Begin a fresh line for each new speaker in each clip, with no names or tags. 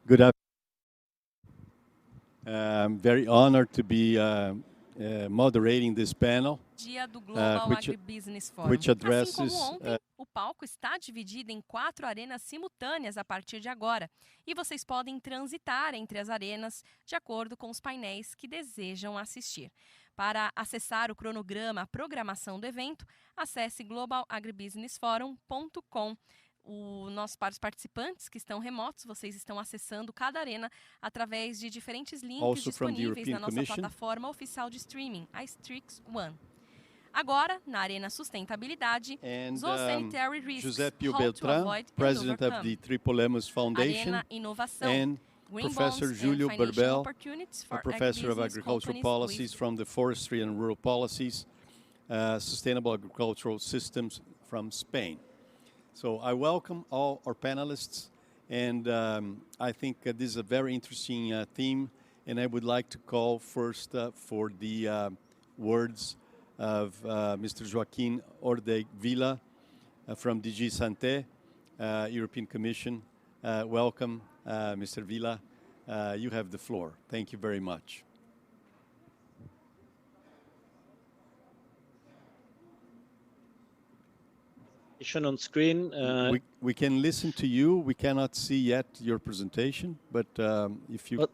Good afternoon. I'm very honored to be moderating this panel,
Dia do Global Agribusiness Forum.
which addresses,
assim como ontem, o palco está dividido em 4 arenas simultâneas a partir de agora, e vocês podem transitar entre as arenas de acordo com os painéis que desejam assistir. Para acessar o cronograma, a programação do evento, acesse globalagribusinessforum.com. Para os participantes que estão remotos, vocês estão acessando cada arena através de diferentes links disponíveis na nossa plataforma oficial de streaming, a Strix One. Agora, na Arena Sustentabilidade, Zoosanitary Risks,
Giuseppe
How to
Beltrán,
Avoid and
President of
Overcome.
the Tripolemos Foundation,
Arena Inovação,
and
Green
Professor
Bonds
Julio
and Financial
Berbel,
Opportunities
a
for
Professor of
Agribusiness
Agricultural
Companies
Policies
with
from the Forestry and Rural Policies, Sustainable Agricultural Systems from Spain. So I welcome all our panelists, and I think this is a very interesting theme, and I would like to call first for the words of Mr. Joaquim Ordeg Villa from DG Santé, European Commission. Welcome, Mr. Villa. You have the floor. Thank you very much.
On screen.
We can listen to you. We cannot see yet your presentation, but if you...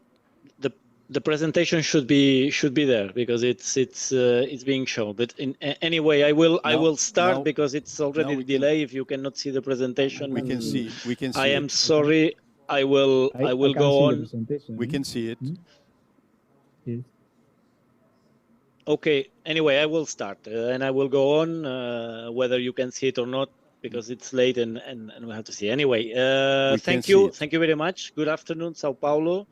The presentation should be there because it's being shown. But anyway, I will start because it's already delay. If you cannot see the presentation,
we can see.
I am sorry. I will go on.
We can see it.
Yes.
Okay. Anyway, I will start and I will go on whether you can see it or not because it's late and we have to see. Anyway, thank you very much. Good afternoon, Sao Paulo.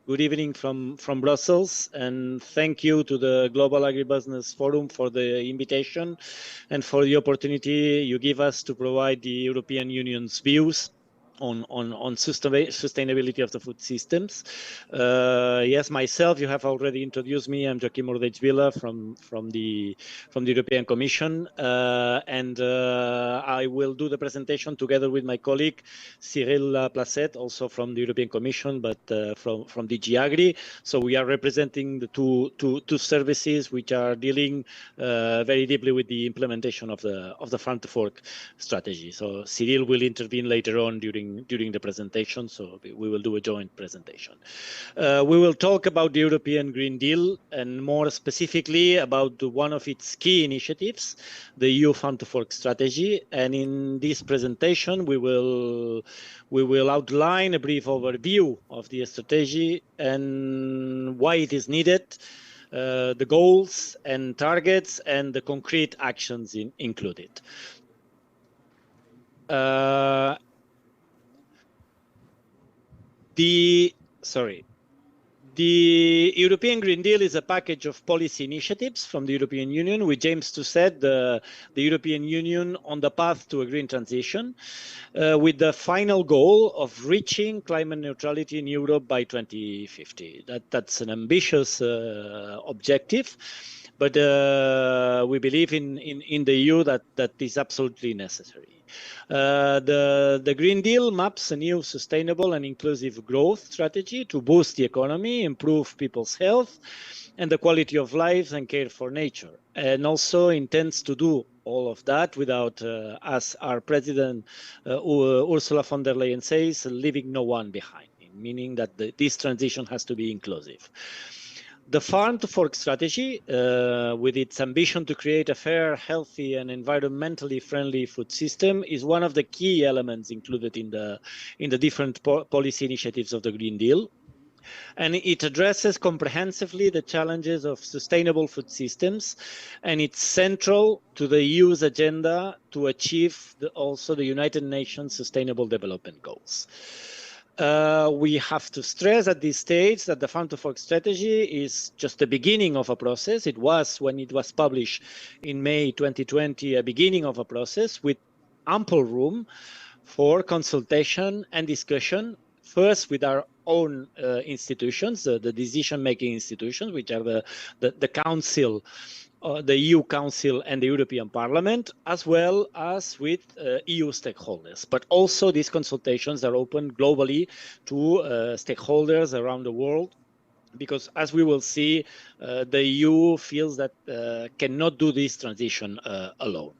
Good evening from Brussels, and thank you to the Global Agribusiness Forum for the invitation and for the opportunity you give us to provide the European Union's views on sustainability of the food systems. Yes, myself, you have already introduced me. I'm Joaquim Ordeg Villa from the European Commission, and I will do the presentation together with my colleague Cyril Placet, also from the European Commission, but from DG Agri. So we are representing the two services which are dealing very deeply with the implementation of the farm to fork strategy. So Cyril will intervene later on during the presentation, so we will do a joint presentation. We will talk about the European Green Deal and more specifically about one of its key initiatives, the EU Farm to Fork strategy. And in this presentation, we will outline a brief overview of the strategy and why it is needed, the goals and targets, and the concrete actions included. The European Green Deal is a package of policy initiatives from the European Union, which aims to set the European Union on the path to a green transition, with the final goal of reaching climate neutrality in Europe by 2050. That's an ambitious objective, but we believe in the EU that is absolutely necessary. The Green Deal maps a new sustainable and inclusive growth strategy to boost the economy, improve people's health and the quality of life and care for nature, and also intends to do all of that without, as our President Ursula von der Leyen says, leaving no one behind, meaning that this transition has to be inclusive. The Farm to Fork strategy, with its ambition to create a fair, healthy, and environmentally friendly food system, is one of the key elements included in the different policy initiatives of the Green Deal. And it addresses comprehensively the challenges of sustainable food systems, and it's central to the EU's agenda to achieve also the United Nations Sustainable Development Goals. We have to stress at this stage that the Farm to Fork strategy is just the beginning of a process. It was, when it was published in May 2020, a beginning of a process with ample room for consultation and discussion, first with our own institutions, the decision-making institutions, which are the Council, the EU Council and the European Parliament, as well as with EU stakeholders. But also these consultations are open globally to stakeholders around the world, because as we will see, the EU feels that cannot do this transition alone.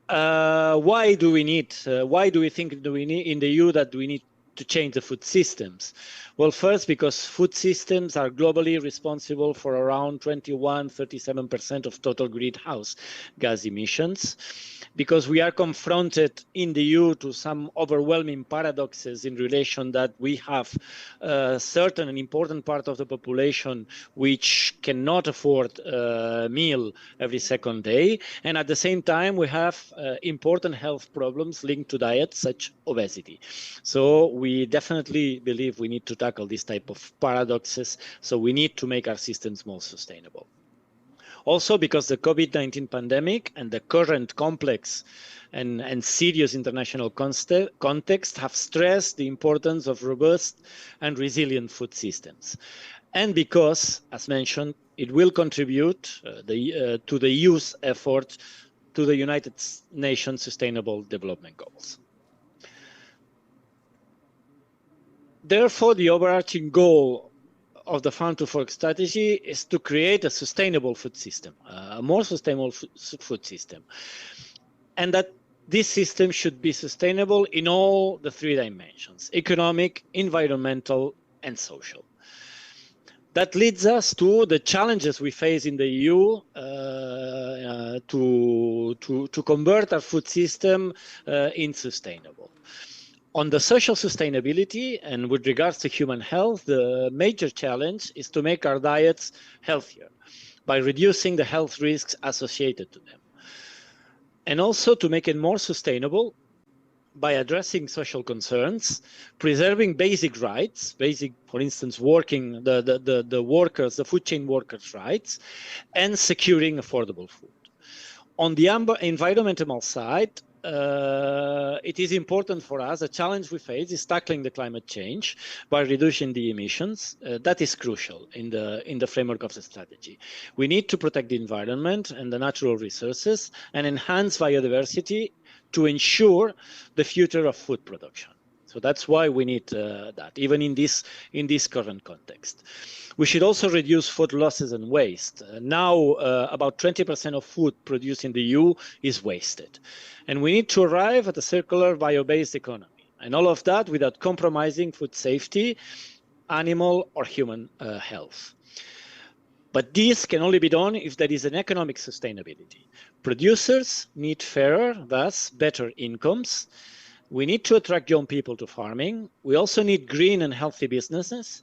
Why do we think in the EU that we need to change the food systems? Well, first, because food systems are globally responsible for around 37% of total greenhouse gas emissions, because we are confronted in the EU to some overwhelming paradoxes in relation that we have a certain and important part of the population which cannot afford a meal every second day, and at the same time we have important health problems linked to diet, such obesity. So we definitely believe we need to tackle this type of paradoxes, so we need to make our systems more sustainable. Also, because the COVID-19 pandemic and the current complex and serious international context have stressed the importance of robust and resilient food systems. And because, as mentioned, it will contribute to the EU's effort to the United Nations Sustainable Development Goals. Therefore, the overarching goal of the Farm to Fork strategy is to create a sustainable food system, a more sustainable food system. And that this system should be sustainable in all the three dimensions: economic, environmental, and social. That leads us to the challenges we face in the EU to convert our food system in sustainable. On the social sustainability and with regards to human health, the major challenge is to make our diets healthier by reducing the health risks associated to them. And also to make it more sustainable by addressing social concerns, preserving basic rights, for instance, working the food chain workers' rights, and securing affordable food. On the environmental side, it is important for us. A challenge we face is tackling the climate change by reducing the emissions. That is crucial in the framework of the strategy. We need to protect the environment and the natural resources and enhance biodiversity to ensure the future of food production. So that's why we need that, even in this current context. We should also reduce food losses and waste. Now, about 20% of food produced in the EU is wasted. And we need to arrive at a circular bio-based economy. And all of that without compromising food safety, animal or human health. But this can only be done if there is an economic sustainability. Producers need fairer, thus better incomes. We need to attract young people to farming. We also need green and healthy businesses,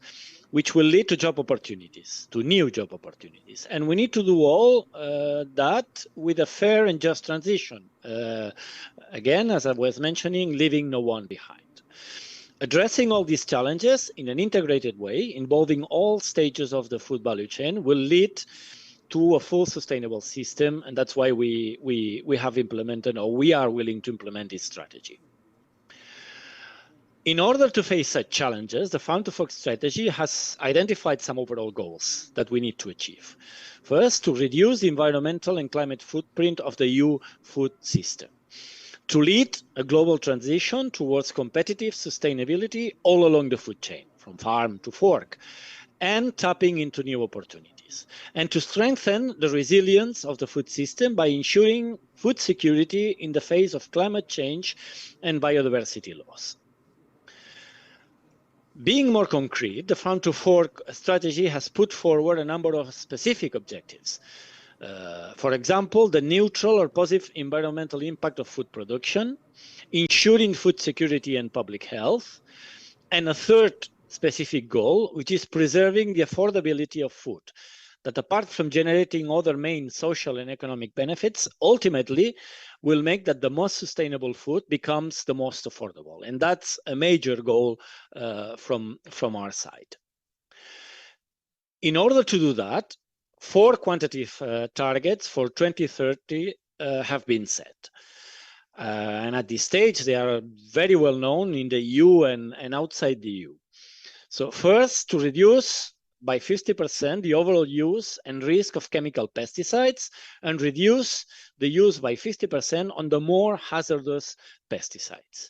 which will lead to job opportunities, to new job opportunities. And we need to do all that with a fair and just transition. Again, as I was mentioning, leaving no one behind. Addressing all these challenges in an integrated way, involving all stages of the food value chain, will lead to a full sustainable system. And that's why we have implemented, or we are willing to implement this strategy. In order to face such challenges, the Farm to Fork strategy has identified some overall goals that we need to achieve. First, to reduce the environmental and climate footprint of the EU food system. To lead a global transition towards competitive sustainability all along the food chain, from farm to fork, and tapping into new opportunities. And to strengthen the resilience of the food system by ensuring food security in the face of climate change and biodiversity loss. Being more concrete, the Farm to Fork strategy has put forward a number of specific objectives. For example, the neutral or positive environmental impact of food production, ensuring food security and public health, and a third specific goal, which is preserving the affordability of food, that apart from generating other main social and economic benefits, ultimately will make that the most sustainable food becomes the most affordable. And that's a major goal from our side. In order to do that, 4 quantitative targets for 2030 have been set. And at this stage, they are very well known in the EU and outside the EU. So first, to reduce by 50% the overall use and risk of chemical pesticides and reduce the use by 50% on the more hazardous pesticides.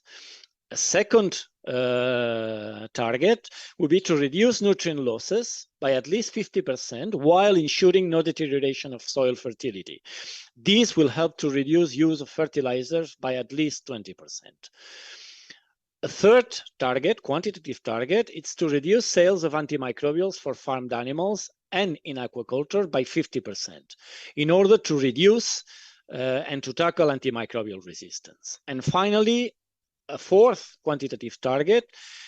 A second target would be to reduce nutrient losses by at least 50% while ensuring no deterioration of soil fertility. This will help to reduce use of fertilizers by at least 20%. A third target, quantitative target, is to reduce sales of antimicrobials for farmed animals and in aquaculture by 50% in order to reduce and to tackle antimicrobial resistance. And finally, a fourth quantitative target,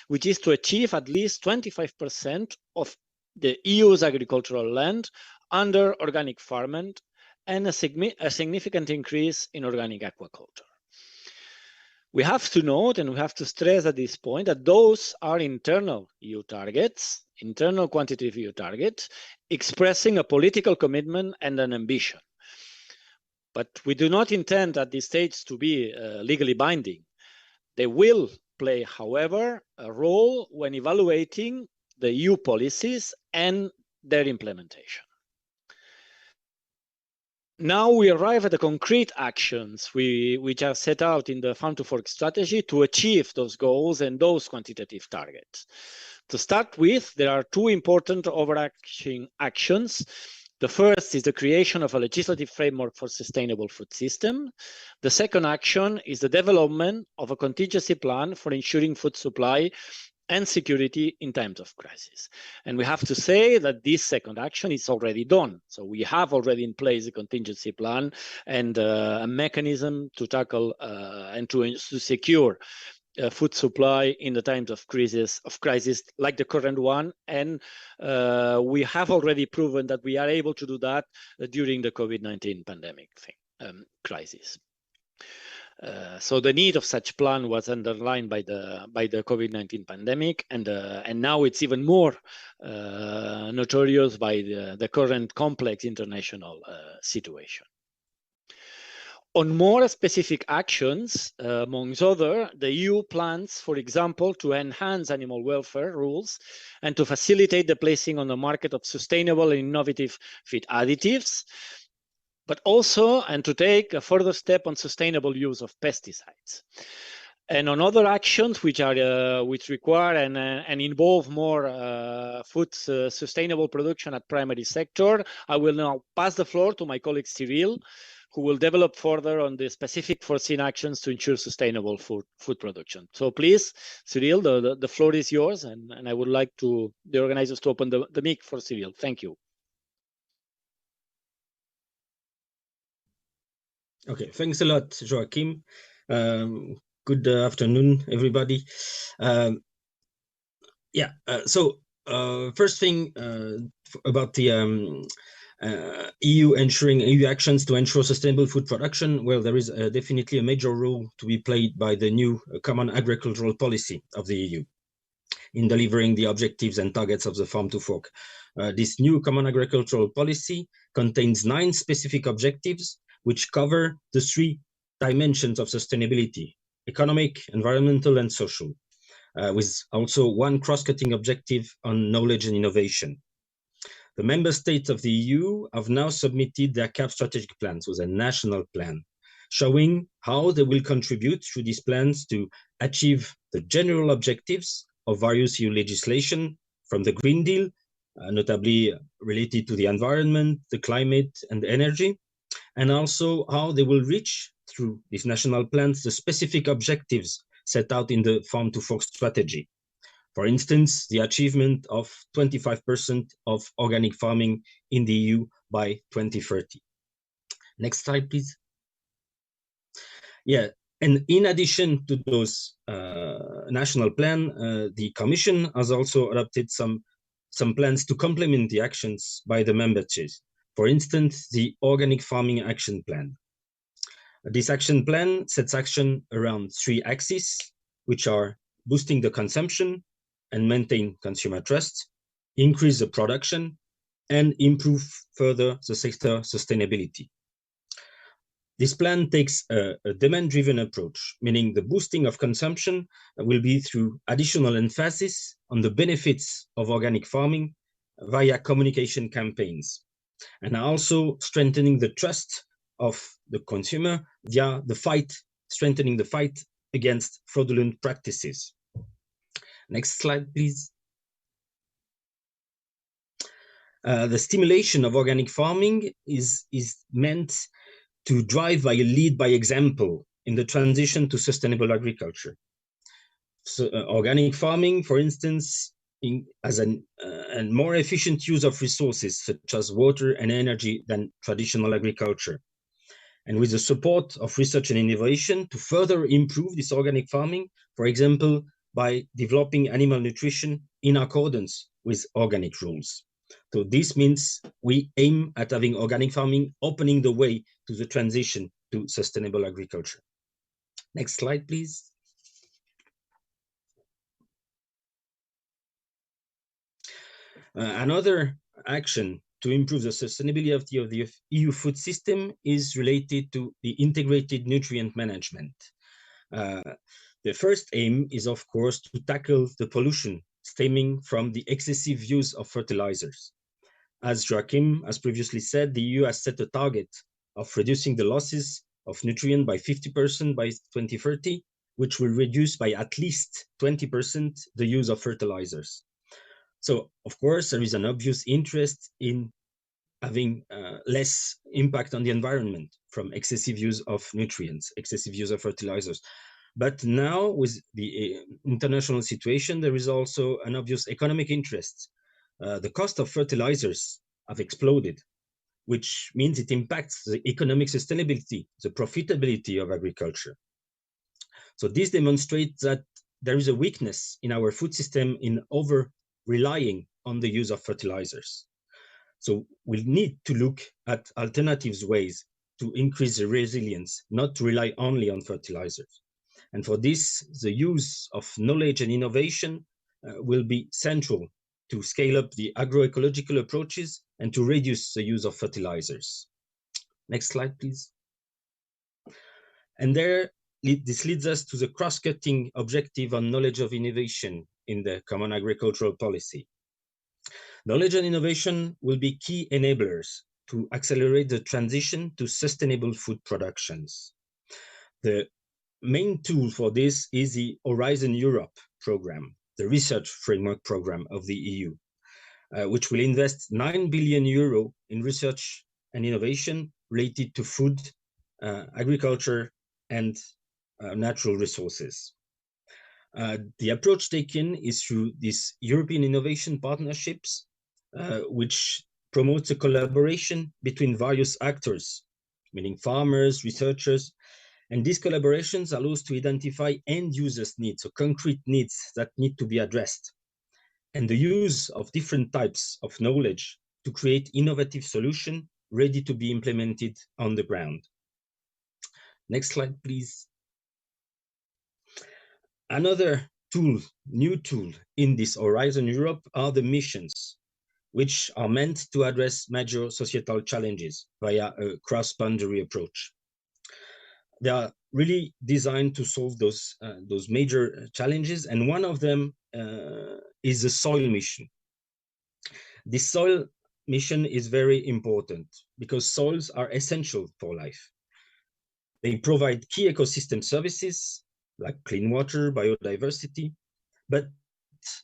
which is to achieve at least 25% of the EU's agricultural land under organic farming and a significant increase in organic aquaculture. We have to note and we have to stress at this point that those are internal EU targets, internal quantitative EU targets, expressing a political commitment and an ambition. But we do not intend at this stage to be legally binding. They will play, however, a role when evaluating the EU policies and their implementation. Now we arrive at the concrete actions which are set out in the Farm to Fork strategy to achieve those goals and those quantitative targets. To start with, there are two important overarching actions. The first is the creation of a legislative framework for sustainable food system. The second action is the development of a contingency plan for ensuring food supply and security in times of crisis. And we have to say that this second action is already done. So we have already in place a contingency plan and a mechanism to tackle and to secure food supply in the times of crisis like the current one. And we have already proven that we are able to do that during the COVID-19 pandemic crisis. So the need of such plan was underlined by the COVID-19 pandemic, and now it's even more notorious by the current complex international situation. On more specific actions, amongst other, the EU plans, for example, to enhance animal welfare rules and to facilitate the placing on the market of sustainable and innovative feed additives, but also and to take a further step on sustainable use of pesticides. And on other actions which require and involve more food sustainable production at primary sector, I will now pass the floor to my colleague Cyril, who will develop further on the specific foreseen actions to ensure sustainable food production. So please, Cyril, the floor is yours, and I would like the organizers to open the mic for Cyril. Thank you.
Okay, thanks a lot, Joachim. Good afternoon, everybody. First thing about the EU actions to ensure sustainable food production. Well, there is definitely a major role to be played by the new common agricultural policy of the EU in delivering the objectives and targets of the Farm to Fork. This new common agricultural policy contains 9 specific objectives which cover the 3 dimensions of sustainability: economic, environmental, and social, with also 1 cross-cutting objective on knowledge and innovation. The member states of the EU have now submitted their CAP strategic plans, with a national plan, showing how they will contribute through these plans to achieve the general objectives of various EU legislation, from the Green Deal, notably related to the environment, the climate, and energy, and also how they will reach, through these national plans, the specific objectives set out in the Farm to Fork strategy. For instance, the achievement of 25% of organic farming in the EU by 2030. Next slide, please. Yeah, and in addition to those national plan, the Commission has also adopted some plans to complement the actions by the member states. For instance, the Organic Farming Action Plan. This action plan sets action around 3 axes, which are boosting the consumption and maintain consumer trust, increase the production, and improve further the sector sustainability. This plan takes a demand-driven approach, meaning the boosting of consumption will be through additional emphasis on the benefits of organic farming via communication campaigns, and also strengthening the trust of the consumer via strengthening the fight against fraudulent practices. Next slide, please. The stimulation of organic farming is meant to drive by a lead by example in the transition to sustainable agriculture. So, organic farming, for instance, as a more efficient use of resources such as water and energy than traditional agriculture. And with the support of research and innovation to further improve this organic farming, for example, by developing animal nutrition in accordance with organic rules. So this means we aim at having organic farming opening the way to the transition to sustainable agriculture. Next slide, please. Another action to improve the sustainability of the EU food system is related to the integrated nutrient management. The first aim is, of course, to tackle the pollution stemming from the excessive use of fertilizers. As Joachim has previously said, the EU has set a target of reducing the losses of nutrient by 50% by 2030, which will reduce by at least 20% the use of fertilizers. So, of course, there is an obvious interest in having less impact on the environment from excessive use of nutrients, excessive use of fertilizers. But now, with the international situation, there is also an obvious economic interest. The cost of fertilizers have exploded, which means it impacts the economic sustainability, the profitability of agriculture. So this demonstrates that there is a weakness in our food system in over-relying on the use of fertilizers. So we need to look at alternatives ways to increase the resilience, not to rely only on fertilizers. And for this, the use of knowledge and innovation will be central to scale up the agroecological approaches and to reduce the use of fertilizers. Next slide, please. And this leads us to the cross-cutting objective on knowledge of innovation in the Common Agricultural Policy. Knowledge and innovation will be key enablers to accelerate the transition to sustainable food productions. The main tool for this is the Horizon Europe program, the research framework program of the EU, which will invest 9 billion euro in research and innovation related to food, agriculture, and natural resources. The approach taken is through these European innovation partnerships, which promotes a collaboration between various actors, meaning farmers, researchers, and these collaborations allow us to identify end users' needs, so concrete needs that need to be addressed, and the use of different types of knowledge to create innovative solutions ready to be implemented on the ground. Next slide, please. Another tool, new tool in this Horizon Europe are the missions, which are meant to address major societal challenges via a cross-boundary approach. They are really designed to solve those major challenges, and one of them is the soil mission. This soil mission is very important because soils are essential for life. They provide key ecosystem services like clean water, biodiversity, but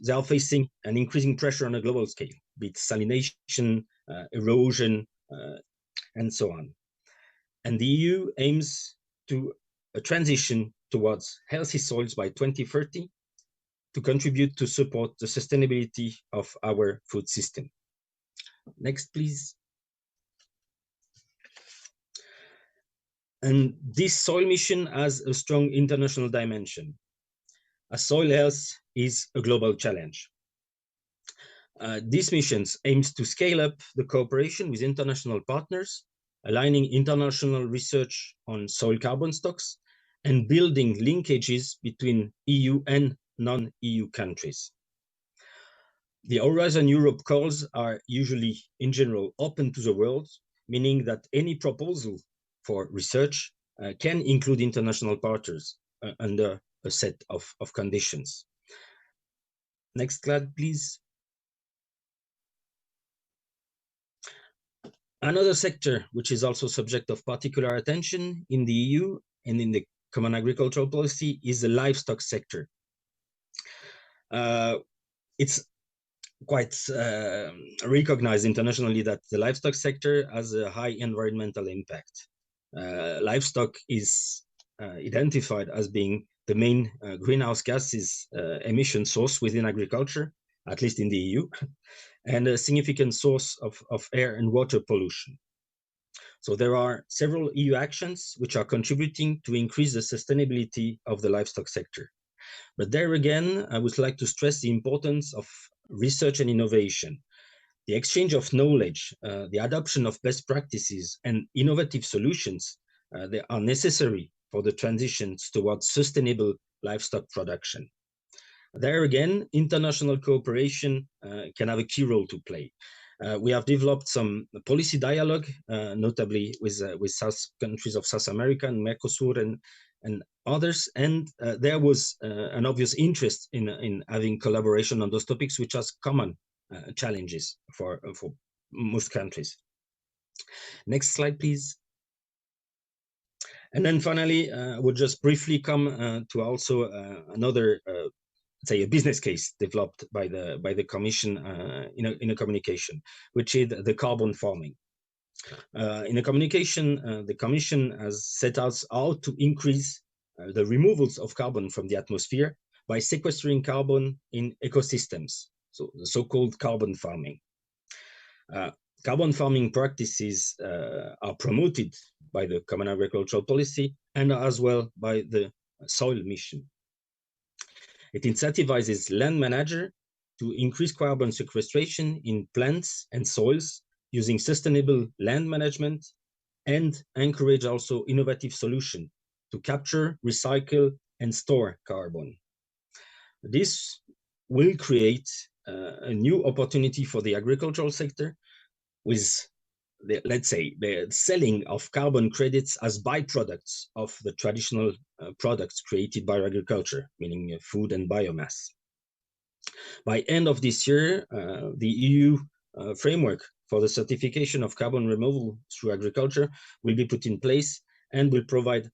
they are facing an increasing pressure on a global scale, be it salination, erosion, and so on. And the EU aims to a transition towards healthy soils by 2030 to contribute to support the sustainability of our food system. Next, please. And this soil mission has a strong international dimension, as soil health is a global challenge. These missions aims to scale up the cooperation with international partners, aligning international research on soil carbon stocks, and building linkages between EU and non-EU countries. The Horizon Europe calls are usually, in general, open to the world, meaning that any proposal for research can include international partners under a set of conditions. Next slide, please. Another sector which is also subject of particular attention in the EU and in the Common Agricultural Policy is the livestock sector. It's quite recognized internationally that the livestock sector has a high environmental impact. Livestock is identified as being the main greenhouse gases emission source within agriculture, at least in the EU, and a significant source of air and water pollution. So there are several EU actions which are contributing to increase the sustainability of the livestock sector. But there again, I would like to stress the importance of research and innovation. The exchange of knowledge, the adoption of best practices and innovative solutions, they are necessary for the transitions towards sustainable livestock production. There again, international cooperation can have a key role to play. We have developed some policy dialogue, notably with countries of South America and Mercosur and others, and there was an obvious interest in having collaboration on those topics, which has common challenges for most countries. Next slide, please. And then finally, we'll just briefly come to also another say a business case developed by the Commission in a communication, which is the carbon farming. In a communication, the Commission has set out how to increase the removals of carbon from the atmosphere by sequestering carbon in ecosystems, so the so-called carbon farming. Carbon farming practices are promoted by the Common Agricultural Policy and as well by the Soil Mission. It incentivizes land manager to increase carbon sequestration in plants and soils using sustainable land management and encourage also innovative solutions to capture, recycle, and store carbon. This will create a new opportunity for the agricultural sector with, let's say, the selling of carbon credits as byproducts of the traditional products created by agriculture, meaning food and biomass. By end of this year, the EU framework for the certification of carbon removal through agriculture will be put in place and will provide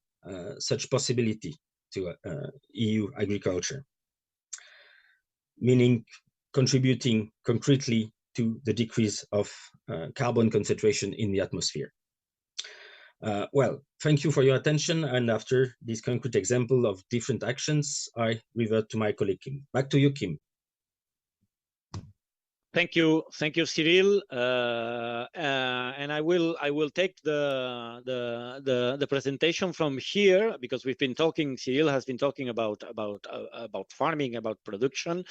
such possibility to EU agriculture, meaning contributing concretely to the decrease of carbon concentration in the atmosphere. Well, thank you for your attention. And after this concrete example of different actions, I revert to my colleague Kim. Back to you, Kim.
Thank you, Cyril. And I will take the presentation from here, because we've been talking. Cyril has been talking about farming, about production,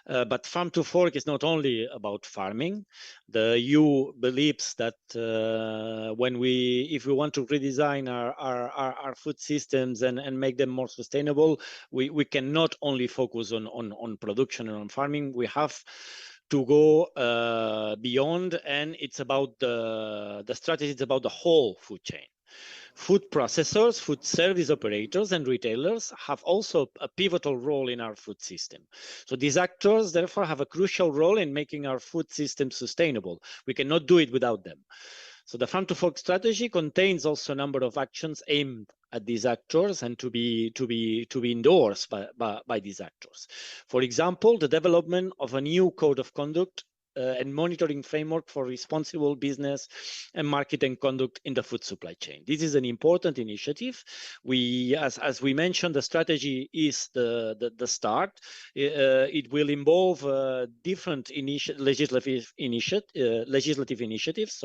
but Farm to Fork is not only about farming. The EU believes that if we want to redesign our food systems and make them more sustainable, we cannot only focus on production and on farming. We have to go beyond, and it's about the strategy. It's about the whole food chain. Food processors, food service operators, and retailers have also a pivotal role in our food system. So these actors, therefore, have a crucial role in making our food system sustainable. We cannot do it without them. So the Farm to Fork strategy contains also a number of actions aimed at these actors and to be endorsed by these actors. For example, the development of a new code of conduct and monitoring framework for responsible business and marketing conduct in the food supply chain. This is an important initiative. As we mentioned, the strategy is the start. It will involve different legislative initiatives.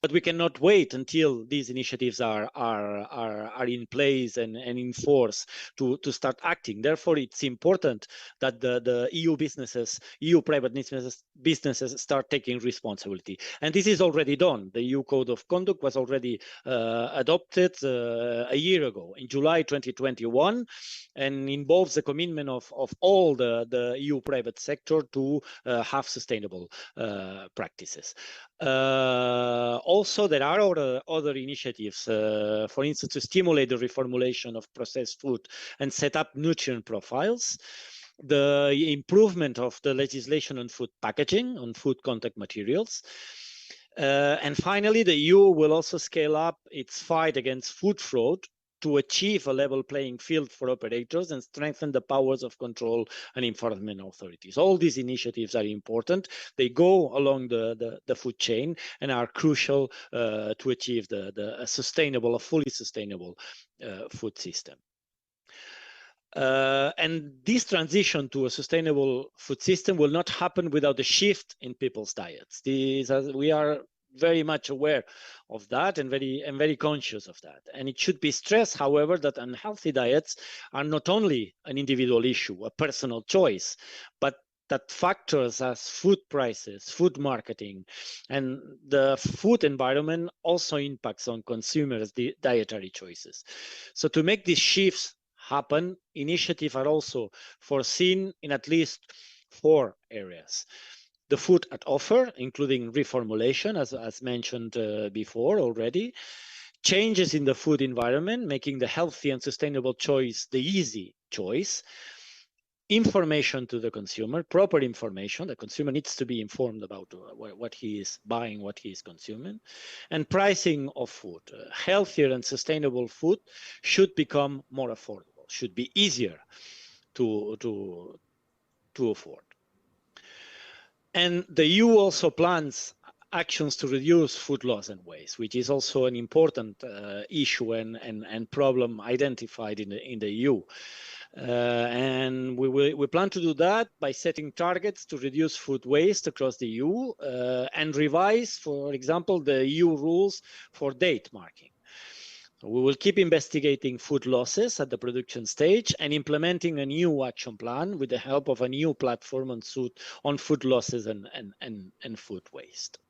But we cannot wait until these initiatives are in place and in force to start acting. Therefore, it's important that the EU businesses, EU private businesses start taking responsibility. And this is already done. The EU Code of Conduct was already adopted a year ago, in July 2021, and involves the commitment of all the EU private sector to have sustainable practices. Also, there are other initiatives, for instance, to stimulate the reformulation of processed food and set up nutrient profiles, the improvement of the legislation on food packaging, on food contact materials. And finally, the EU will also scale up its fight against food fraud to achieve a level playing field for operators and strengthen the powers of control and enforcement authorities. All these initiatives are important. They go along the food chain and are crucial to achieve a fully sustainable food system. And this transition to a sustainable food system will not happen without a shift in people's diets. We are very much aware of that and very conscious of that. And it should be stressed, however, that unhealthy diets are not only an individual issue, a personal choice, but that factors as food prices, food marketing, and the food environment also impacts on consumers' dietary choices. So to make these shifts happen, initiatives are also foreseen in at least 4 areas. The food at offer, including reformulation, as mentioned before already, changes in the food environment, making the healthy and sustainable choice the easy choice, information to the consumer, proper information. The consumer needs to be informed about what he is buying, what he is consuming, and pricing of food. Healthier and sustainable food should become more affordable, should be easier to afford. And the EU also plans actions to reduce food loss and waste, which is also an important issue and problem identified in the EU. And we plan to do that by setting targets to reduce food waste across the EU and revise, for example, the EU rules for date marking. We will keep investigating food losses at the production stage and implementing a new action plan with the help of a new platform on food losses and food waste.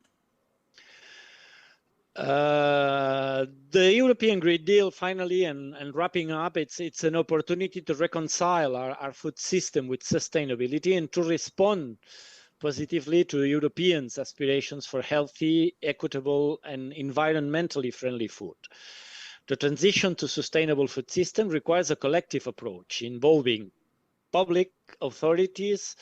The European Green Deal, finally, and wrapping up, it's an opportunity to reconcile our food system with sustainability and to respond positively to Europeans' aspirations for healthy, equitable, and environmentally friendly food. The transition to sustainable food system requires a collective approach involving public authorities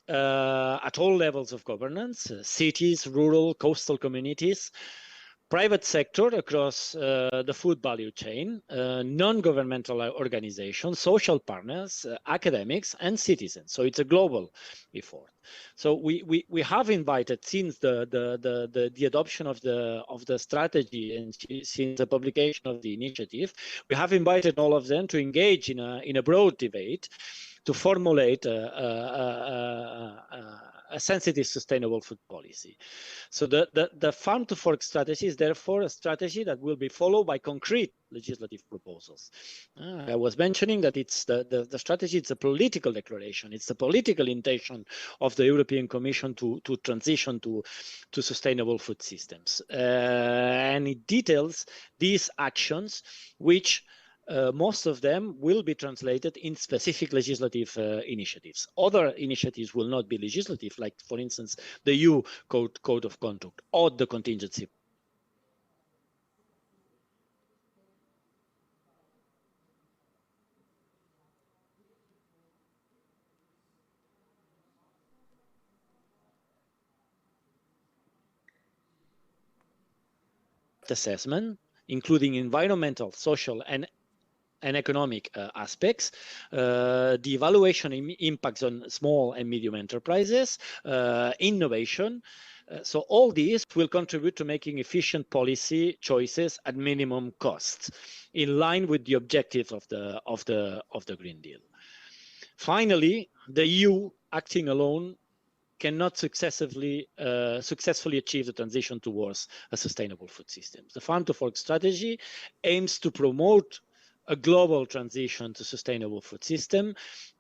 at all levels of governance, cities, rural, coastal communities, private sector across the food value chain, non-governmental organizations, social partners, academics, and citizens. So it's a global effort. So we have invited, since the adoption of the strategy and since the publication of the initiative, we have invited all of them to engage in a broad debate to formulate a sensitive, sustainable food policy. So the Farm to Fork strategy is therefore a strategy that will be followed by concrete legislative proposals. I was mentioning that it's the strategy, it's a political declaration, it's the political intention of the European Commission to transition to sustainable food systems. And it details these actions, which most of them will be translated in specific legislative initiatives. Other initiatives will not be legislative, like, for instance, the EU Code of Conduct or the contingency. Assessment, including environmental, social, and economic aspects, the evaluation impacts on small and medium enterprises, innovation. So all these will contribute to making efficient policy choices at minimum costs, in line with the objectives of the Green Deal. Finally, the EU acting alone cannot successfully achieve the transition towards a sustainable food system. The Farm to Fork strategy aims to promote a global transition to sustainable food system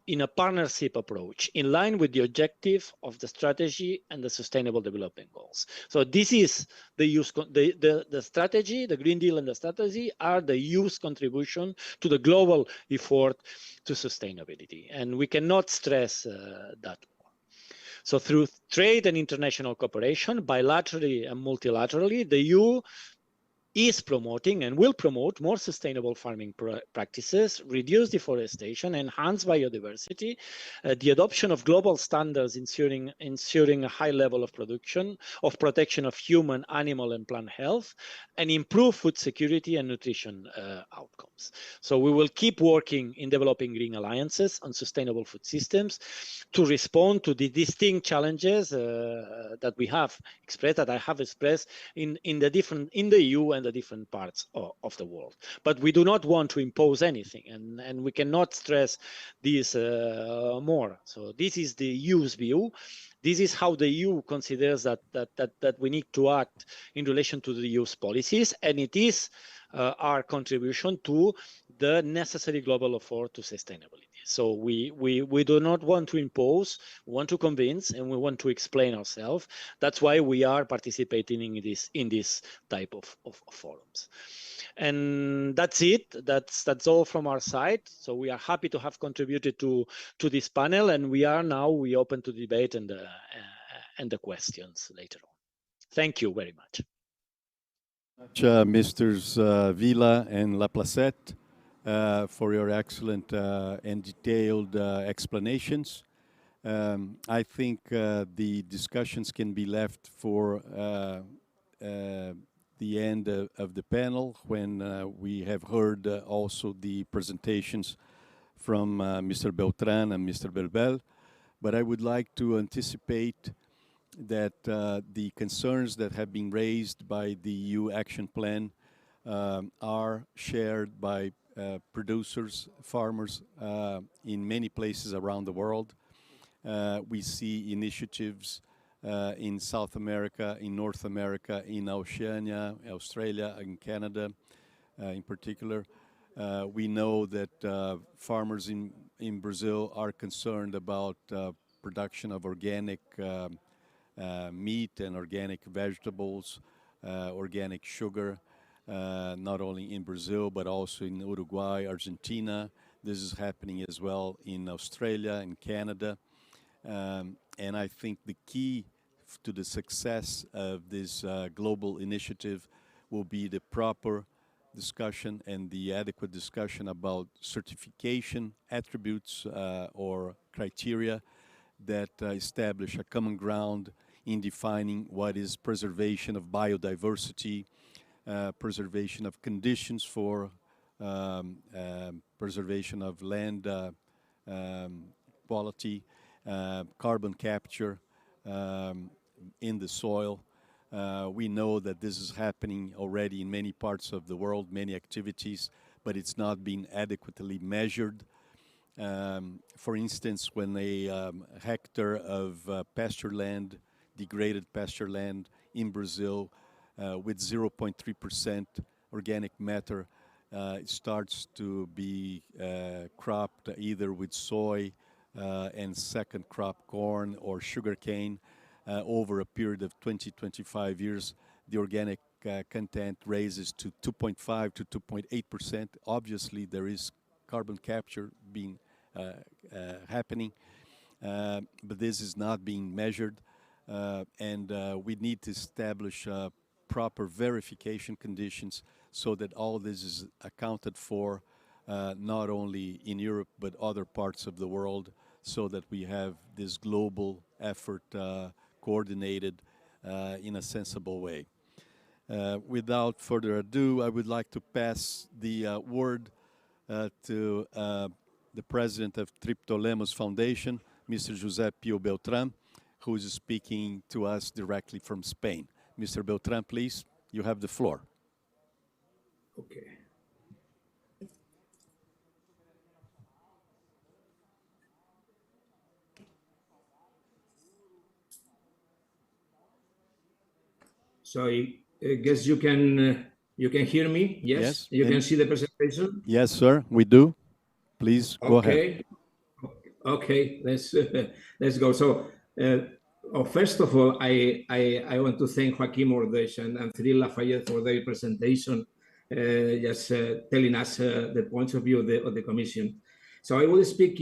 in a partnership approach, in line with the objective of the strategy and the Sustainable Development Goals. So this is the strategy, the Green Deal and the strategy are the EU's contribution to the global effort to sustainability. And we cannot stress that. So through trade and international cooperation, bilaterally and multilaterally, the EU is promoting and will promote more sustainable farming practices, reduce deforestation, enhance biodiversity, the adoption of global standards ensuring a high level of protection of human, animal, and plant health, and improve food security and nutrition outcomes. So we will keep working in developing green alliances on sustainable food systems to respond to the distinct challenges that we have expressed, that I have expressed in the EU and the different parts of the world. But we do not want to impose anything, and we cannot stress this more. So this is the EU's view. This is how the EU considers that we need to act in relation to the EU's policies, and it is our contribution to the necessary global effort to sustainability. So we do not want to impose, we want to convince, and we want to explain ourselves. That's why we are participating in this type of forums. And that's it. That's all from our side. So we are happy to have contributed to this panel, and we open to debate and the questions later on. Thank you very much.
Misters Vila and Laplacette, for your excellent and detailed explanations. I think the discussions can be left for the end of the panel, when we have heard also the presentations from Mr. Beltran and Mr. Belbel. But I would like to anticipate that the concerns that have been raised by the EU Action Plan are shared by producers, farmers in many places around the world. We see initiatives in South America, in North America, in Oceania, Australia, and Canada in particular. We know that farmers in Brazil are concerned about production of organic meat and organic vegetables, organic sugar, not only in Brazil, but also in Uruguay, Argentina. This is happening as well in Australia and Canada. And I think the key to the success of this global initiative will be the proper discussion and the adequate discussion about certification attributes or criteria that establish a common ground in defining what is preservation of biodiversity, preservation of conditions for preservation of land quality, carbon capture in the soil. We know that this is happening already in many parts of the world, many activities, but it's not being adequately measured. For instance, when a hectare of pasture land, degraded pasture land in Brazil with 0.3% organic matter starts to be cropped either with soy and second crop corn or sugarcane, over a period of 20-25 years, the organic content raises to 2.5 to 2.8%. Obviously, there is carbon capture being happening, but this is not being measured, and we need to establish proper verification conditions so that all this is accounted for, not only in Europe but other parts of the world, so that we have this global effort coordinated in a sensible way. Without further ado, I would like to pass the word to the president of Triptolemos Foundation, Mr. José Pio Beltran, who is speaking to us directly from Spain. Mr. Beltran, please, you have the floor.
Okay. So I guess you can hear me. Yes. You can see the presentation.
Yes, sir. We do. Please go ahead.
Okay. Let's go. So first of all, I want to thank Joaquim Ordes and Cyril Lafayette for their presentation, just telling us the points of view of the Commission. So I will speak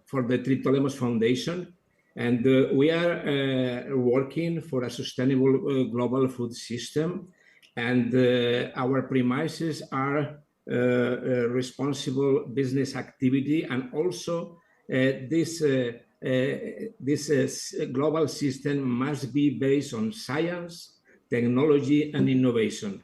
for the Triptolemos Foundation. And we are working for a sustainable global food system And our premises are responsible business activity, and also this global system must be based on science, technology, and innovation.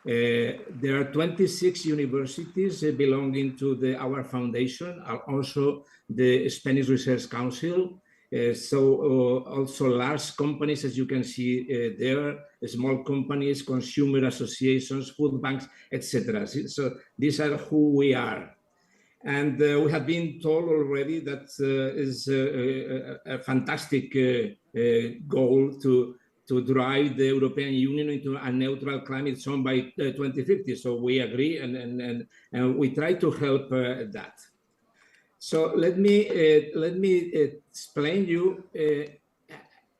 There are 26 universities belonging to our foundation, and also the Spanish Research Council. Also large companies, as you can see there, small companies, consumer associations, food banks, etc. So these are who we are. And we have been told already that is a fantastic goal to drive the European Union into a neutral climate zone by 2050. So we agree, and we try to help that. So let me explain you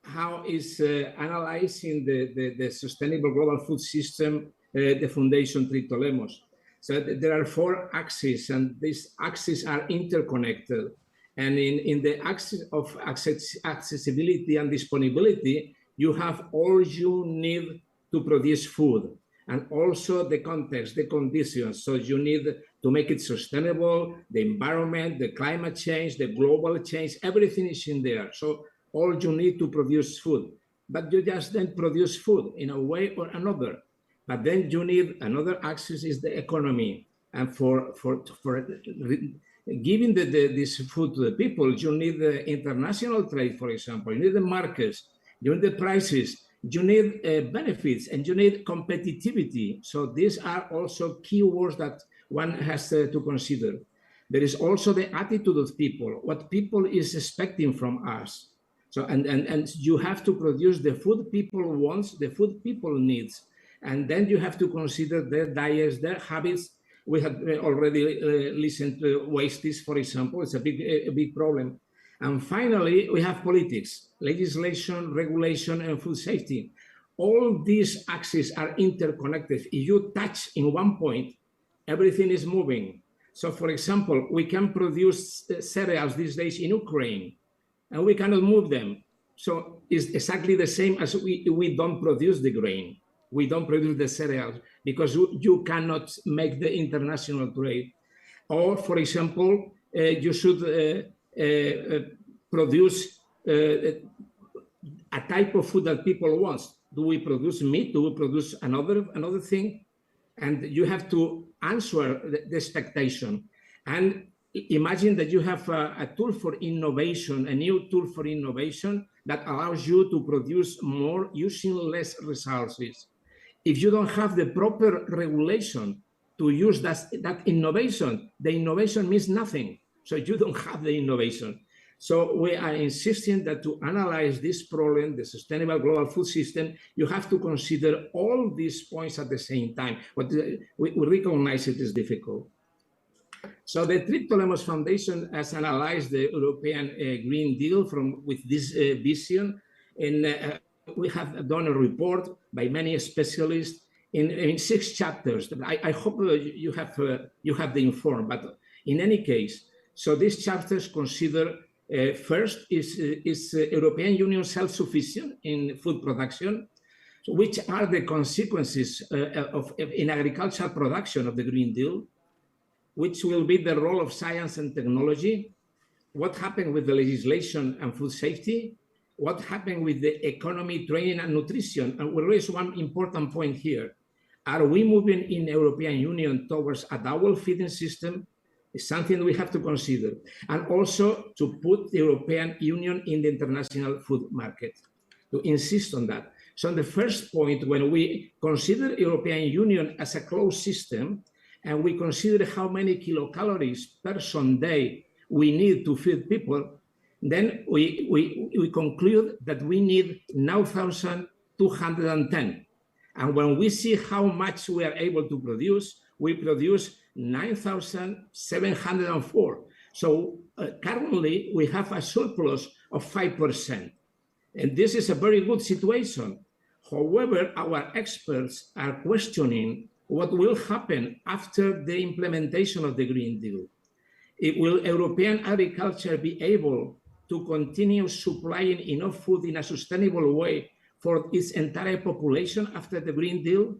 how is analyzing the sustainable global food system the Foundation Triptolemos. So there are 4 axes, and these axes are interconnected. And in the axis of accessibility and disponibility, you have all you need to produce food, and also the context, the conditions. So you need to make it sustainable, the environment, the climate change, the global change, everything is in there. So all you need to produce food, but you just then produce food in a way or another. But then you need another axis is the economy. And for giving this food to the people, you need the international trade, for example. You need the markets, you need the prices, you need benefits, and you need competitivity. So these are also keywords that one has to consider. There is also the attitude of people, what people is expecting from us. So and you have to produce the food people wants, the food people needs. And then you have to consider their diets, their habits. We have already listened to wastage, for example. It's a big problem. And finally, we have politics, legislation, regulation, and food safety. All these axes are interconnected. If you touch in one point, everything is moving. So, for example, we can produce cereals these days in Ukraine, and we cannot move them. So it's exactly the same as we don't produce the grain. We don't produce the cereals because you cannot make the international trade. Or, for example, you should produce a type of food that people want. Do we produce meat? Do we produce another thing? And you have to answer the expectation. And imagine that you have a tool for innovation, a new tool for innovation that allows you to produce more using less resources. If you don't have the proper regulation to use that innovation, the innovation means nothing. So you don't have the innovation. So we are insisting that to analyze this problem, the sustainable global food system, you have to consider all these points at the same time. But we recognize it is difficult. So the Triptolemos Foundation has analyzed the European Green Deal with this vision, and we have done a report by many specialists in 6 chapters. I hope you have the informed, but in any case, so these chapters consider first is European Union self-sufficient in food production, so which are the consequences in agricultural production of the Green Deal, which will be the role of science and technology, what happened with the legislation and food safety, what happened with the economy, training, and nutrition. And we raise one important point here. Are we moving in the European Union towards a double feeding system? It's something we have to consider. And also to put the European Union in the international food market, to insist on that. So on the first point, when we consider European Union as a closed system, and we consider how many kilocalories per day we need to feed people, then we conclude that we need 9,210. And when we see how much we are able to produce, we produce 9,704. So currently we have a surplus of 5%. And this is a very good situation. However, our experts are questioning what will happen after the implementation of the Green Deal. Will European agriculture be able to continue supplying enough food in a sustainable way for its entire population after the Green Deal?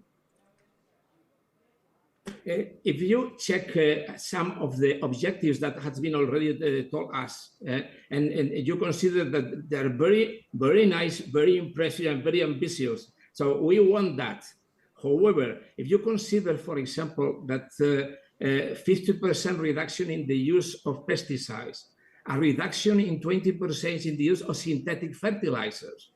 If you check some of the objectives that has been already told us, and you consider that they're very, very nice, very impressive, and very ambitious, so we want that. However, if you consider, for example, that 50% reduction in the use of pesticides, a reduction in 20% in the use of synthetic fertilizers,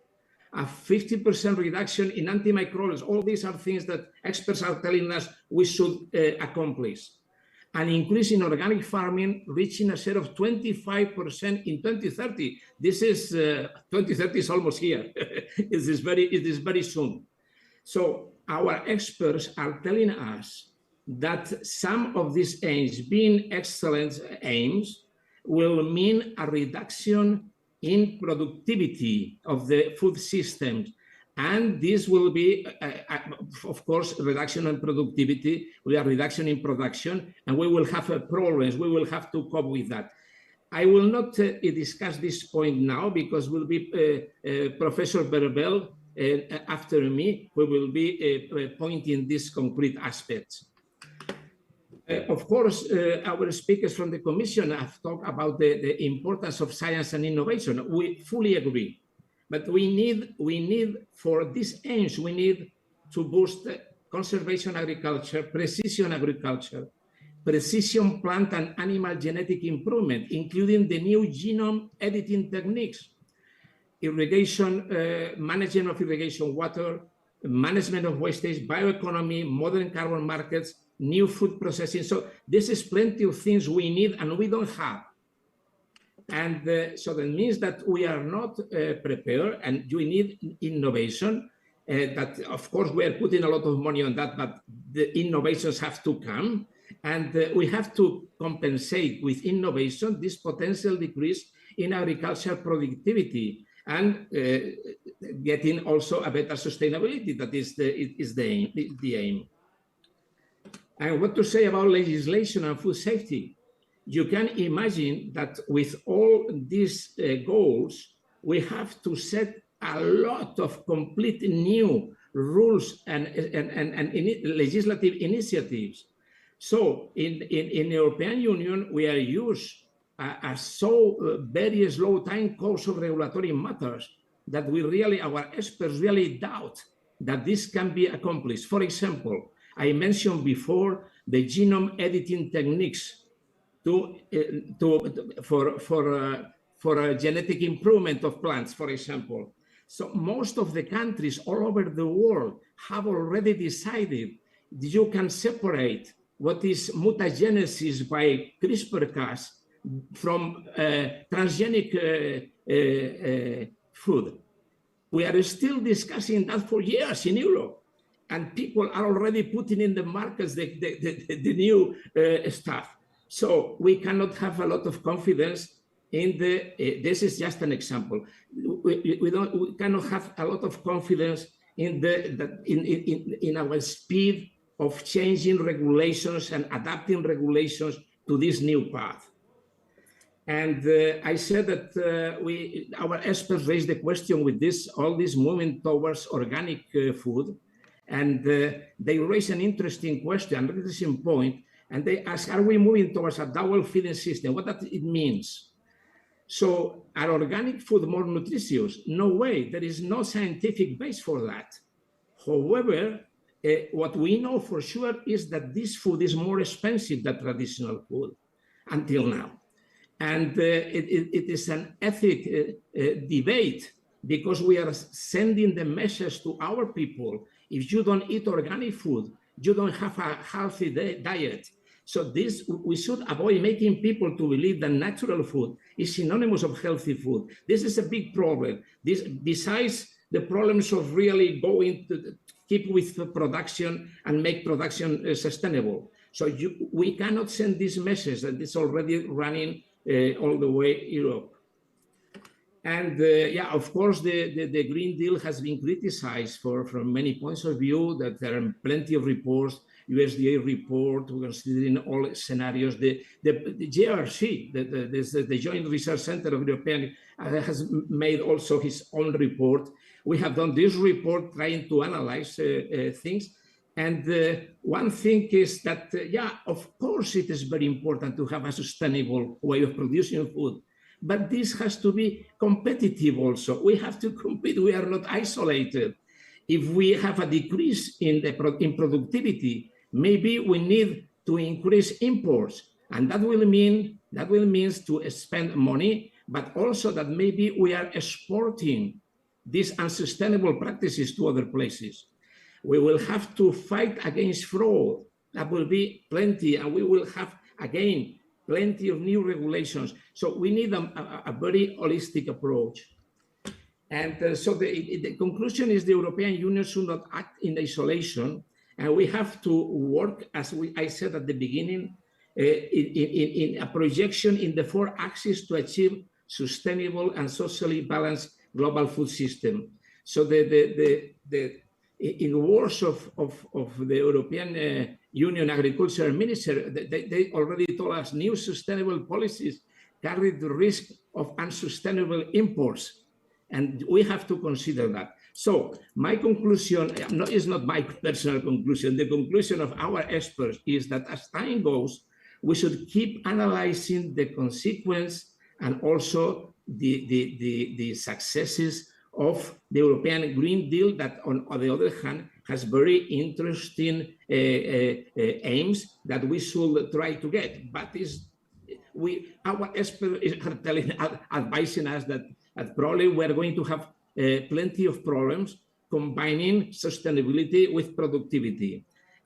a 50% reduction in antimicrobials. All these are things that experts are telling us we should accomplish. An increase in organic farming reaching a share of 25% in 2030. This is 2030 is almost here. It is very soon. So our experts are telling us that some of these aims, being excellent aims, will mean a reduction in productivity of the food systems. And this will be, of course, reduction in productivity, a reduction in production, and we will have problems. We will have to cope with that. I will not discuss this point now because will be Professor Berbel after me, who will be pointing these concrete aspects. Of course, our speakers from the Commission have talked about the importance of science and innovation. We fully agree, but we need for these aims, we need to boost conservation agriculture, precision plant and animal genetic improvement, including the new genome editing techniques, irrigation, management of irrigation water, management of wastage, bioeconomy, modern carbon markets, new food processing. So this is plenty of things we need and we don't have. And so that means that we are not prepared, and we need innovation. That, of course, we are putting a lot of money on that, but the innovations have to come. And we have to compensate with innovation this potential decrease in agricultural productivity and getting also a better sustainability. That is the aim. And what to say about legislation and food safety? You can imagine that with all these goals, we have to set a lot of complete new rules and legislative initiatives. So in the European Union, we are used a very slow time course of regulatory matters that our experts really doubt that this can be accomplished. For example, I mentioned before the genome editing techniques for genetic improvement of plants, for example. So most of the countries all over the world have already decided that you can separate what is mutagenesis by CRISPR-Cas from transgenic food. We are still discussing that for years in Europe. And people are already putting in the markets the new stuff. So we cannot have a lot of confidence in this is just an example. We cannot have a lot of confidence in our speed of changing regulations and adapting regulations to this new path. And I said that our experts raised the question with all this movement towards organic food. And they raise an interesting question, an interesting point, and they ask, are we moving towards a double feeding system? What does it mean? So are organic food more nutritious? No way, there is no scientific base for that. However, what we know for sure is that this food is more expensive than traditional food until now. And it is an ethic debate because we are sending the message to our people. If you don't eat organic food, you don't have a healthy diet. So we should avoid making people to believe that natural food is synonymous of healthy food. This is a big problem. Besides the problems of really going to keep with the production and make production sustainable. So we cannot send this message that it's already running all the way Europe. And of course, the Green Deal has been criticized from many points of view, that there are plenty of reports, USDA report, considering all scenarios. The JRC, the Joint Research Center of European, has made also his own report. We have done this report trying to analyze things. And one thing is that, yeah, of course, it is very important to have a sustainable way of producing food, but this has to be competitive also. We have to compete. We are not isolated. If we have a decrease in productivity, maybe we need to increase imports, and that will mean to spend money, but also that maybe we are exporting these unsustainable practices to other places. We will have to fight against fraud. That will be plenty, and we will have, again, plenty of new regulations. So we need a very holistic approach. And so the conclusion is the European Union should not act in isolation, and we have to work, as I said at the beginning, in a projection in the 4 axes to achieve sustainable and socially balanced global food system. So in the words of the European Union Agriculture Minister, they already told us new sustainable policies carry the risk of unsustainable imports. And we have to consider that. So my conclusion is not my personal conclusion. The conclusion of our experts is that as time goes, we should keep analyzing the consequence and also the successes of the European Green Deal that, on the other hand, has very interesting aims that we should try to get. But our experts are advising us that probably we're going to have plenty of problems combining sustainability with productivity.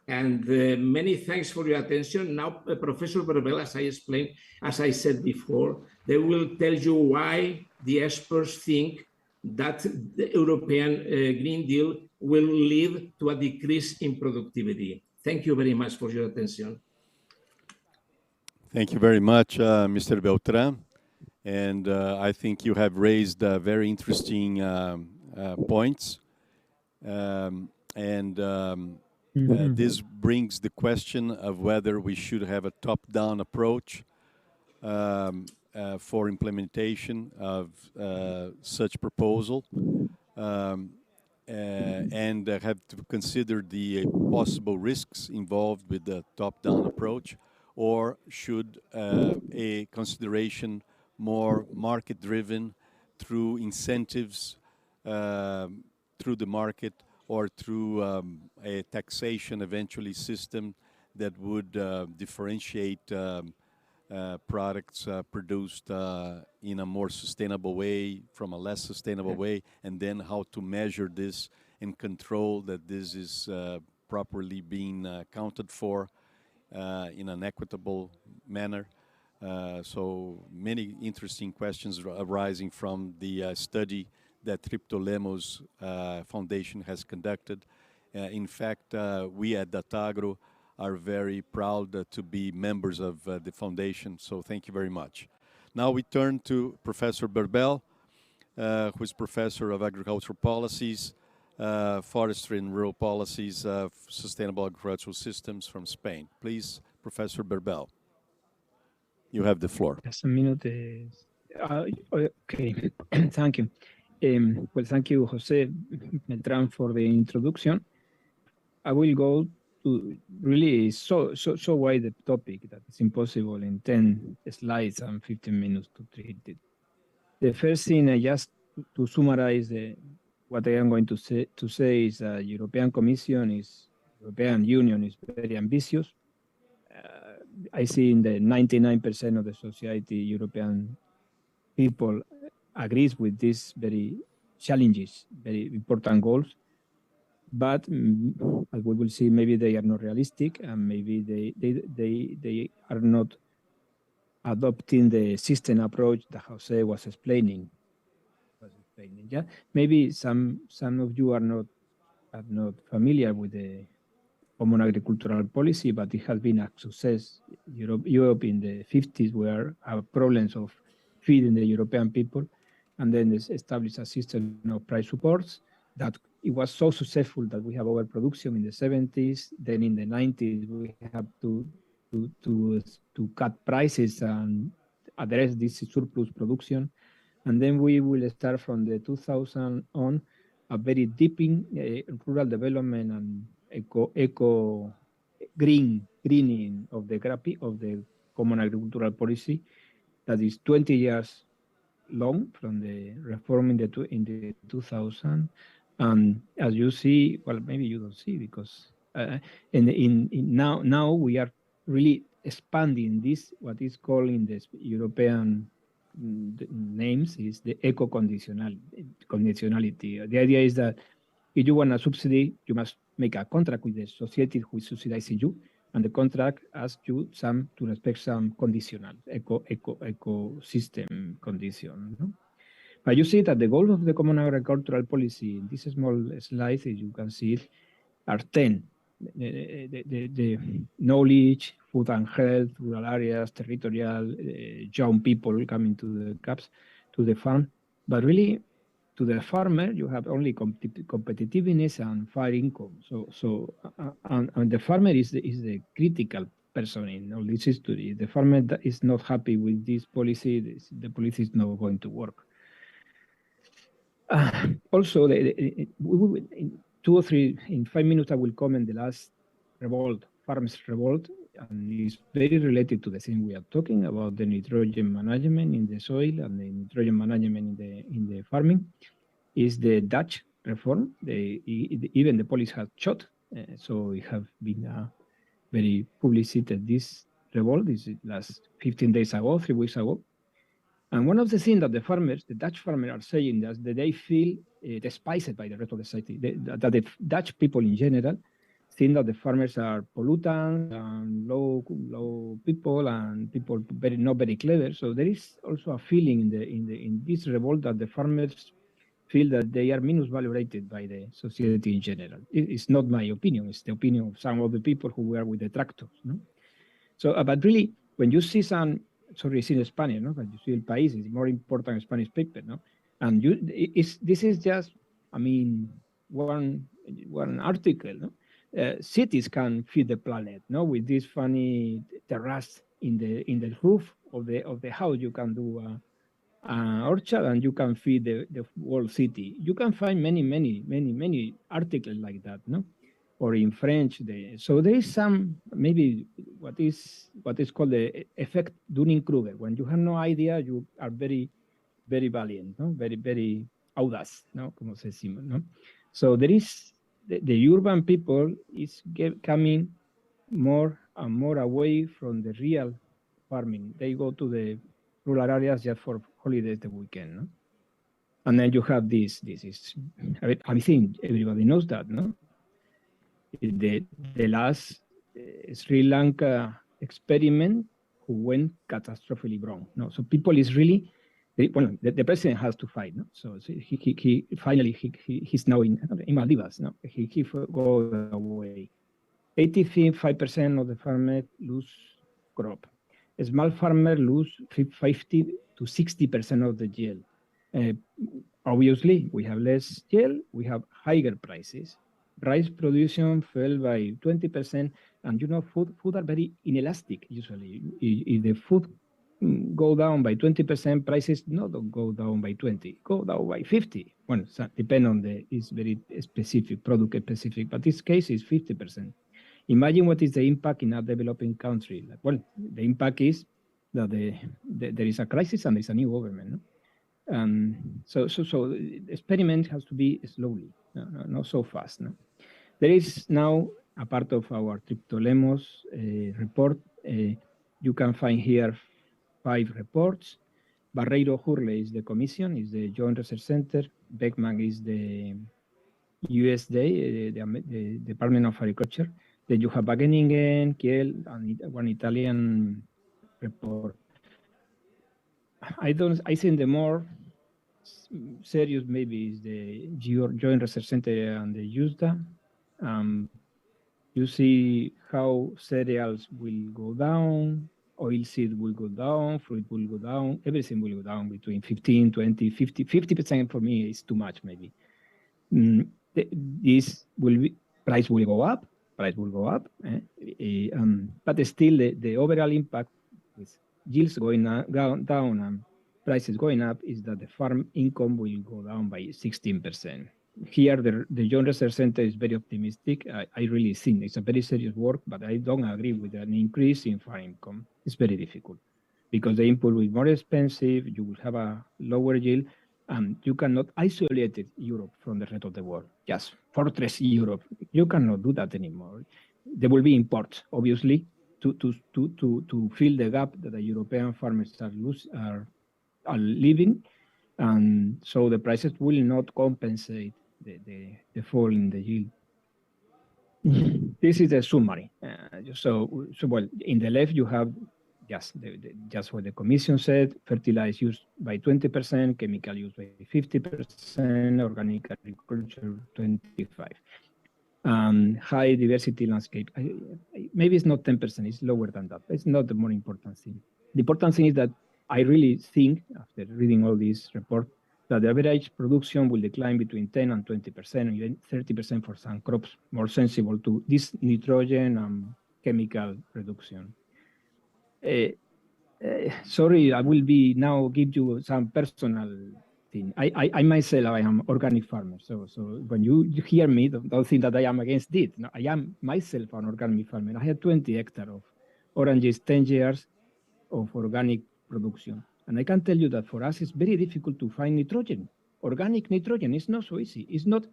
And many thanks for your attention. Now, Professor Berbel, as I explained, as I said before, they will tell you why the experts think that the European Green Deal will lead to a decrease in productivity. Thank you very much for your attention.
Thank you very much, Mr. Beltran. And I think you have raised very interesting points. This brings the question of whether we should have a top-down approach for implementation of such proposal, and have to consider the possible risks involved with the top-down approach, or should a consideration more market-driven through incentives through the market, or through a taxation eventually system that would differentiate products produced in a more sustainable way from a less sustainable way, and then how to measure this and control that this is properly being accounted for in an equitable manner. So many interesting questions arising from the study that Triptolemos Foundation has conducted. In fact, we at Datagro are very proud to be members of the foundation, so thank you very much. Now we turn to Professor Berbel, who is Professor of Agricultural Policies, Forestry and Rural Policies of Sustainable Agricultural Systems from Spain. Please, Professor Berbel, you have the floor.
Just a minute. Okay, thank you. Well, thank you, Jose Beltran, for the introduction. I will go to really so wide the topic that it's impossible in 10 slides and 15 minutes to treat it. The first thing, just to summarize what I am going to say is European Union is very ambitious. I see in the 99% of the society, European people agrees with these very challenges, very important goals. But as we will see, maybe they are not realistic, and maybe they are not adopting the system approach that Jose was explaining. Yeah, maybe some of you are not familiar with the common agricultural policy, but it has been a success. Europe in the 50s were have problems of feeding the European people, and then established a system of price supports that it was so successful that we have overproduction in the 70s. Then in the 90s, we have to cut prices and address this surplus production. And then we will start from the 2000 on a very deep in rural development greening of the GRAPI, of the Common Agricultural Policy, that is 20 years long from the reform in the 2000. And as you see, well, maybe you don't see, because now we are really expanding this, what is called in the European names is the eco-conditionality. The idea is that if you want a subsidy, you must make a contract with the society who is subsidizing you, and the contract asks you to respect some conditional ecosystem condition. No? But you see that the goal of the Common Agricultural Policy in this small slide, as you can see, are 10. The knowledge, food and health, rural areas, territorial, young people coming to the CAPs, to the farm. But really, to the farmer, you have only competitiveness and fair income. And the farmer is the critical person in all this history. The farmer that is not happy with this policy, the policy is not going to work. Also, in 2 or 3, in 5 minutes, I will comment the last revolt, farmers' revolt, and it's very related to the thing we are talking about, the nitrogen management in the soil and the nitrogen management in the farming. Is the Dutch reform. Even the police have shot, so it have been very publicitated. This revolt is last 15 days ago, 3 weeks ago. And one of the things that the Dutch farmers are saying is that they feel despised by the rest of the society, that the Dutch people in general think that the farmers are pollutants and low people and people not very clever. So there is also a feeling in this revolt that the farmers feel that they are minus-valuated by the society in general. It's not my opinion, it's the opinion of some of the people who were with the tractors. No? So, but really, when you see some, sorry, it's in Spanish, no? But you see El País, it's more important Spanish paper, no? And this is just, I mean, one article, no? Cities can feed the planet, no? With this funny terrace in the roof of the house, you can do orchard and you can feed the whole city. You can find many articles like that, no? Or in French, so there is some, maybe what is called the effect Dunning-Kruger. When you have no idea, you are very, very valiant, no? Very audacious, no? Como se decimos, no? So there is, the urban people is coming more and more away from the real farming. They go to the rural areas just for holidays the weekend, no? And then you have this is, I think everybody knows that, no? The last Sri Lanka experiment who went catastrophically wrong, no? So people is really, well, the president has to fight, no? So he finally he's now in Maldives, no? He goes away. 85% of the farmers lose crop. A small farmer lose 50 to 60% of the yield. Obviously, we have less yield, we have higher prices. Rice production fell by 20%, and you know, food are very inelastic usually. If the food go down by 20%, prices don't go down by 20, go down by 50. Well, so depend on it's very specific, product specific, but this case is 50%. Imagine what is the impact in a developing country. Well, the impact is that there is a crisis and there's a new government. No? So the experiment has to be slowly, not so fast. No? There is now a part of our Triptolemos report. You can find here 5 reports. Barreiro Hurley is the commission, is the Joint Research Center. Beckman is the USDA, the Department of Agriculture. Then you have Wageningen, Kiel, and one Italian report. I think the more serious maybe is the Joint Research Center and the USDA. You see how cereals will go down, oilseed will go down, fruit will go down, everything will go down between 15, 20, 50. 50% for me is too much maybe. This will be, price will go up, but still the overall impact with yields going down and prices going up is that the farm income will go down by 16%. here the Joint Research Center is very optimistic. I really think it's a very serious work, but I don't agree with an increase in farm income. It's very difficult because the input will be more expensive, you will have a lower yield, and you cannot isolate Europe from the rest of the world. Just fortress Europe. You cannot do that anymore. There will be imports, obviously, to fill the gap that the European farmers are leaving, and so the prices will not compensate the fall in the yield. This is the summary. So well, in the left you have just what the Commission said: fertilizer used by 20%, chemical use by 50%, organic agriculture 25%. High diversity landscape. Maybe it's not 10%; it's lower than that. It's not the more important thing. The important thing is that I really think, after reading all these reports, that the average production will decline between 10 and 20%, even 30% for some crops more sensible to this nitrogen and chemical reduction. Sorry, I will now give you some personal thing. I myself, I am organic farmer. So when you hear me, don't think that I am against it. No, I am myself an organic farmer. I have 20 hectares of oranges, 10 years of organic production. And I can tell you that for us, it's very difficult to find nitrogen. Organic nitrogen is not so easy. It's not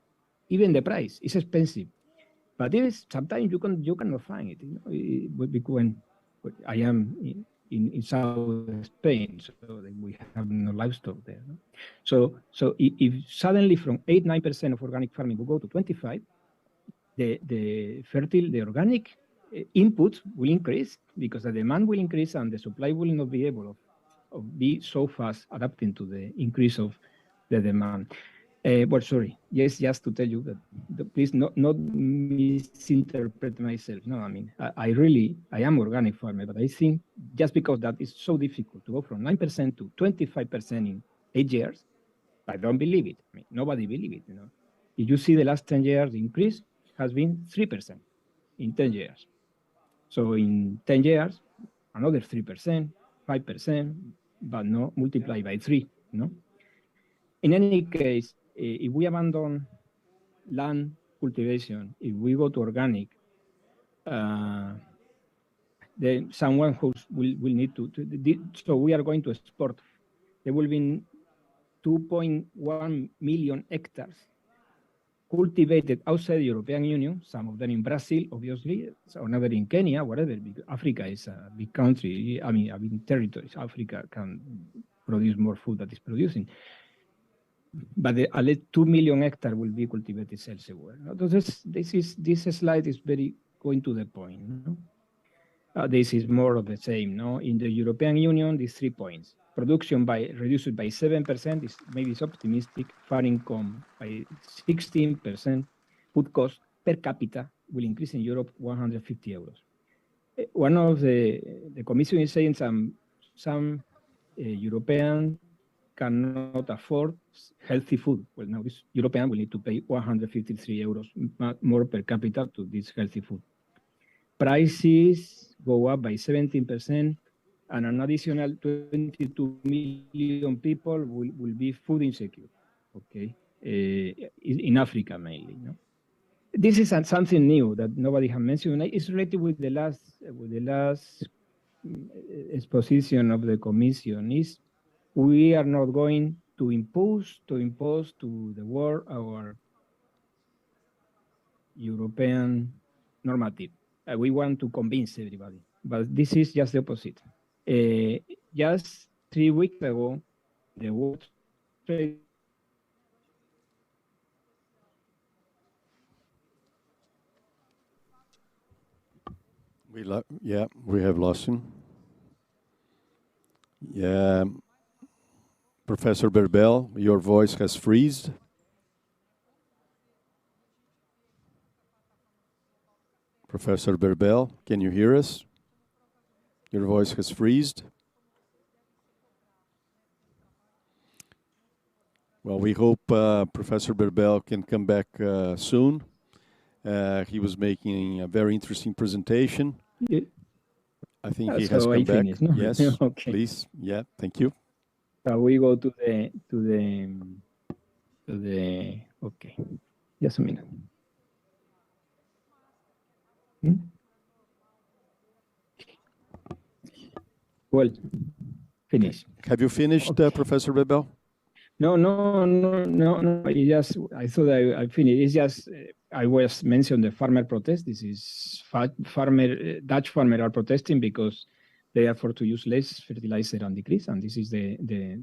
even the price. It's expensive. But sometimes you cannot find it. When I am in South Spain, so we have no livestock there. No? So if suddenly from 8-9% of organic farming will go to 25%, the organic input will increase because the demand will increase and the supply will not be able to be so fast adapting to the increase of the demand. Well, sorry. Yes, just to tell you that please not misinterpret myself. No, I mean, I am organic farmer, but I think just because that is so difficult to go from 9% to 25% in 8 years, I don't believe it. I mean, nobody believes it. You know, if you see the last 10 years, the increase has been 3% in 10 years. So in 10 years, another 3%, 5%, but no multiply by 3. No. In any case, if we abandon land cultivation, if we go to organic, then someone who will need to so we are going to export. There will be 2.1 million hectares cultivated outside the European Union, some of them in Brazil, obviously, so another in Kenya, whatever, because Africa is a big country. I mean, territories. Africa can produce more food than it's producing. But at least 2 million hectares will be cultivated elsewhere. This slide is very going to the point. No? This is more of the same. No? In the European Union, these 3 points. Production reduced by 7%, is maybe it's optimistic. Farm income by 16%. Food cost per capita will increase in Europe 150 euros. One of the Commission is saying some European cannot afford healthy food. Well, now this European will need to pay 153 euros more per capita to this healthy food. Prices go up by 17%, and an additional 22 million people will be food insecure. Okay, in Africa mainly. No? This is something new that nobody has mentioned. It's related with the last exposition of the Commission. Is we are not going to impose to the world our European normative. We want to convince everybody, but this is just the opposite. Just 3 weeks ago, the World Trade
we have lost him. Yeah. Professor Berbel, your voice has freezed. Professor Berbel, can you hear us? Your voice has freezed. Well, we hope Professor Berbel can come back soon. He was making a very interesting presentation.
Yeah.
I think he has come back.
Finished, no?
Yes,
Okay.
please. Yeah, thank you.
We go to the Okay, just a minute. Well, finish.
Have you finished, Professor Bebel?
No. I thought I finished. It's just I was mentioned the farmer protest. This is Dutch farmers are protesting because they are forced to use less fertilizer and decrease, and this is the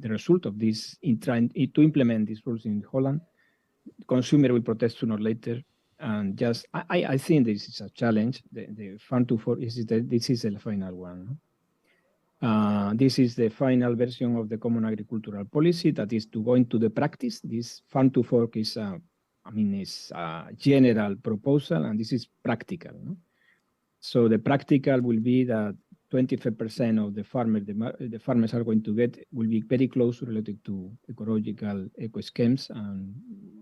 result of this in trying to implement these rules in Holland. Consumer will protest sooner or later, and just I think this is a challenge. The Farm to Fork this is the final one. This is the final version of the Common Agricultural Policy that is to go into the practice. This Farm to Fork is, is a general proposal, and this is practical. No? So the practical will be that 25% of the farmers are going to get will be very close related to ecological eco schemes and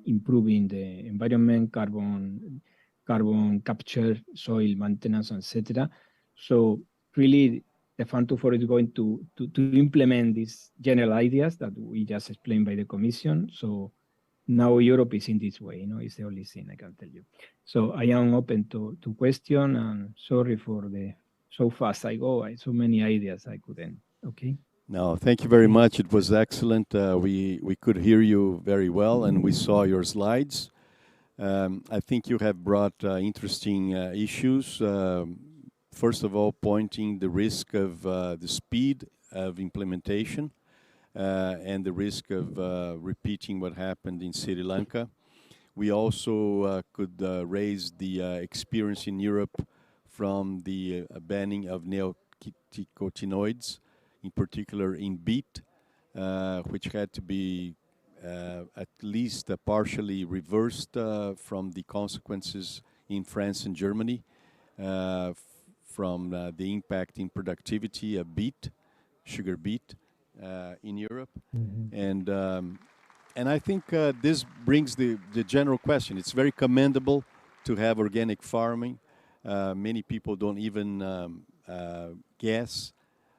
improving the environment, carbon capture, soil maintenance, etc. So really, the Farm to Fork is going to implement these general ideas that we just explained by the Commission. So now Europe is in this way, it's the only thing I can tell you. So I am open to question, and sorry for so fast I go, so many ideas I couldn't, okay?
No, thank you very much. It was excellent. We could hear you very well, and we saw your slides. I think you have brought interesting issues. First of all, pointing the risk of the speed of implementation and the risk of repeating what happened in Sri Lanka. We also could raise the experience in Europe from the banning of neonicotinoids, in particular in beet, which had to be at least partially reversed from the consequences in France and Germany from the impact in productivity of beet, sugar beet, in Europe. And I think this brings the general question. It's very commendable to have organic farming. Many people don't even guess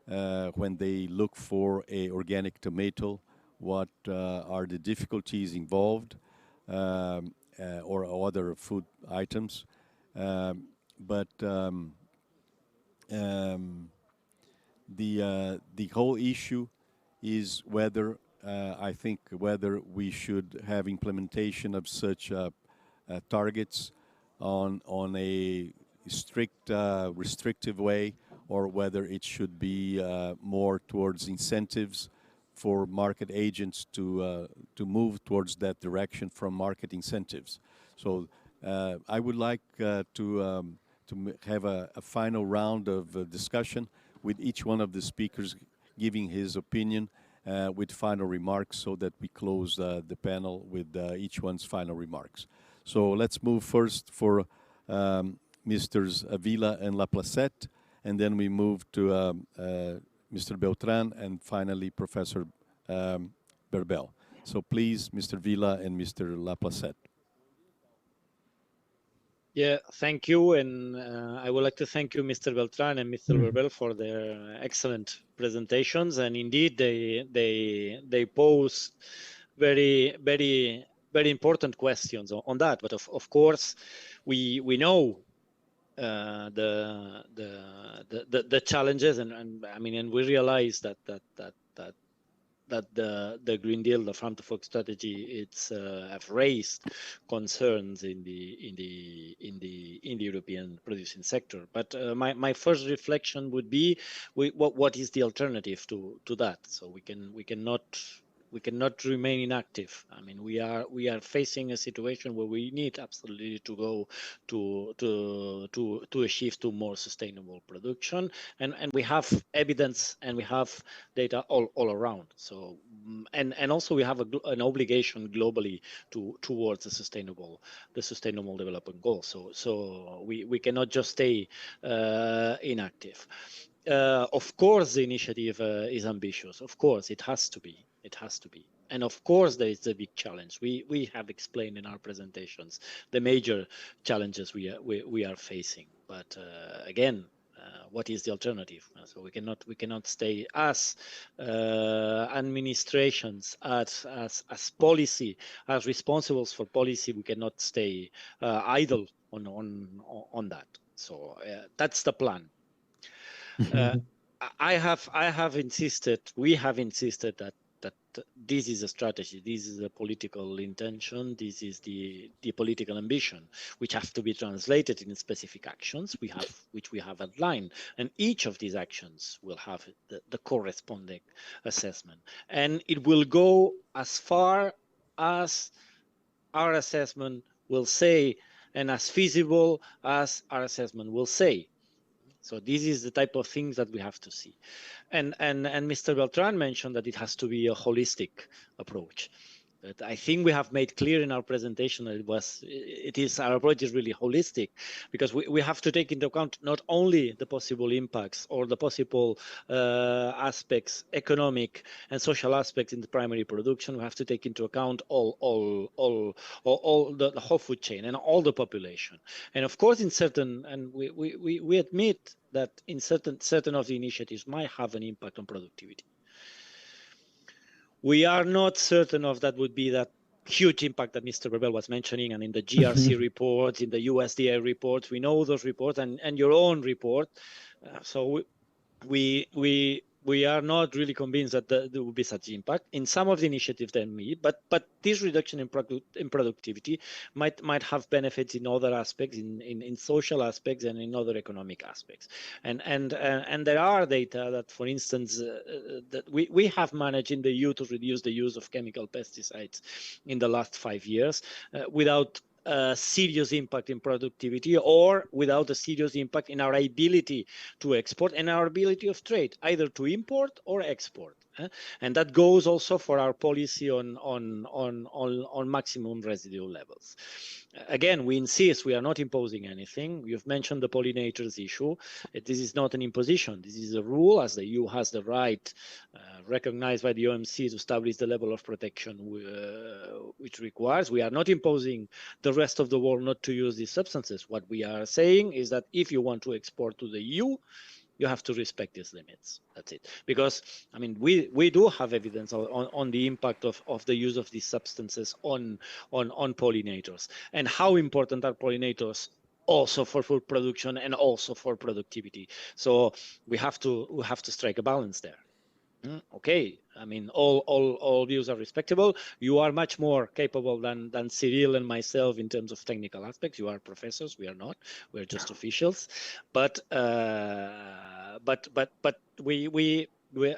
when they look for a organic tomato what are the difficulties involved or other food items. But the whole issue is whether I think whether we should have implementation of such targets on a strict restrictive way, or whether it should be more towards incentives for market agents to move towards that direction from market incentives. So I would like to have a final round of discussion with each one of the speakers giving his opinion with final remarks, so that we close the panel with each one's final remarks. So let's move first for Mr. Avila and Laplacette, and then we move to Mr. Beltran, and finally Professor Berbel. So please, Mr. Vila and Mr. Laplacette.
Yeah, thank you, and I would like to thank you, Mr. Beltran and Mr. Berbel, for their excellent presentations. And indeed, they pose very important questions on that. But of course, we know the challenges, and I mean, and we realize that the Green Deal, the Farm to Fork strategy, have raised concerns in the European producing sector. But my first reflection would be, what is the alternative to that? So we cannot remain inactive. I mean, we are facing a situation where we need absolutely to go to a shift to more sustainable production, and we have evidence and we have data all around. So and also we have an obligation globally towards the sustainable development goals. So we cannot just stay inactive. Of course, the initiative is ambitious. Of course, it has to be. And of course, there is a big challenge. We have explained in our presentations the major challenges we are facing. But again, what is the alternative? So we cannot stay as administrations, as policy, as responsibles for policy. We cannot stay idle on that. So that's the plan. I have insisted. We have insisted that this is a strategy, this is a political intention, this is the political ambition, which have to be translated in specific actions which we have outlined, and each of these actions will have the corresponding assessment, and it will go as far as our assessment will say, and as feasible as our assessment will say. So this is the type of things that we have to see. And Mr. Beltran mentioned that it has to be a holistic approach. But I think we have made clear in our presentation that our approach is really holistic, because we have to take into account not only the possible impacts or the possible aspects, economic and social aspects in the primary production. We have to take into account all the whole food chain and all the population. And of course, in certain, and we admit that in certain of the initiatives might have an impact on productivity. We are not certain of that would be that huge impact that Mr. Rebel was mentioning, and in the GRC reports, in the USDA reports, we know those reports, and your own report. So we are not really convinced that there will be such impact. In some of the initiatives there may, but this reduction in productivity might have benefits in other aspects, in social aspects and in other economic aspects. And there are data that, for instance, that we have managed in the EU to reduce the use of chemical pesticides in the last 5 years without a serious impact in productivity, or without a serious impact in our ability to export and our ability of trade, either to import or export. And that goes also for our policy on maximum residual levels. Again, we insist we are not imposing anything. You've mentioned the pollinators issue. This is not an imposition. This is a rule, as the EU has the right, recognized by the OMC, to establish the level of protection which requires. We are not imposing the rest of the world not to use these substances. What we are saying is that if you want to export to the EU, you have to respect these limits. That's it. Because, I mean, we do have evidence on the impact of the use of these substances on pollinators, and how important are pollinators also for food production and also for productivity. So we have to strike a balance there. Okay, I mean, all views are respectable. You are much more capable than Cyril and myself in terms of technical aspects. You are professors, we are not. We're just officials. But I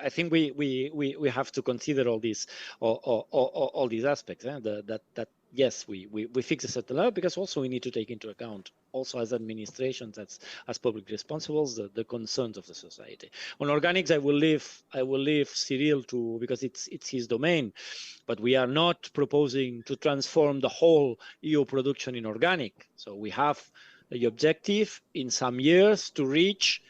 think we have to consider all these aspects. That yes, we fix a certain level, because also we need to take into account, also as administrations, as public responsibles, the concerns of the society. On organics, I will leave Cyril to, because it's his domain, but we are not proposing to transform the whole EU production in organic. So we have the objective in some years to reach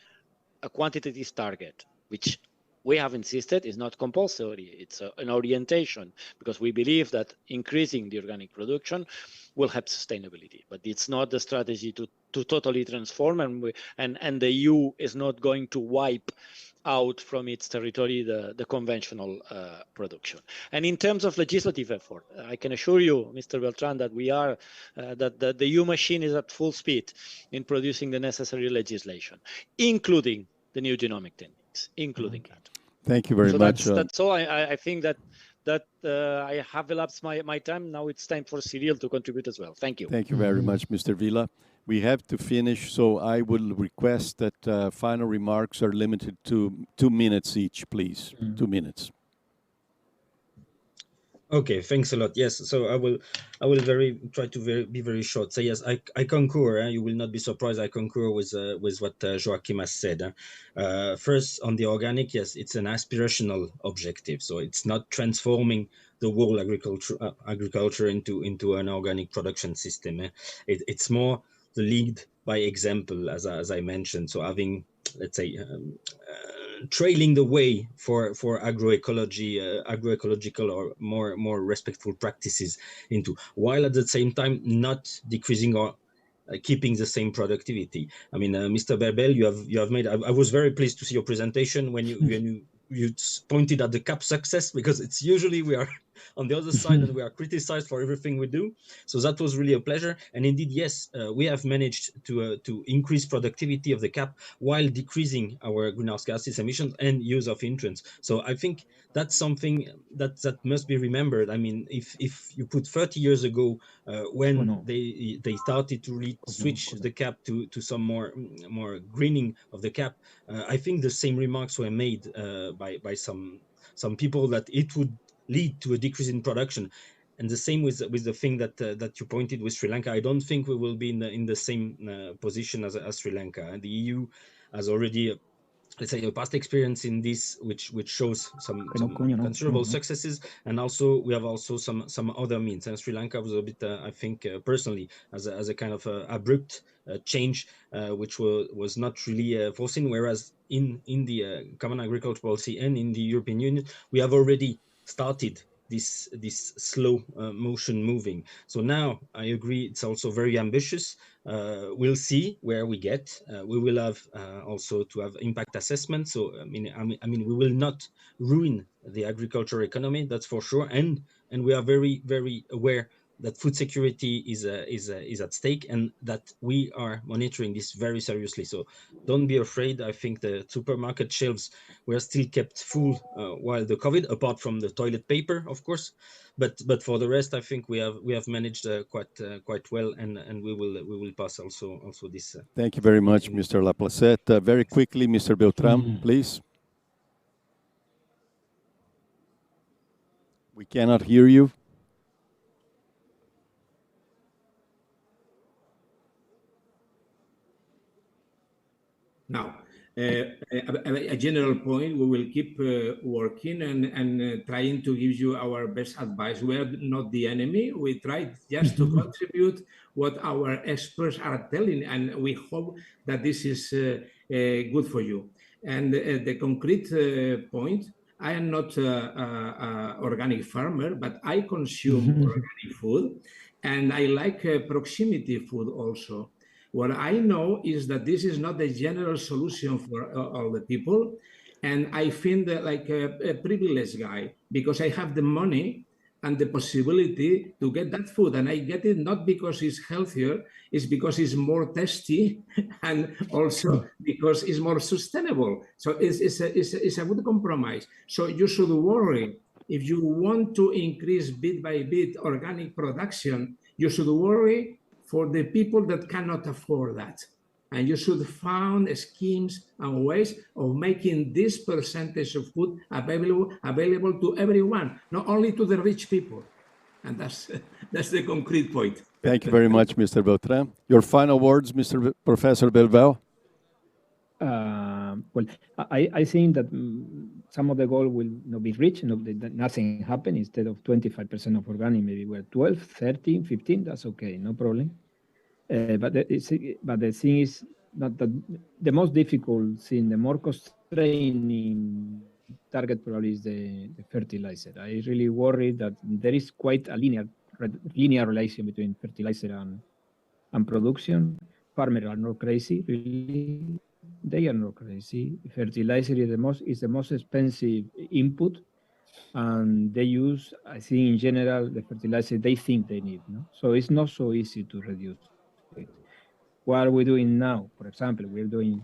a quantitative target, which we have insisted is not compulsory. It's an orientation, because we believe that increasing the organic production will help sustainability. But it's not the strategy to totally transform, and the EU is not going to wipe out from its territory the conventional production. And in terms of legislative effort, I can assure you, Mr. Beltran, that we are that the EU machine is at full speed in producing the necessary legislation, including the new genomic techniques, including that.
Thank you very much.
That's all. I think that I have elapsed my time. Now it's time for Cyril to contribute as well. Thank you.
Thank you very much, Mr. Villa. We have to finish, so I will request that final remarks are limited to 2 minutes each, please. 2 minutes.
Okay, thanks a lot. Yes, so I will try to be very short. So yes, I concur. You will not be surprised. I concur with what Joachim has said. First, on the organic, yes, it's an aspirational objective. So it's not transforming the whole agriculture into an organic production system. It's more the lead by example, as I mentioned. So having, let's say, trailing the way for agroecological or more respectful practices into, while at the same time not decreasing or keeping the same productivity. I mean, Mr. Berbel, you have made. I was very pleased to see your presentation when you pointed at the CAP success, because it's usually we are on the other side and we are criticized for everything we do. So that was really a pleasure. And indeed, yes, we have managed to increase productivity of the CAP while decreasing our greenhouse gases emissions and use of nutrients. So I think that's something that must be remembered. I mean, if you put 30 years ago, when they started to really switch the CAP to some more greening of the CAP, I think the same remarks were made by some people that it would lead to a decrease in production. And the same with the thing that you pointed with Sri Lanka. I don't think we will be in the same position as Sri Lanka. And the EU has already, let's say, a past experience in this, which shows some considerable successes, and also we have also some other means. And Sri Lanka was a bit, I think, personally, as a kind of abrupt change, which was not really foreseen. Whereas in the Common Agricultural Policy and in the European Union, we have already started this slow motion moving. So now I agree, it's also very ambitious. We'll see where we get. We will have also to have impact assessment. So I mean, we will not ruin the agricultural economy, that's for sure. And we are very, very aware that food security is at stake, and that we are monitoring this very seriously. So don't be afraid. I think the supermarket shelves were still kept full while the COVID, apart from the toilet paper, of course. But for the rest, I think we have managed quite well, and we will pass also this.
Thank you very much, Mr. Laplacette. Very quickly, Mr. Beltram, please. We cannot hear you.
Now, a general point, we will keep working and trying to give you our best advice. We are not the enemy. We try just to contribute what our experts are telling, and we hope that this is good for you. And the concrete point, I am not an organic farmer, but I consume organic food, and I like proximity food also. What I know is that this is not the general solution for all the people. And I feel that like a privileged guy, because I have the money and the possibility to get that food. And I get it not because it's healthier, it's because it's more tasty and also because it's more sustainable. So it's a good compromise. So you should worry. If you want to increase bit by bit organic production, you should worry for the people that cannot afford that. And you should find schemes and ways of making this percentage of food available to everyone, not only to the rich people. And that's the concrete point.
Thank you very much, Mr. Beltram. Your final words, Mr. Professor Belval?
Well, I think that some of the goal will not be reached, nothing happen. Instead of 25% of organic, maybe we're 12, 13, 15, that's okay, no problem. But the thing is not that the most difficult thing, the more constraining target probably is the fertilizer. I really worry that there is quite a linear relation between fertilizer and production. Farmers are not crazy, really. They are not crazy. Fertilizer is the most expensive input, and they use, I think, in general, the fertilizer they think they need. No? So it's not so easy to reduce it. What are we doing now? For example, we're doing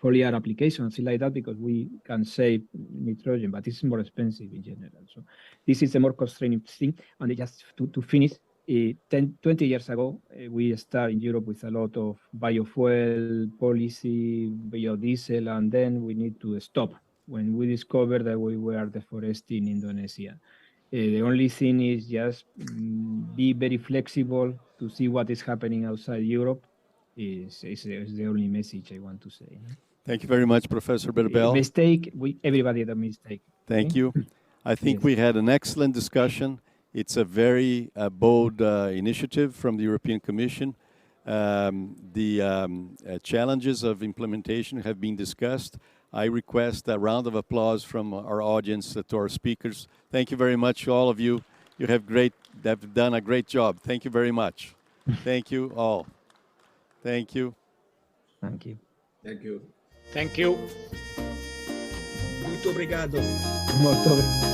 foliar application, things like that, because we can save nitrogen, but it's more expensive in general. So this is a more constraining thing. And just to finish, 20 years ago, we started in Europe with a lot of biofuel policy, biodiesel, and then we need to stop when we discovered that we were deforesting Indonesia. The only thing is just be very flexible to see what is happening outside Europe. Is the only message I want to say.
Thank you very much, Professor Berbel.
Everybody had a mistake.
Thank you. I think we had an excellent discussion. It's a very bold initiative from the European Commission. The challenges of implementation have been discussed. I request a round of applause from our audience to our speakers. Thank you very much, all of you. You have done a great job. Thank you very much. Thank you all. Thank you.
Thank you.
Thank you.
Thank you.
Muito obrigado.
Molto obrigado.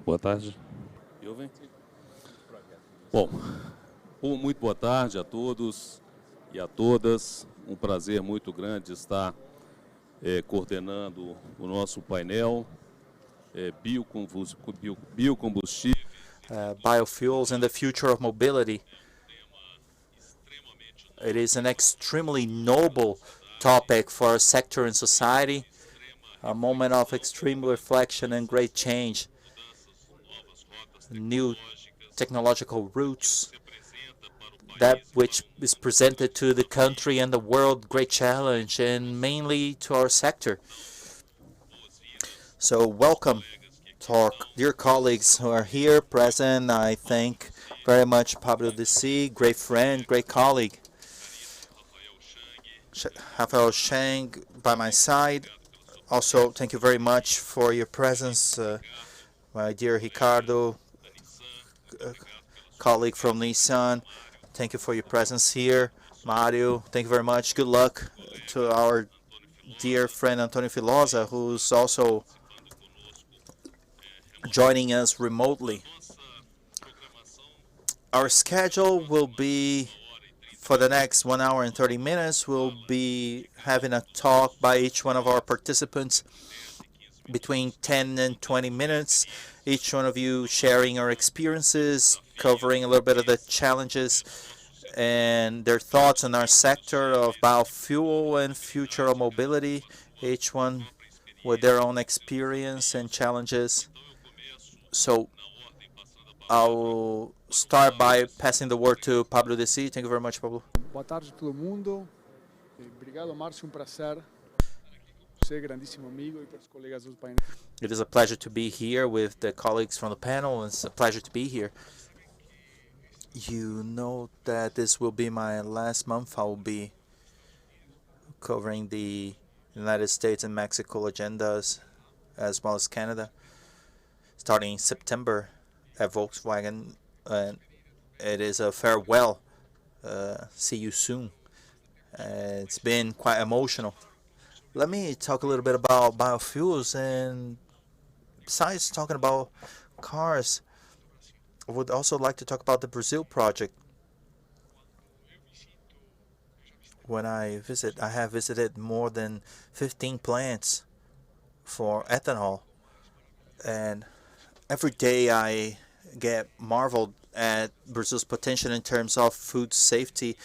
Boa tarde. Me ouvem? Bom, muito boa tarde a todos e a todas. Um prazer muito grande estar coordenando o nosso painel biocombustível.
Biofuels and the future of mobility. It is an extremely noble topic for our sector and society, a moment of extreme reflection and great change. New technological routes, that which is presented to the country and the world, great challenge, and mainly to our sector. So welcome to our dear colleagues who are here present. I thank very much Pablo DC, great friend, great colleague. Rafael Shang by my side. Also, thank you very much for your presence, my dear Ricardo, colleague from Nissan. Thank you for your presence here. Mario, thank you very much. Good luck to our dear friend Antonio Filosa, who's also joining us remotely. Our schedule will be, for the next 1 hour and 30 minutes, we'll be having a talk by each one of our participants between 10 and 20 minutes. Each one of you sharing our experiences, covering a little bit of the challenges and their thoughts on our sector of biofuel and future of mobility, each one with their own experience and challenges. So I'll start by passing the word to Pablo DC. Thank you very much, Pablo.
Boa tarde a todo mundo. Obrigado, Márcio. Prazer. Você, grandíssimo amigo, e para os colegas do painel.
It is a pleasure to be here with the colleagues from the panel. It's a pleasure to be here. You know that this will be my last month. I will be covering the United States and Mexico agendas as well as Canada, starting in September at Volkswagen. And it is a farewell. See you soon. It's been quite emotional. Let me talk a little bit about biofuels, and besides talking about cars, I would also like to talk about the Brazil project. When I have visited more than 15 plants for ethanol, and every day I get marveled at Brazil's potential in terms of food safety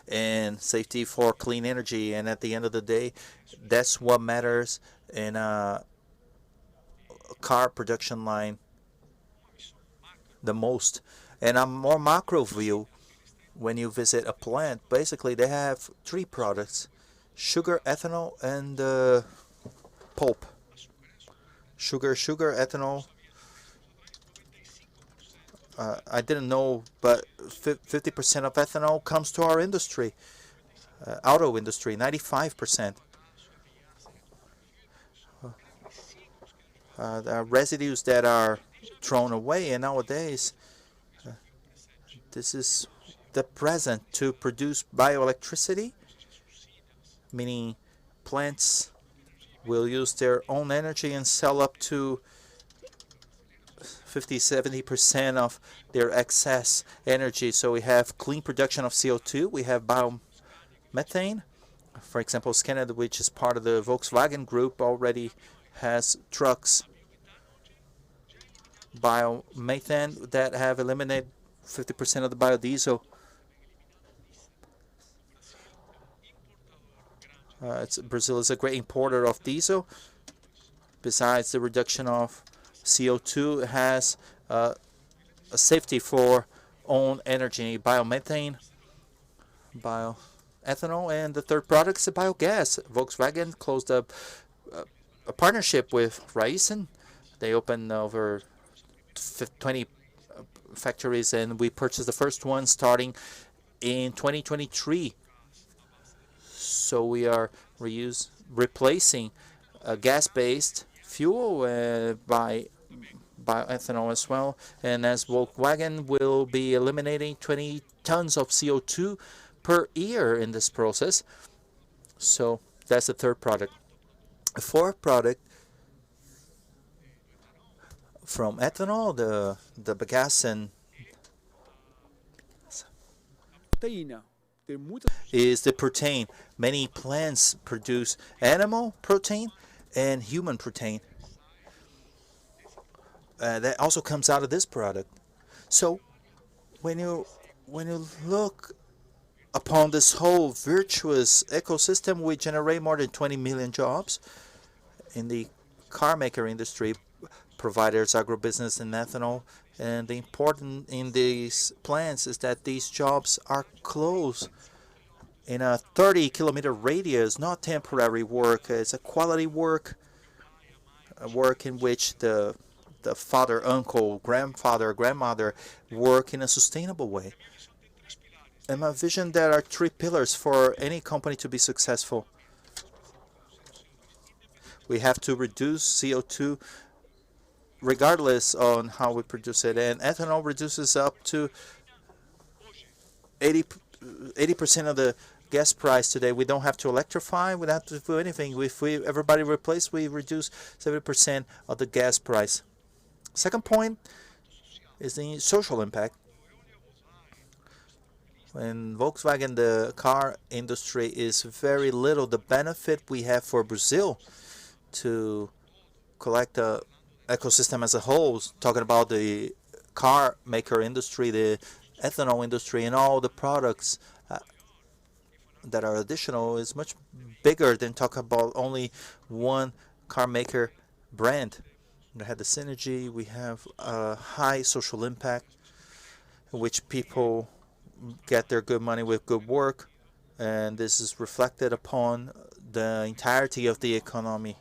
and safety for clean energy. And at the end of the day, that's what matters in a car production line the most. And a more macro view, when you visit a plant, basically they have three products: sugar, ethanol, and pulp. Sugar, ethanol. I didn't know, but 50% of ethanol comes to our industry, auto industry, 95%. There are residues that are thrown away, and nowadays this is the present to produce bioelectricity, meaning plants will use their own energy and sell up to 50-70% of their excess energy. So we have clean production of CO2, we have biomethane. For example, Canada, which is part of the Volkswagen group, already has trucks biomethane that have eliminated 50% of the biodiesel. Brazil is a great importer of diesel. Besides the reduction of CO2, it has a safety for own energy, biomethane, bioethanol, and the third product is the biogas. Volkswagen closed a partnership with Raízen. They opened over 20 factories, and we purchased the first one starting in 2023. So we are replacing a gas-based fuel by bioethanol as well. And as Volkswagen will be eliminating 20 tons of CO2 per year in this process. So that's the third product. The fourth product from ethanol, the bagasse is the protein. Many plants produce animal protein and human protein. That also comes out of this product. So when you look upon this whole virtuous ecosystem, we generate more than 20 million jobs in the car maker industry, providers, agribusiness, and ethanol. And the important in these plants is that these jobs are close in a 30-kilometer radius, not temporary work. It's a quality work, a work in which the father, uncle, grandfather, grandmother work in a sustainable way. In my vision, there are 3 pillars for any company to be successful. We have to reduce CO2 regardless on how we produce it. And ethanol reduces up to 80% of the gas price today. We don't have to electrify. We don't have to do anything. If everybody replace, we reduce 70% of the gas price. Second point is the social impact. When Volkswagen, the car industry, is very little, the benefit we have for Brazil to collect the ecosystem as a whole, talking about the car maker industry, the ethanol industry, and all the products that are additional, is much bigger than talk about only one car maker brand. We have the synergy, we have a high social impact in which people get their good money with good work, and this is reflected upon the entirety of the economy.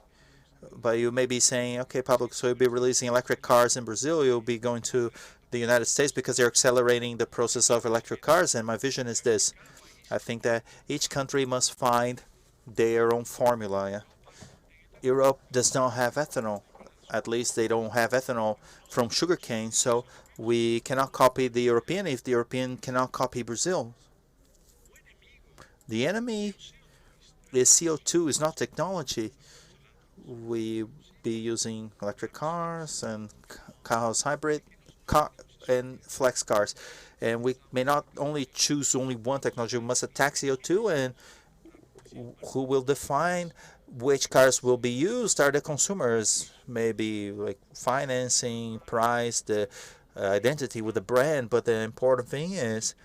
But you may be saying, okay, Pablo, so you'll be releasing electric cars in Brazil, you'll be going to the United States because they're accelerating the process of electric cars, and my vision is this. I think that each country must find their own formula. Yeah? Europe does not have ethanol. At least they don't have ethanol from sugarcane, so we cannot copy the European if the European cannot copy Brazil. The enemy is CO2, is not technology. We be using electric cars and cars hybrid and flex cars. And we may not only choose only one technology, we must attack CO2, and who will define which cars will be used are the consumers. Maybe like financing, price, the identity with the brand, but the important thing is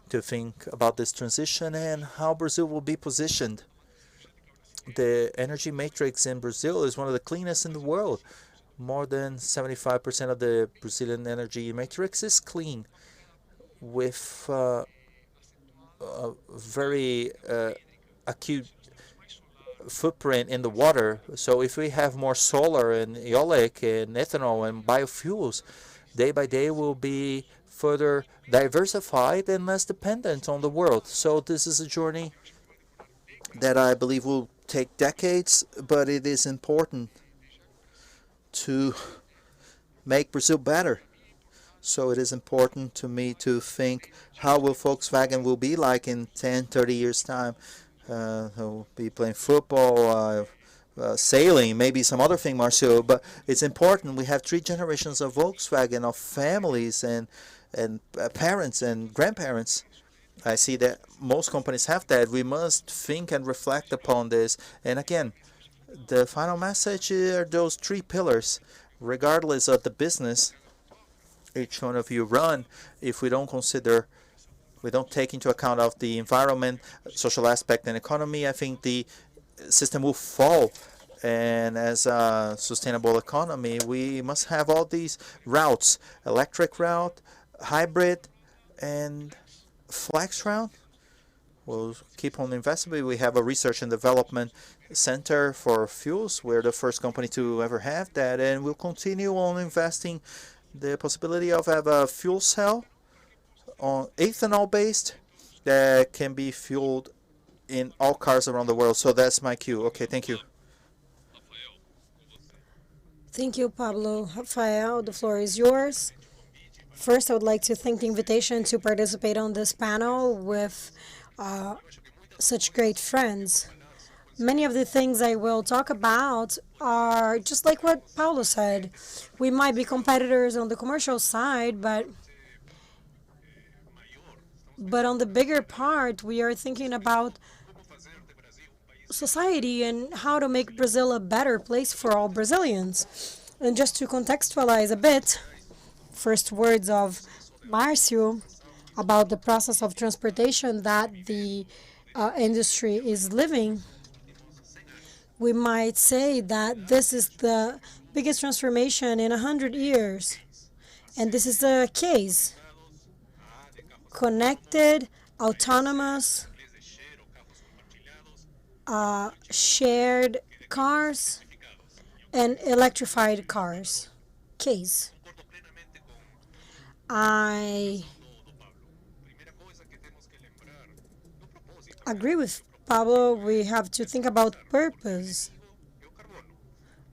to think about this transition and how Brazil will be positioned. The energy matrix in Brazil is one of the cleanest in the world. More than 75% of the Brazilian energy matrix is clean, with a very acute footprint in the water. So if we have more solar and eolic and ethanol and biofuels, day by day will be further diversified and less dependent on the world. So this is a journey that I believe will take decades, but it is important to make Brazil better. So it is important to me to think how will Volkswagen will be like in 10, 30 years time. They'll be playing football, sailing, maybe some other thing, Marcio. But it's important. We have 3 generations of Volkswagen, of families and parents and grandparents. I see that most companies have that. We must think and reflect upon this. And again, the final message are those 3 pillars. Regardless of the business each one of you run, if we don't take into account of the environment, social aspect, and economy, I think the system will fall. And as a sustainable economy, we must have all these routes: electric route, hybrid, and flex route. We'll keep on investing. We have a research and development center for fuels. We're the first company to ever have that, and we'll continue on investing the possibility of have a fuel cell on ethanol based that can be fueled in all cars around the world. So that's my cue. Okay, thank you.
Thank you, Pablo. Rafael, the floor is yours. First, I would like to thank the invitation to participate on this panel with such great friends. Many of the things I will talk about are just like what Paulo said. We might be competitors on the commercial side, but on the bigger part, we are thinking about society and how to make Brazil a better place for all Brazilians. And just to contextualize a bit, first words of Marcio about the process of transportation that the industry is living, we might say that this is the biggest transformation in 100 years. And this is the case. Connected, autonomous, shared cars, and electrified cars. Case. I agree with Pablo. We have to think about purpose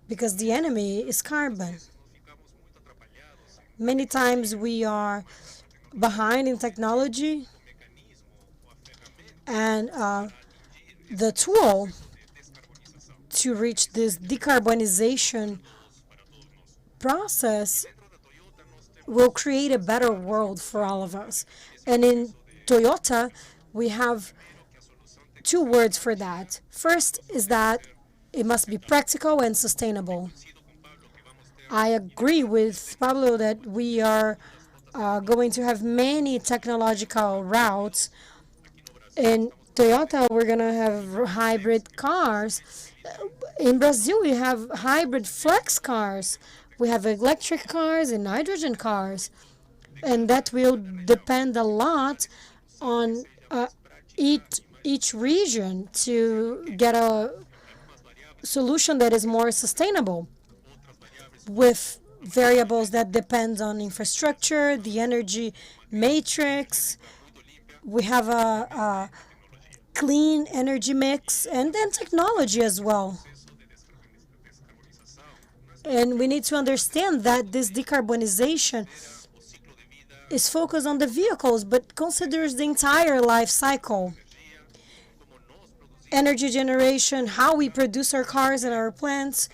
because the enemy is carbon. Many times we are behind in technology, and the tool to reach this decarbonization process will create a better world for all of us. And in Toyota, we have two words for that. First is that it must be practical and sustainable. I agree with Pablo that we are going to have many technological routes. In Toyota, we're going to have hybrid cars. In Brazil, we have hybrid flex cars. We have electric cars and hydrogen cars. And that will depend a lot on each region to get a solution that is more sustainable, with variables that depend on infrastructure, the energy matrix. We have a clean energy mix, and then technology as well. And we need to understand that this decarbonization is focused on the vehicles, but considers the entire life cycle. Energy generation, how we produce our cars and our plants,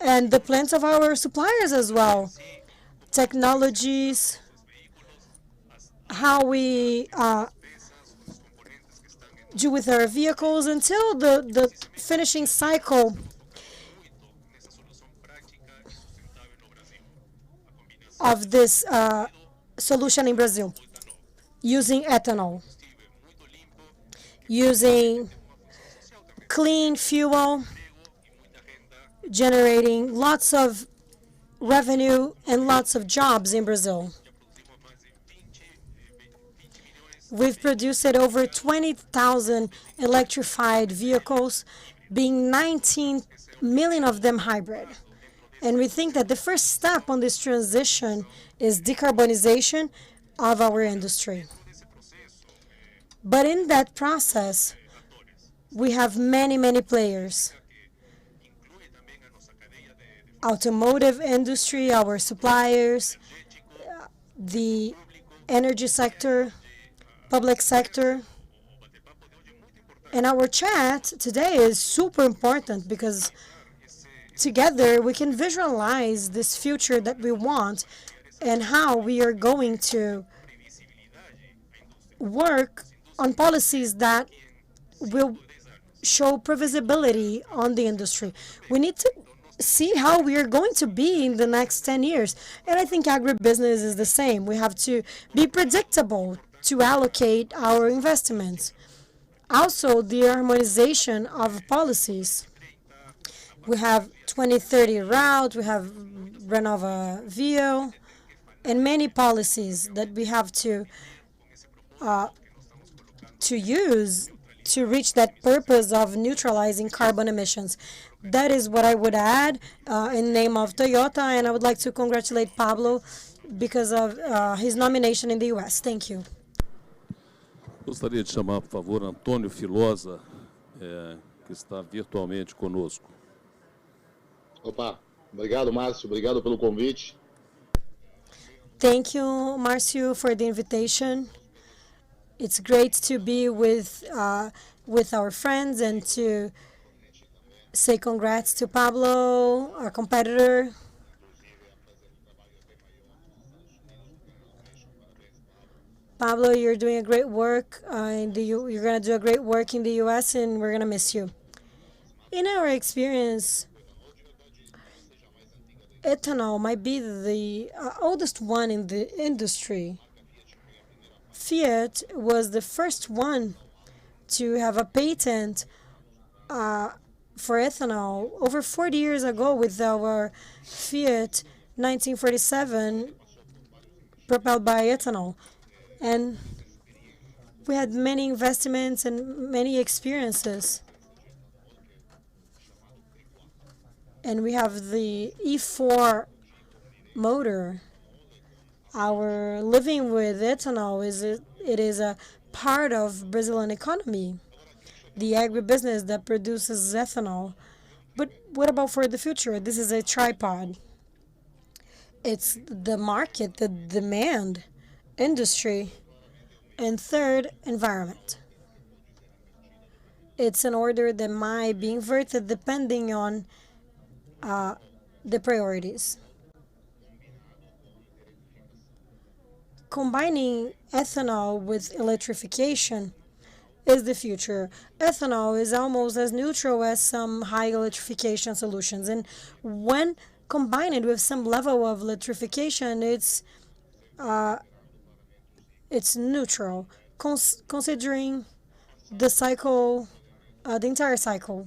and the plants of our suppliers as well. Technologies, how we do with our vehicles until the finishing cycle of this solution in Brazil, using ethanol, using clean fuel, generating lots of revenue and lots of jobs in Brazil. We've produced over 20,000 electrified vehicles, being 19 million of them hybrid. And we think that the first step on this transition is decarbonization of our industry. But in that process, we have many, many players. Automotive industry, our suppliers, the energy sector, public sector. And our chat today is super important because together we can visualize this future that we want and how we are going to work on policies that will show previsibility on the industry. We need to see how we are going to be in the next 10 years. And I think agribusiness is the same. We have to be predictable to allocate our investments. Also, the harmonization of policies. We have 2030 route, we have Renova Vio, and many policies that we have to use to reach that purpose of neutralizing carbon emissions. That is what I would add in name of Toyota, and I would like to congratulate Pablo because of his nomination in the U.S. Thank you.
Gostaria de chamar, por favor, Antônio Filosa, que está virtualmente conosco.
Opa, obrigado, Márcio. Obrigado pelo convite.
Thank you, Marcio, for the invitation. It's great to be with our friends and to say congrats to Pablo, our competitor. Pablo, you're doing a great work. You're going to do a great work in the U.S., and we're going to miss you. In our experience, ethanol might be the oldest one in the industry. Fiat was the first one to have a patent for ethanol over 40 years ago with our Fiat 1947 propelled by ethanol. And we had many investments and many experiences. And we have the E4 motor. Our living with ethanol is a part of Brazilian economy, the agribusiness that produces ethanol. But what about for the future? This is a tripod. It's the market, the demand, industry, and third, environment. It's an order that might be inverted depending on the priorities. Combining ethanol with electrification is the future. Ethanol is almost as neutral as some high electrification solutions. And when combined with some level of electrification, it's neutral, considering the cycle, the entire cycle.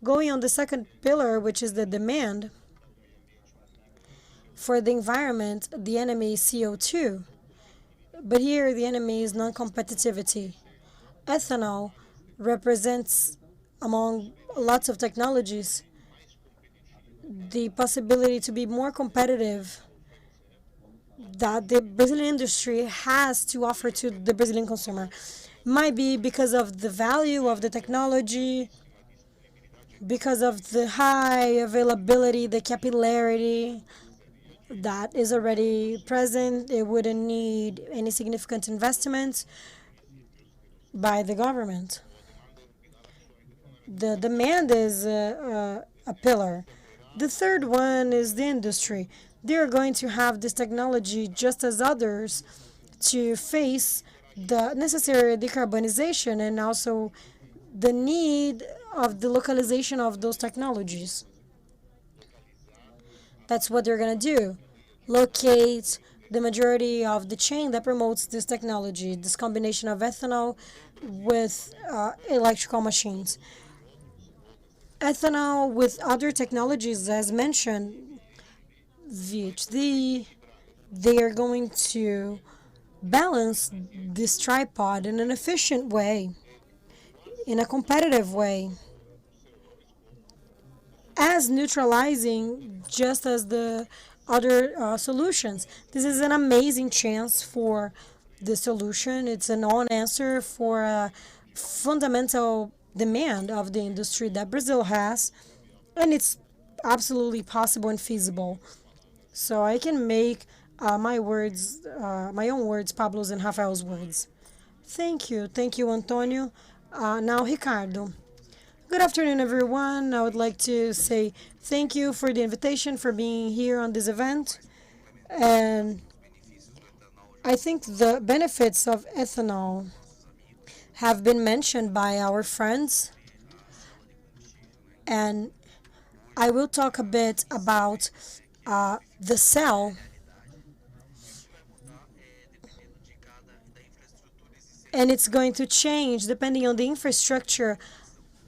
Going on the second pillar, which is the demand, for the environment, the enemy is CO2. But here, the enemy is non-competitivity. Ethanol represents, among lots of technologies, the possibility to be more competitive that the Brazilian industry has to offer to the Brazilian consumer. Might be because of the value of the technology, because of the high availability, the capillarity that is already present. It wouldn't need any significant investments by the government. The demand is a pillar. The third one is the industry. They're going to have this technology just as others to face the necessary decarbonization and also the need of the localization of those technologies. That's what they're going to do. Locate the majority of the chain that promotes this technology, this combination of ethanol with electrical machines. Ethanol with other technologies, as mentioned, VHD, they are going to balance this tripod in an efficient way, in a competitive way, as neutralizing just as the other solutions. This is an amazing chance for the solution. It's a non-answer for a fundamental demand of the industry that Brazil has, and it's absolutely possible and feasible. So I can make my words, my own words, Pablo's and Rafael's words. Thank you, Antonio. Now, Ricardo. Good afternoon, everyone. I would like to say thank you for the invitation, for being here on this event. And I think the benefits of ethanol have been mentioned by our friends. And I will talk a bit about the cell. And it's going to change depending on the infrastructure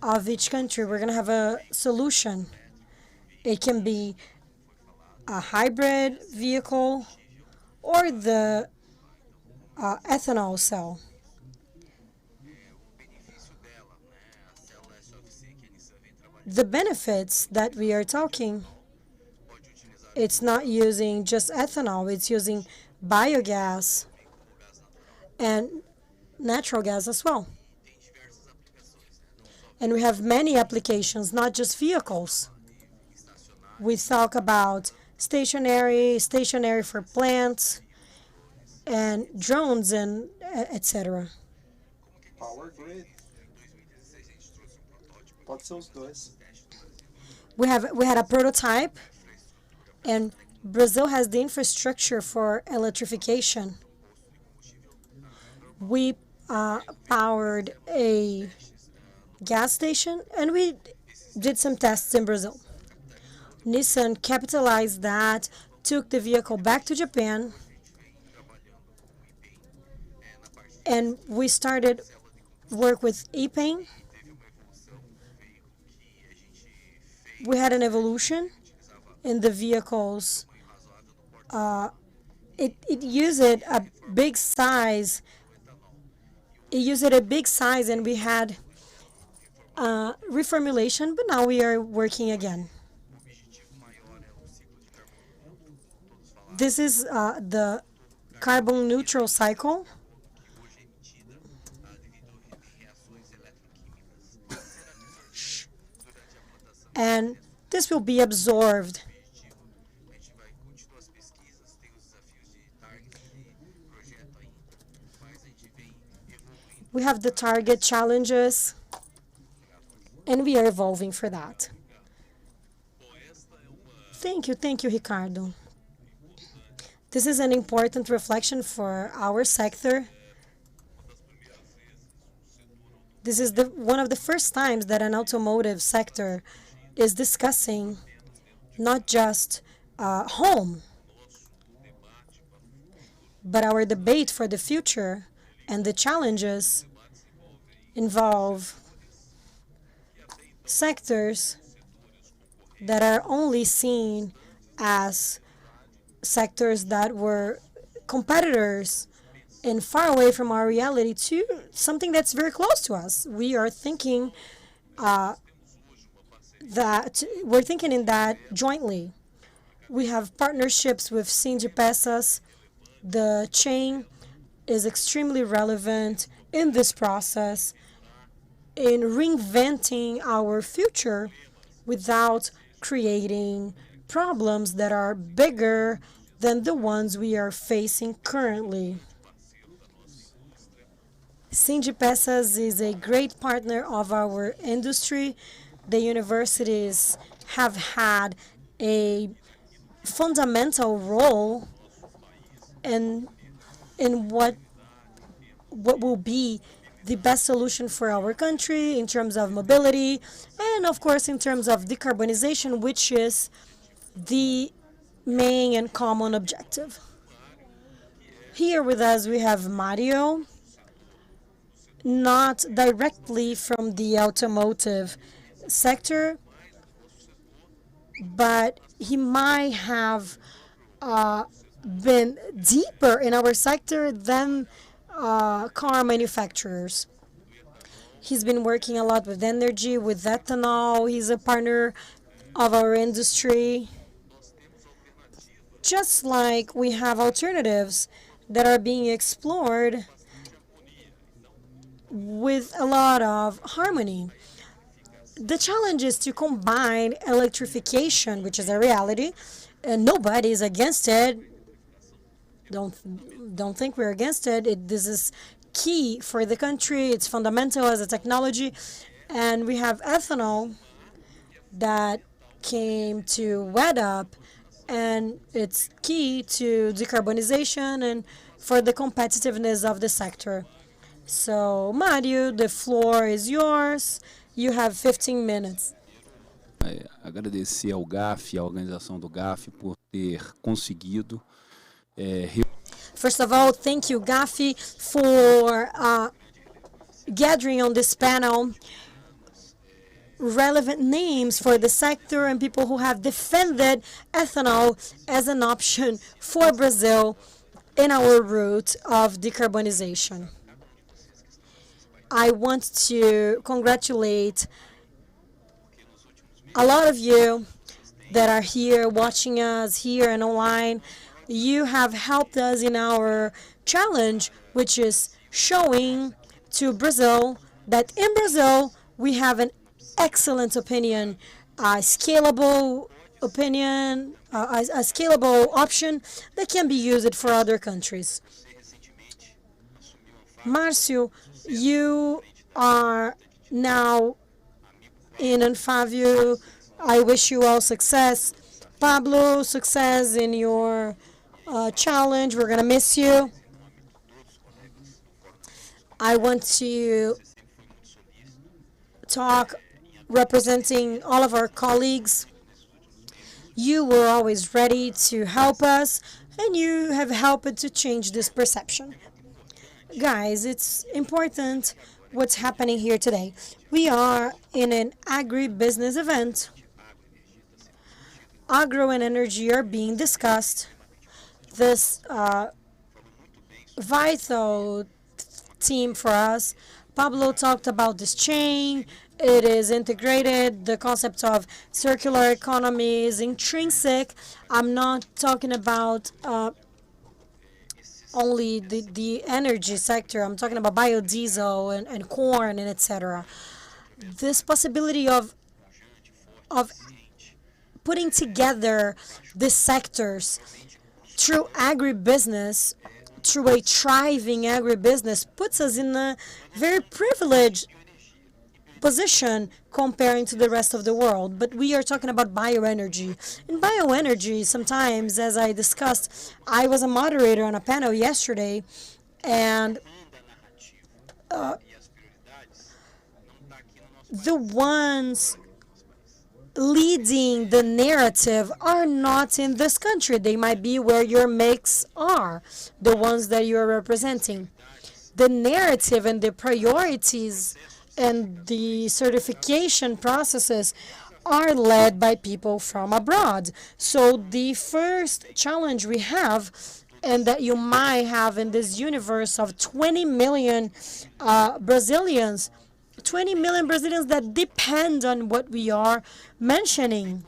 of each country. We're going to have a solution. It can be a hybrid vehicle or the ethanol cell. The benefits that we are talking, it's not using just ethanol, it's using biogas and natural gas as well. And we have many applications, not just vehicles. We talk about stationary for plants, and drones, and etc.
Power grid. Pode ser os dois.
We had a prototype, and Brazil has the infrastructure for electrification. We powered a gas station, and we did some tests in Brazil. Nissan capitalized that, took the vehicle back to Japan, and we started work with e-pain. We had an evolution in the vehicles. It used a big size. It used a big size, and we had reformulation, but now we are working again. This is the carbon neutral cycle. And this will be absorbed. We have the target challenges, and we are evolving for that. Thank you, Ricardo. This is an important reflection for our sector. This is one of the first times that an automotive sector is discussing not just home, but our debate for the future and the challenges involve sectors that are only seen as sectors that were competitors and far away from our reality to something that's very close to us. We are thinking in that jointly. We have partnerships with Sindipesas. The chain is extremely relevant in this process in reinventing our future without creating problems that are bigger than the ones we are facing currently. Sindipesas is a great partner of our industry. The universities have had a fundamental role in what will be the best solution for our country in terms of mobility and, of course, in terms of decarbonization, which is the main and common objective. Here with us we have Mario, not directly from the automotive sector, but he might have been deeper in our sector than car manufacturers. He's been working a lot with energy, with ethanol. He's a partner of our industry. Just like we have alternatives that are being explored with a lot of harmony. The challenge is to combine electrification, which is a reality, and nobody is against it. Don't think we're against it. This is key for the country. It's fundamental as a technology. And we have ethanol that came to wet up, and it's key to decarbonization and for the competitiveness of the sector. So, Mario, the floor is yours. You have 15 minutes.
Agradecer ao GAF, à organização do GAF, por ter conseguido.
First of all, thank you, GAFI, for gathering on this panel relevant names for the sector and people who have defended ethanol as an option for Brazil in our route of decarbonization. I want to congratulate a lot of you that are here watching us here and online. You have helped us in our challenge, which is showing to Brazil that in Brazil we have an excellent opinion, a scalable opinion, a scalable option that can be used for other countries. Marcio, you are now in Anfávio I wish you all success. Pablo, success in your challenge. We're going to miss you. I want to talk representing all of our colleagues. You were always ready to help us, and you have helped to change this perception. Guys, it's important what's happening here today. We are in an agribusiness event. Agro and energy are being discussed. This vital team for us. Pablo talked about this chain. It is integrated. The concept of circular economy is intrinsic. I'm not talking about only the energy sector. I'm talking about biodiesel and corn and etc. This possibility of putting together the sectors through agribusiness, through a thriving agribusiness, puts us in a very privileged position comparing to the rest of the world. But we are talking about bioenergy. In bioenergy, sometimes, as I discussed, I was a moderator on a panel yesterday, and the ones leading the narrative are not in this country. They might be where your makes are, the ones that you're representing. The narrative and the priorities and the certification processes are led by people from abroad. So the first challenge we have, and that you might have in this universe of 20 million Brazilians, 20 million Brazilians that depend on what we are mentioning.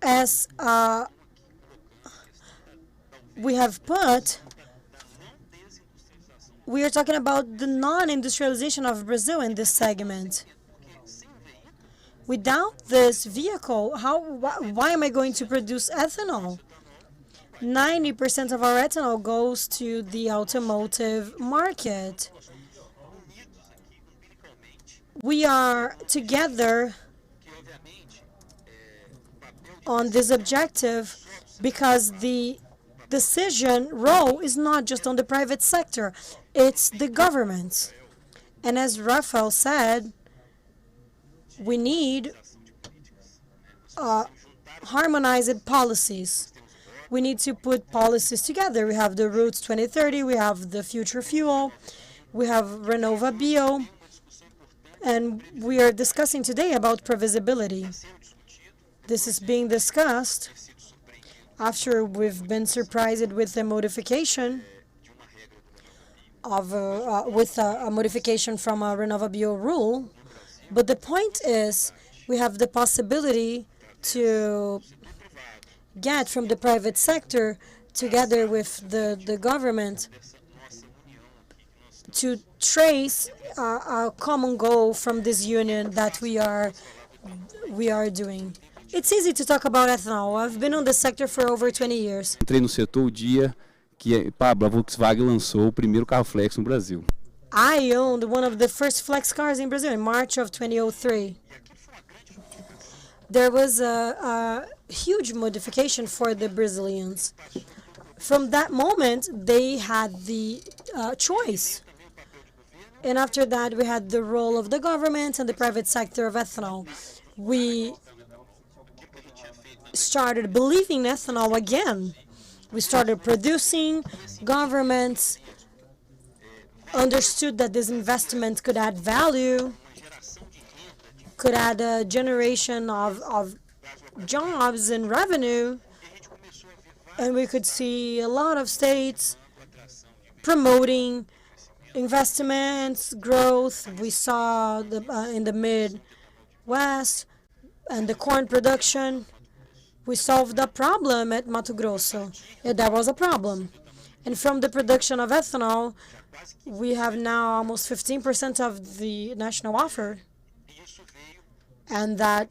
As we have put, we are talking about the non-industrialization of Brazil in this segment. Without this vehicle, why am I going to produce ethanol? 90% of our ethanol goes to the automotive market. We are together on this objective because the decision role is not just on the private sector, it's the government. And as Rafael said, we need harmonized policies. We need to put policies together. We have the Roots 2030, we have the Future Fuel, we have RenovaBio, and we are discussing today about previsibility. This is being discussed after we've been surprised with the modification of a modification from a RenovaBio rule. But the point is, we have the possibility to get from the private sector together with the government to trace a common goal from this union that we are doing. It's easy to talk about ethanol. I've been on this sector for over 20 years.
Entrei no setor o dia que Pablo, a Volkswagen lançou o primeiro carro flex no Brasil.
I owned one of the first flex cars in Brazil in March of 2003. There was a huge modification for the Brazilians. From that moment, they had the choice. And after that, we had the role of the government and the private sector of ethanol. We started believing in ethanol again. We started producing. Governments understood that this investment could add value, could add a generation of jobs and revenue, and we could see a lot of states promoting investments, growth. We saw in the Midwest and the corn production. We solved a problem at Mato Grosso. That was a problem. And from the production of ethanol, we have now almost 15% of the national offer. And that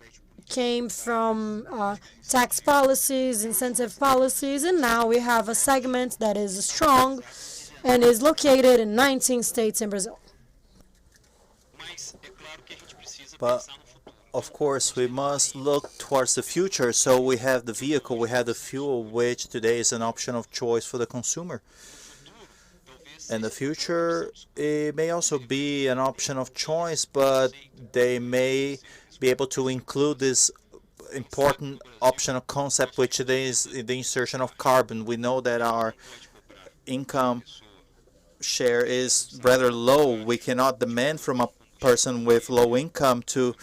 came from tax policies, incentive policies, and now we have a segment that is strong and is located in 19 states in Brazil.
But of course, we must look towards the future. So we have the vehicle, we have the fuel, which today is an option of choice for the consumer. In the future, it may also be an option of choice, but they may be able to include this important optional concept, which is the insertion of carbon. We know that our income share is rather low. We cannot demand from a person with low income to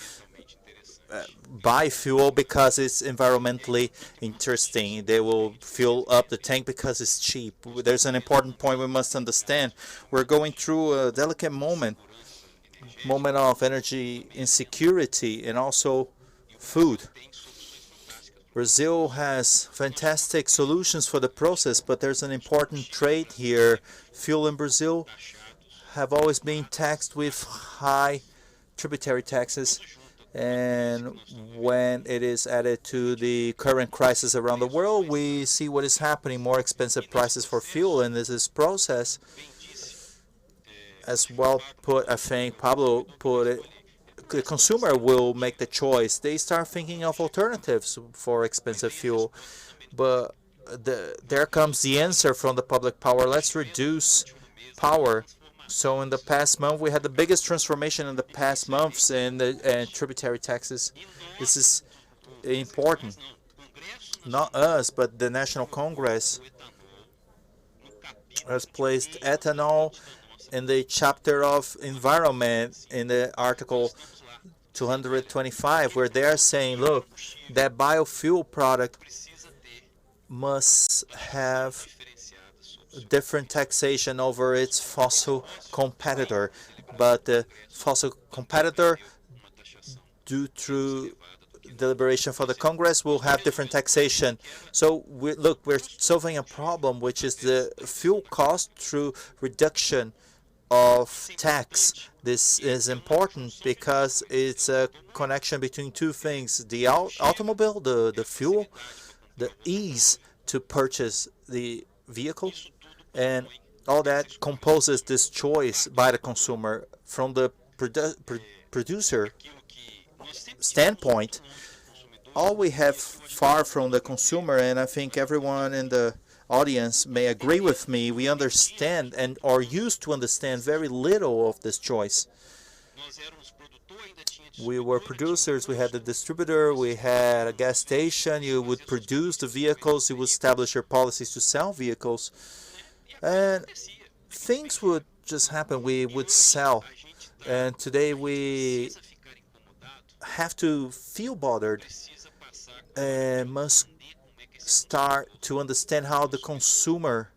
buy fuel because it's environmentally interesting. They will fill up the tank because it's cheap. There's an important point we must understand. We're going through a delicate moment of energy insecurity and also food. Brazil has fantastic solutions for the process, but there's an important trait here. Fuel in Brazil have always been taxed with high tributary taxes, and when it is added to the current crisis around the world, we see what is happening, more expensive prices for fuel, and this process, as well put, I think Pablo put it, the consumer will make the choice. They start thinking of alternatives for expensive fuel, but there comes the answer from the public power. Let's reduce power. So in the past month, we had the biggest transformation in the past months in the tributary taxes. This is important. Not us, but the National Congress has placed ethanol in the chapter of environment in the Article 225, where they are saying, look, that biofuel product must have different taxation over its fossil competitor, but the fossil competitor, due to deliberation for the Congress, will have different taxation. So we're solving a problem, which is the fuel cost through reduction of tax. This is important because it's a connection between two things: the automobile, the fuel, the ease to purchase the vehicle, and all that composes this choice by the consumer. From the producer standpoint, all we have far from the consumer, and I think everyone in the audience may agree with me, we understand and are used to understand very little of this choice. We were producers, we had the distributor, we had a gas station, you would produce the vehicles, you would establish your policies to sell vehicles, and things would just happen, we would sell. And today we have to feel bothered and must start to understand how the consumer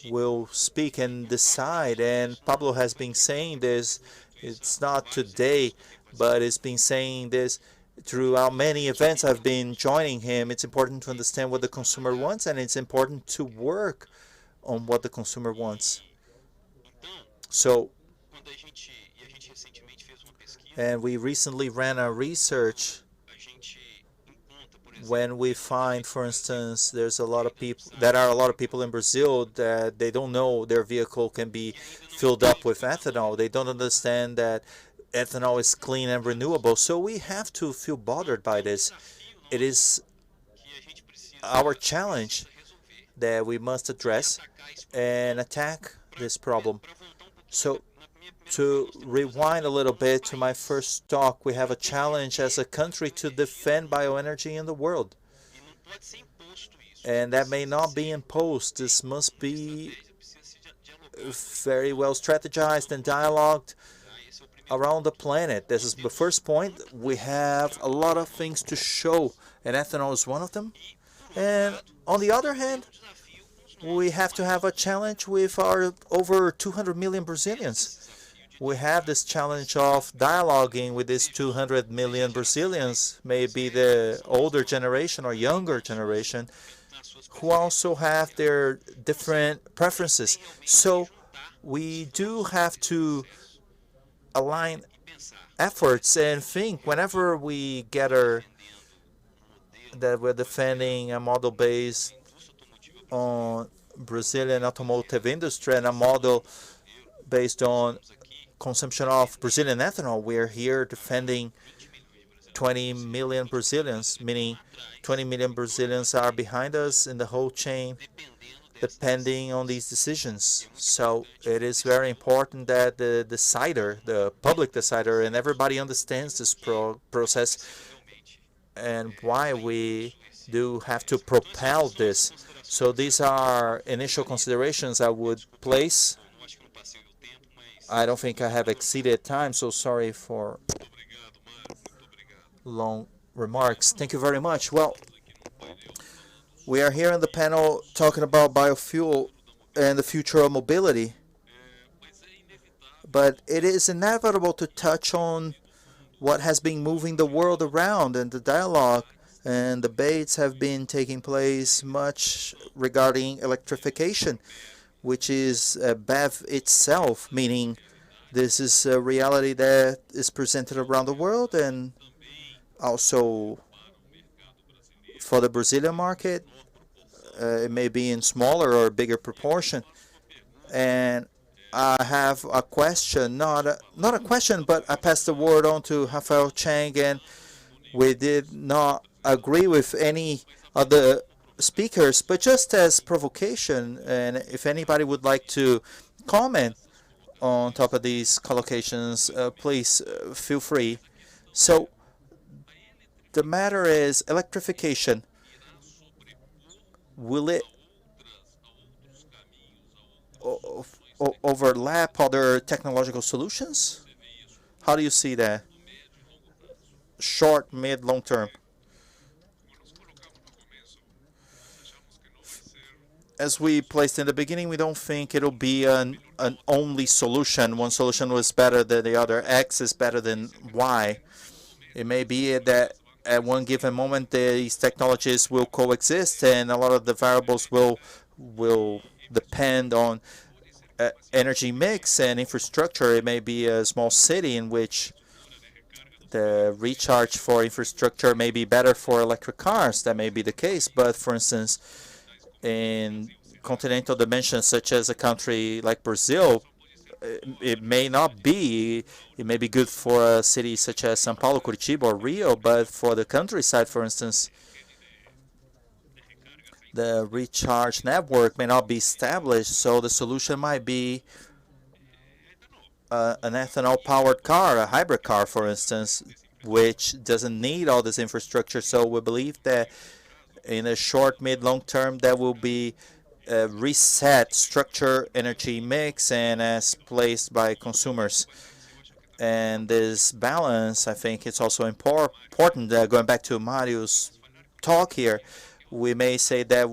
will speak and decide. And Pablo has been saying this, it's not today, but it's been saying this throughout many events I've been joining him. It's important to understand what the consumer wants, and it's important to work on what the consumer wants. So, and we recently ran a research when we find, for instance, there are a lot of people in Brazil that they don't know their vehicle can be filled up with ethanol. They don't understand that ethanol is clean and renewable. So we have to feel bothered by this. It is our challenge that we must address and attack this problem. So to rewind a little bit to my first talk, we have a challenge as a country to defend bioenergy in the world. And that may not be imposed. This must be very well strategized and dialogued around the planet. This is the first point. We have a lot of things to show, and ethanol is one of them. And on the other hand, we have to have a challenge with our over 200 million Brazilians. We have this challenge of dialoguing with these 200 million Brazilians, maybe the older generation or younger generation, who also have their different preferences. So we do have to align efforts and think whenever we gather that we're defending a model based on Brazilian automotive industry and a model based on consumption of Brazilian ethanol. We're here defending 20 million Brazilians, meaning 20 million Brazilians are behind us in the whole chain, depending on these decisions. So it is very important that the decider, the public decider, and everybody understands this process and why we do have to propel this. So these are initial considerations I would place. I don't think I have exceeded time, so sorry for long remarks. Thank you very much. Well, we are here on the panel talking about biofuel and the future of mobility. But it is inevitable to touch on what has been moving the world around, and the dialogue and debates have been taking place much regarding electrification, which is BEV itself, meaning this is a reality that is presented around the world and also for the Brazilian market. It may be in smaller or bigger proportion. And I have a question, not a question, but I passed the word on to Rafael Chang, and we did not agree with any of the speakers, but just as provocation, and if anybody would like to comment on top of these collocations, please feel free. So the matter is electrification. Will it overlap other technological solutions? How do you see that? Short, mid, long term. As we placed in the beginning, we don't think it'll be an only solution. One solution was better than the other. X is better than Y. It may be that at one given moment these technologies will coexist, and a lot of the variables will depend on energy mix and infrastructure. It may be a small city in which the recharge for infrastructure may be better for electric cars. That may be the case. But for instance, in continental dimensions, such as a country like Brazil, it may not be. It may be good for a city such as São Paulo, Curitiba, or Rio, but for the countryside, for instance, the recharge network may not be established, so the solution might be an ethanol-powered car, a hybrid car, for instance, which doesn't need all this infrastructure. So we believe that in the short, mid, long term, there will be a reset structure, energy mix, and as placed by consumers. And this balance, I think it's also important. Going back to Mario's talk here, we may say that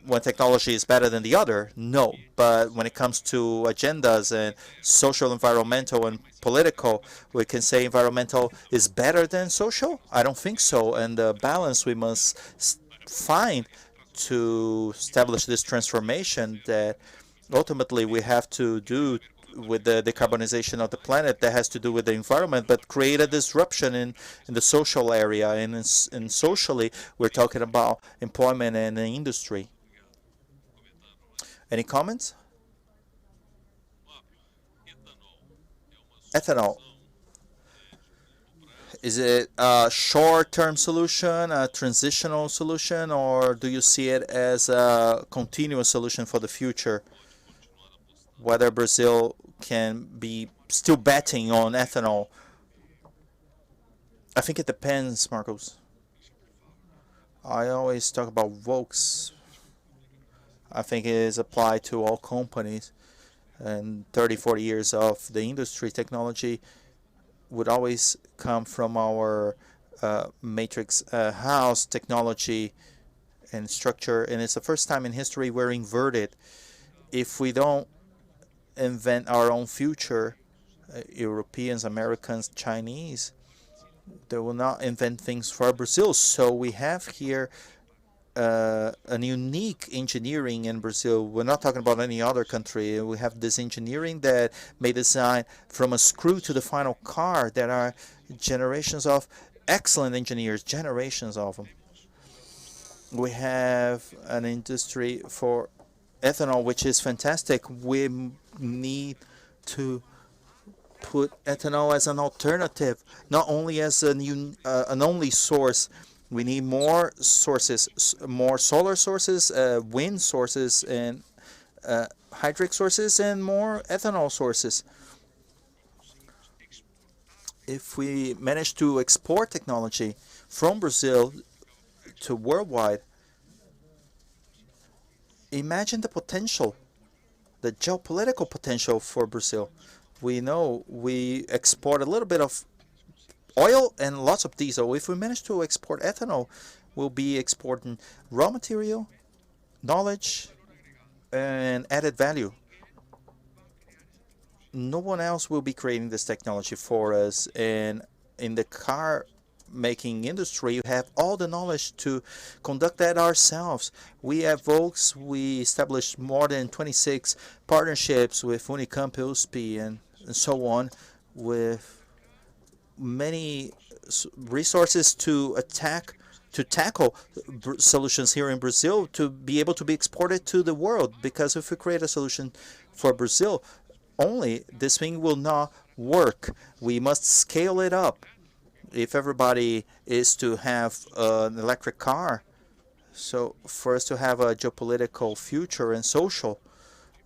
one technology is better than the other. No, but when it comes to agendas and social, environmental, and political, we can say environmental is better than social? I don't think so. And the balance we must find to establish this transformation that ultimately we have to do with the decarbonization of the planet, that has to do with the environment, but create a disruption in the social area. And socially, we're talking about employment and the industry. Any comments? Ethanol. Is it a short-term solution, a transitional solution, or do you see it as a continuous solution for the future? Whether Brazil can be still betting on ethanol? I think it depends, Marcos. I always talk about Volks. I think it is applied to all companies. And 30, 40 years of the industry, technology would always come from our matrix house technology and structure. And it's the first time in history we're inverted. If we don't invent our own future, Europeans, Americans, Chinese, they will not invent things for Brazil. So we have here an unique engineering in Brazil. We're not talking about any other country. We have this engineering that may design from a screw to the final car. There are generations of excellent engineers, generations of them. We have an industry for ethanol, which is fantastic. We need to put ethanol as an alternative, not only as an only source. We need more sources, more solar sources, wind sources, and hydric sources, and more ethanol sources. If we manage to export technology from Brazil to worldwide, imagine the potential, the geopolitical potential for Brazil. We know we export a little bit of oil and lots of diesel. If we manage to export ethanol, we'll be exporting raw material, knowledge, and added value. No one else will be creating this technology for us. And in the car making industry, you have all the knowledge to conduct that ourselves. We at Volks, we established more than 26 partnerships with Unicamp, USP, and so on, with many resources to tackle solutions here in Brazil to be able to be exported to the world. Because if we create a solution for Brazil only, this thing will not work. We must scale it up. If everybody is to have an electric car, so for us to have a geopolitical future and social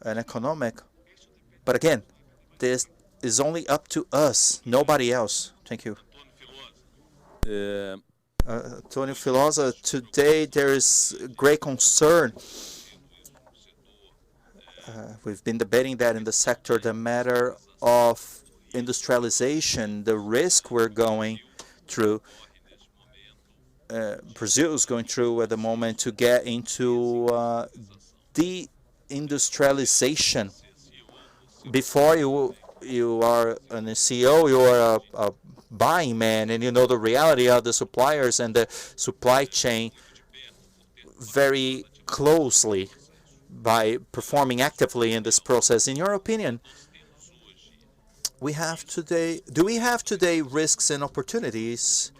and economic, but again, this is only up to us, nobody else. Thank you. Tony Filosa, today there is great concern. We've been debating that in the sector, the matter of industrialization, the risk we're going through. Brazil is going through at the moment to get into deindustrialization. Before you are a CEO, you are a buying man, and you know the reality of the suppliers and the supply chain very closely by performing actively in this process. In your opinion, do we have today risks and opportunities?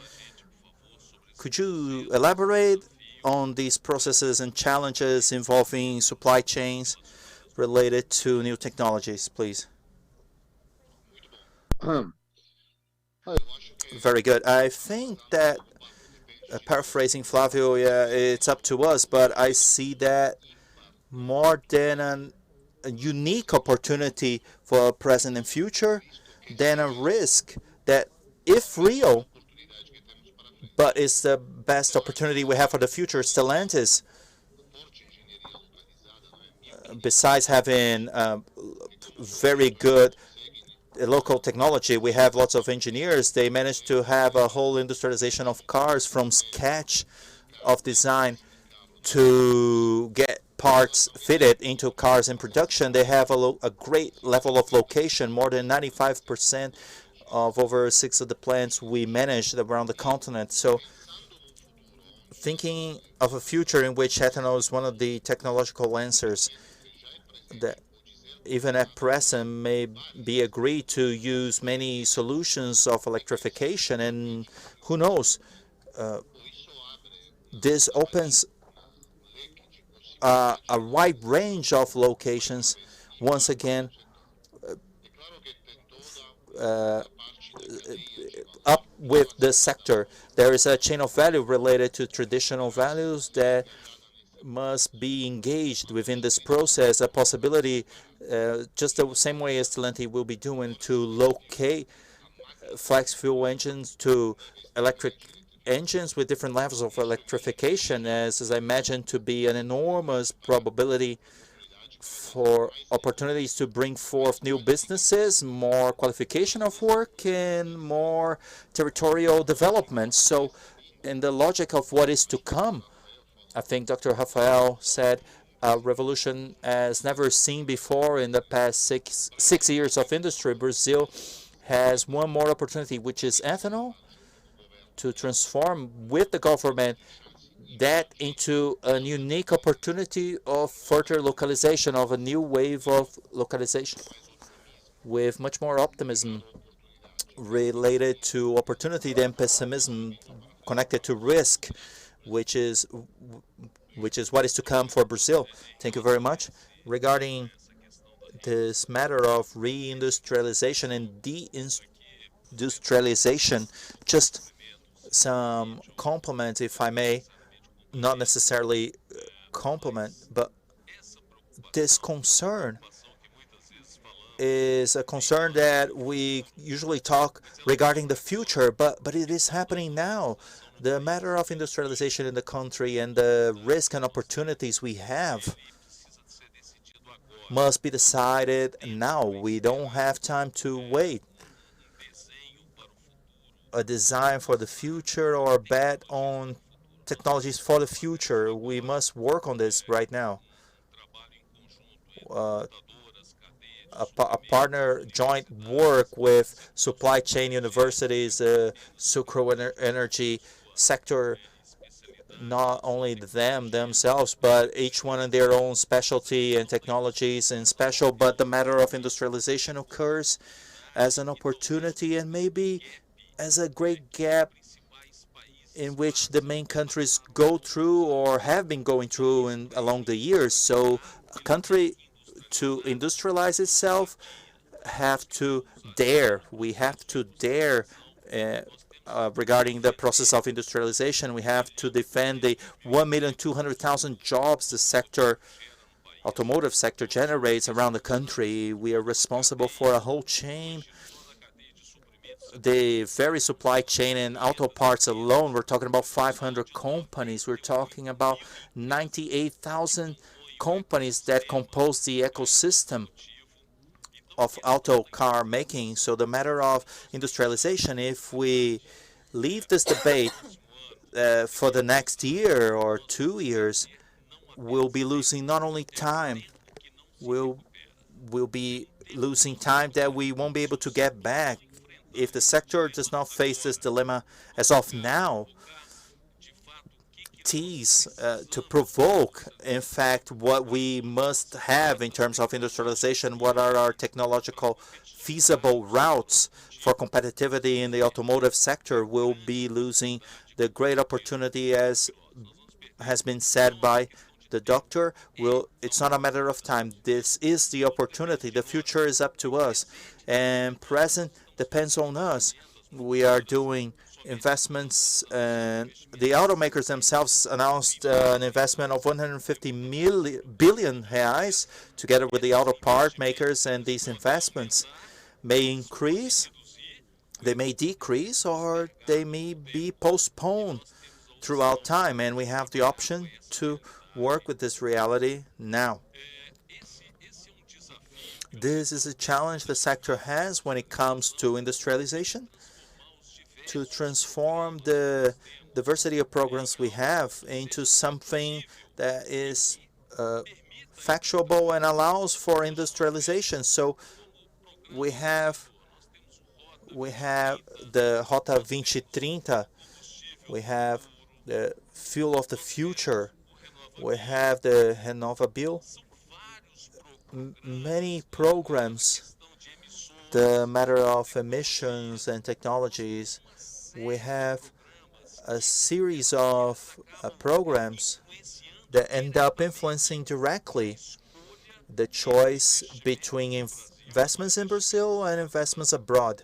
Could you elaborate on these processes and challenges involving supply chains related to new technologies, please? Very good. I think that, paraphrasing Flavio, yeah, it's up to us, but I see that more than a unique opportunity for present and future than a risk that, if real, but it's the best opportunity we have for the future. Stellantis, besides having very good local technology, we have lots of engineers. They managed to have a whole industrialization of cars from sketch of design to get parts fitted into cars in production. They have a great level of location. More than 95% of over 6 of the plants we managed around the continent. So thinking of a future in which ethanol is one of the technological answers that even at present may be agreed to use many solutions of electrification, and who knows, this opens a wide range of locations, once again, up with the sector. There is a chain of value related to traditional values that must be engaged within this process, a possibility, just the same way as Stellantis will be doing, to locate flex fuel engines to electric engines with different levels of electrification, as I imagine to be an enormous probability for opportunities to bring forth new businesses, more qualification of work, and more territorial development. So in the logic of what is to come, I think Dr. Rafael said a revolution as never seen before in the past six years of industry. Brazil has one more opportunity, which is ethanol, to transform with the government that into a unique opportunity of further localization, of a new wave of localization, with much more optimism related to opportunity than pessimism connected to risk, which is what is to come for Brazil. Thank you very much. Regarding this matter of reindustrialization and deindustrialization, just some compliments, if I may, not necessarily compliment, but this concern is a concern that we usually talk regarding the future, but it is happening now. The matter of industrialization in the country and the risk and opportunities we have must be decided now. We don't have time to wait. A design for the future or a bet on technologies for the future. We must work on this right now. A partner joint work with supply chain universities, sucro energy sector, not only themselves, but each one in their own specialty and technologies and special, but the matter of industrialization occurs as an opportunity and maybe as a great gap in which the main countries go through or have been going through along the years. So a country to industrialize itself have to dare. We have to dare regarding the process of industrialization. We have to defend the 1,200,000 jobs the automotive sector generates around the country. We are responsible for a whole chain. The very supply chain and auto parts alone, we're talking about 500 companies. We're talking about 98,000 companies that compose the ecosystem of auto car making. So the matter of industrialization, if we leave this debate for the next year or 2 years, we'll be losing not only time, we'll be losing time that we won't be able to get back. If the sector does not face this dilemma as of now, to provoke, in fact, what we must have in terms of industrialization, what are our technological feasible routes for competitivity in the automotive sector, will be losing the great opportunity, as has been said by the doctor. It's not a matter of time. This is the opportunity. The future is up to us, and present depends on us. We are doing investments, and the automakers themselves announced an investment of 150 billion reais together with the auto part makers, and these investments may increase, they may decrease, or they may be postponed throughout time, and we have the option to work with this reality now. This is a challenge the sector has when it comes to industrialization, to transform the diversity of programs we have into something that is factual and allows for industrialization. So we have the Rota 2030, we have the fuel of the future, we have the RenovaBio, many programs, the matter of emissions and technologies. We have a series of programs that end up influencing directly the choice between investments in Brazil and investments abroad.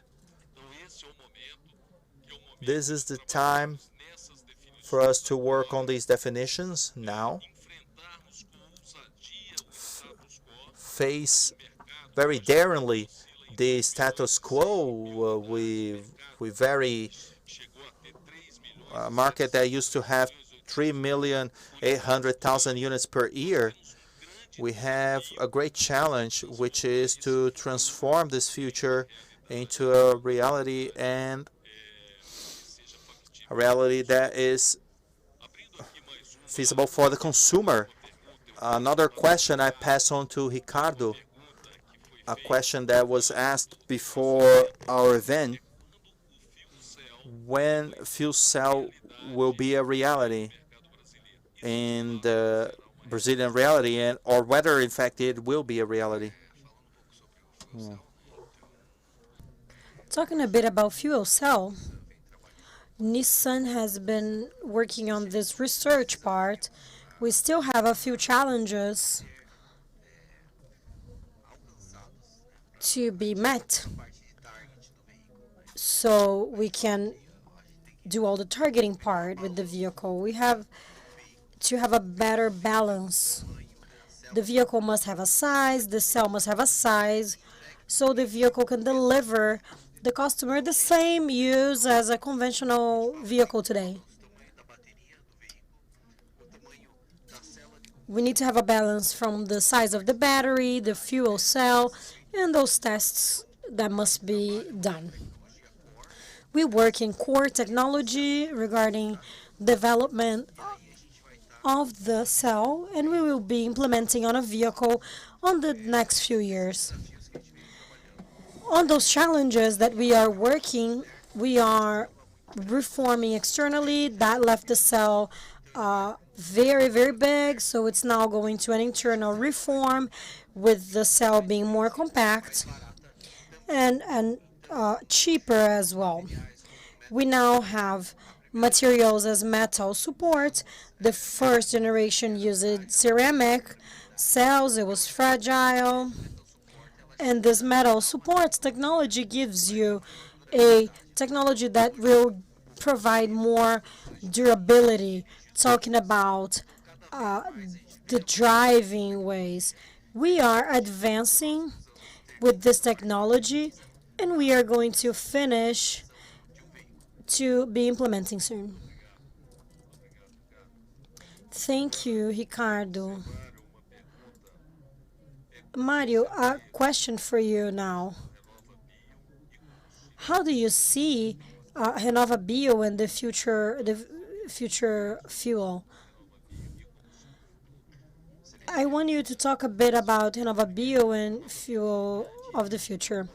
This is the time for us to work on these definitions now, face very daringly the status quo. We very market that used to have 3,800,000 units per year. We have a great challenge, which is to transform this future into a reality, and a reality that is feasible for the consumer. Another question I pass on to Ricardo, a question that was asked before our event: when fuel cell will be a reality in the Brazilian reality, or whether in fact it will be a reality.
Talking a bit about fuel cell, Nissan has been working on this research part. We still have a few challenges to be met, so we can do all the targeting part with the vehicle. We have to have a better balance. The vehicle must have a size, the cell must have a size, so the vehicle can deliver the customer the same use as a conventional vehicle today. We need to have a balance from the size of the battery, the fuel cell, and those tests that must be done. We work in core technology regarding development of the cell, and we will be implementing on a vehicle on the next few years. On those challenges that we are working, we are reforming externally. That left the cell very, very big, so it's now going to an internal reform with the cell being more compact and cheaper as well. We now have materials as metal support. The first generation used ceramic cells. It was fragile. And this metal support technology gives you a technology that will provide more durability, talking about the driving ways. We are advancing with this technology, and we are going to finish to be implementing soon. Thank you, Ricardo. Mario, a question for you now. How do you see RenovaBio and the future fuel? I want you to talk a bit about RenovaBio and fuel of the future.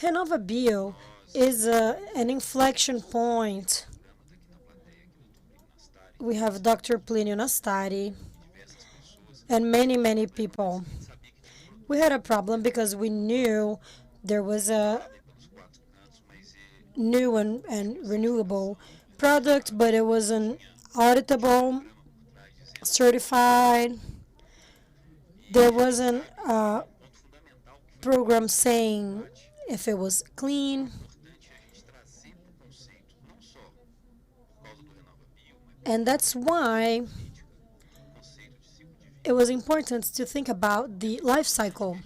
RenovaBio is an inflection point. We have Dr. Plinio Nastari and many people. We had a problem because we knew there was a new and renewable product, but it wasn't auditable, certified. There wasn't a program saying if it was clean. And that's why it was important to think about the life cycle.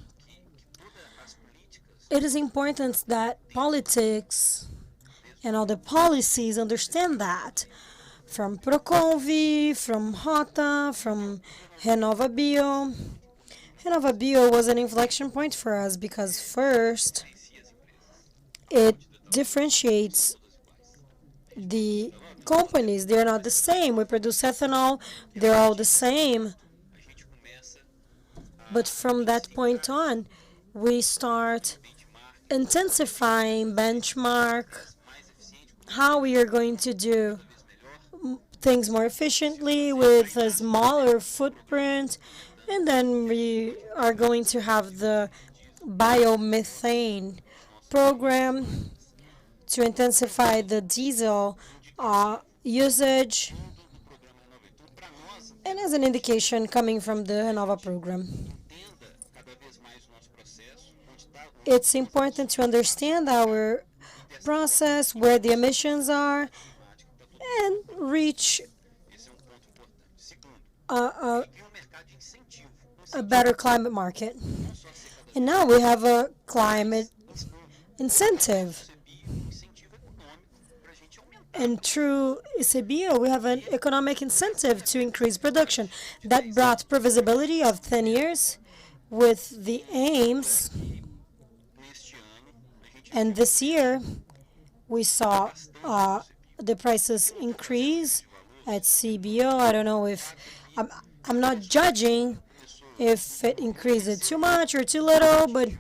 It is important that politics and all the policies understand that. From Proconvi, from Rota, from RenovaBio. RenovaBio was an inflection point for us because first, it differentiates the companies. They're not the same. We produce ethanol, they're all the same. But from that point on, we start intensifying benchmark, how we are going to do things more efficiently with a smaller footprint, and then we are going to have the biomethane program to intensify the diesel usage, and as an indication coming from the Renova program. It's important to understand our process, where the emissions are, and reach a better climate market. And now we have a climate incentive. And through ICBio, we have an economic incentive to increase production. That brought previsibility of 10 years with the aims. And this year, we saw the prices increase at CBO. I don't know if, I'm not judging if it increased too much or too little, but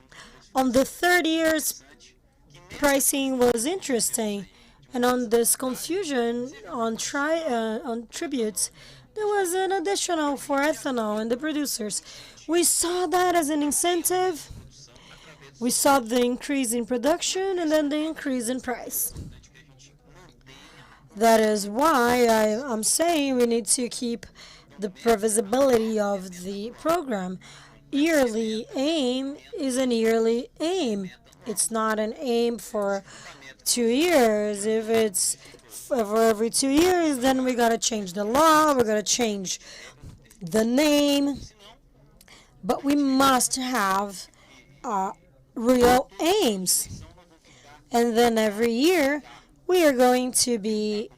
on the 3rd years, pricing was interesting. And on this confusion on tributes, there was an additional for ethanol and the producers. We saw that as an incentive. We saw the increase in production and then the increase in price. That is why I'm saying we need to keep the previsibility of the program. yearly aim is an yearly aim. It's not an aim for 2 years. If it's for every 2 years, then we gotta change the law, we gotta change the name. But we must have real aims. And then every year, we are going to be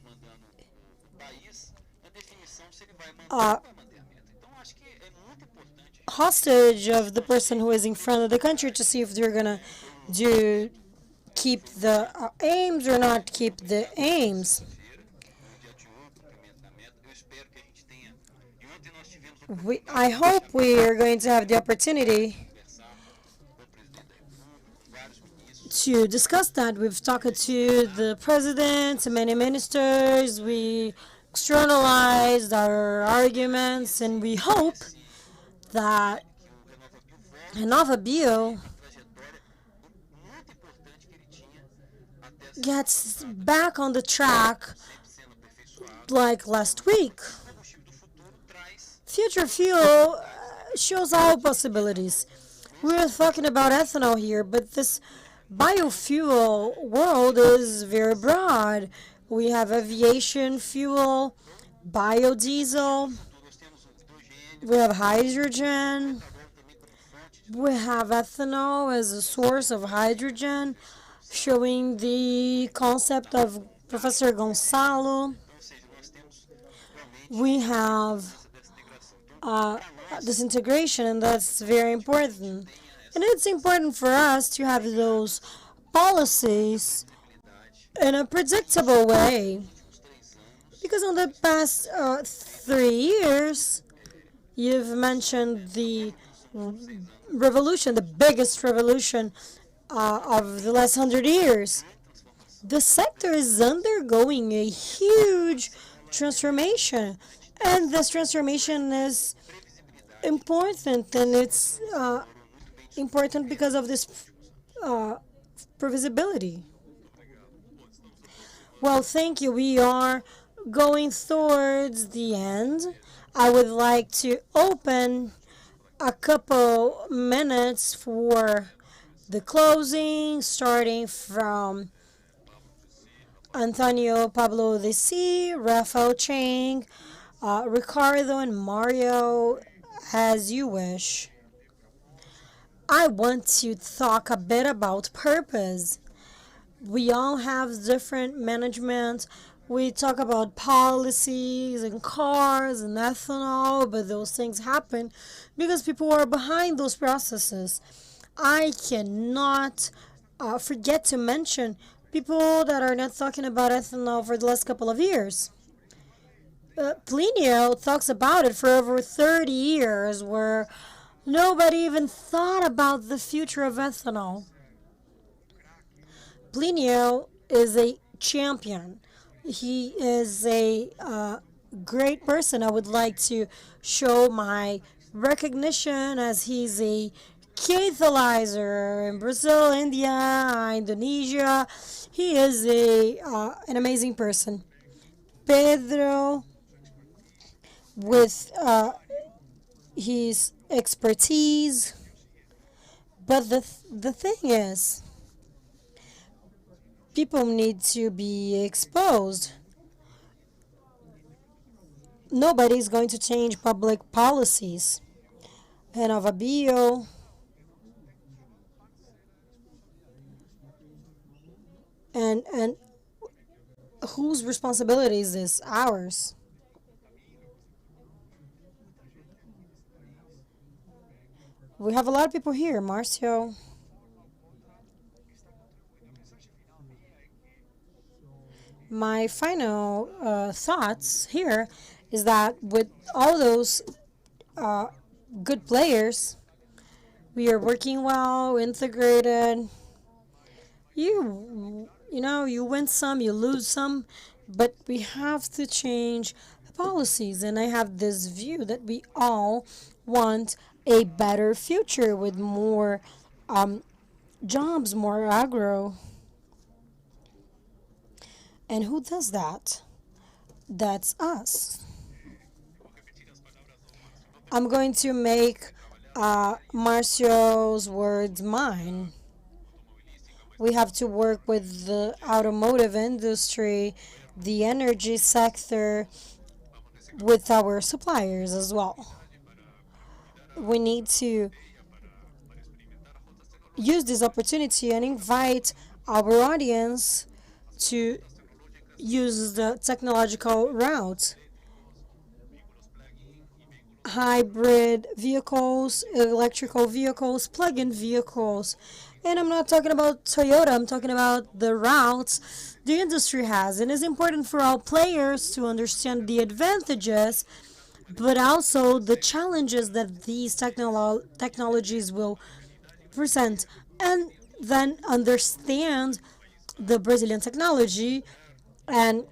hostage of the person who is in front of the country to see if they're gonna keep the aims or not keep the aims. I hope we are going to have the opportunity to discuss that. We've talked to the president, many ministers, we externalized our arguments, and we hope that Nova Bio gets back on the track like last week. Future fuel shows all possibilities. We're talking about ethanol here, but this biofuel world is very broad. We have aviation fuel, biodiesel, we have hydrogen, we have ethanol as a source of hydrogen, showing the concept of Professor Gonçalo. We have this integration, and that's very important. And it's important for us to have those policies in a predictable way. Because in the past 3 years, you've mentioned the revolution, the biggest revolution of the last 100 years. The sector is undergoing a huge transformation, and this transformation is important, and it's important because of this previsibility. Well, thank you. We are going towards the end. I would like to open a couple minutes for the closing, starting from Antonio Pablo Desi, Rafael Chang, Ricardo, and Mario, as you wish. I want to talk a bit about purpose. We all have different management. We talk about policies and cars and ethanol, but those things happen because people are behind those processes. I cannot forget to mention people that are not talking about ethanol for the last couple of years. Plinio talks about it for over 30 years, where nobody even thought about the future of ethanol. Plinio is a champion. He is a great person. I would like to show my recognition, as he's a catalyzer in Brazil, India, Indonesia. He is an amazing person. Pedro, with his expertise. But the thing is, people need to be exposed. Nobody's going to change public policies. And Nova Bio and whose responsibility is this? Ours. We have a lot of people here, Marcio. My final thoughts here is that with all those good players, we are working well, integrated. You know, you win some, you lose some, but we have to change the policies. And I have this view that we all want a better future with more jobs, more agro. And who does that? That's us. I'm going to make Marcio's words mine. We have to work with the automotive industry, the energy sector, with our suppliers as well. We need to use this opportunity and invite our audience to use the technological route. Hybrid vehicles, electrical vehicles, plug-in vehicles. And I'm not talking about Toyota, I'm talking about the routes the industry has. And it's important for all players to understand the advantages, but also the challenges that these technologies will present, and then understand the Brazilian technology and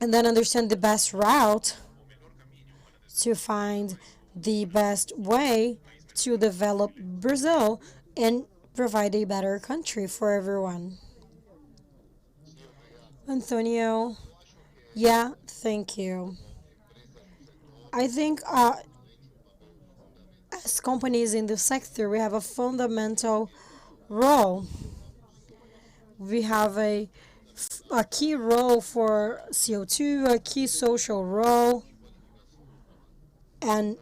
then understand the best route to find the best way to develop Brazil and provide a better country for everyone. Antonio, yeah, thank you. I think as companies in the sector, we have a fundamental role. We have a key role for CO2, a key social role, and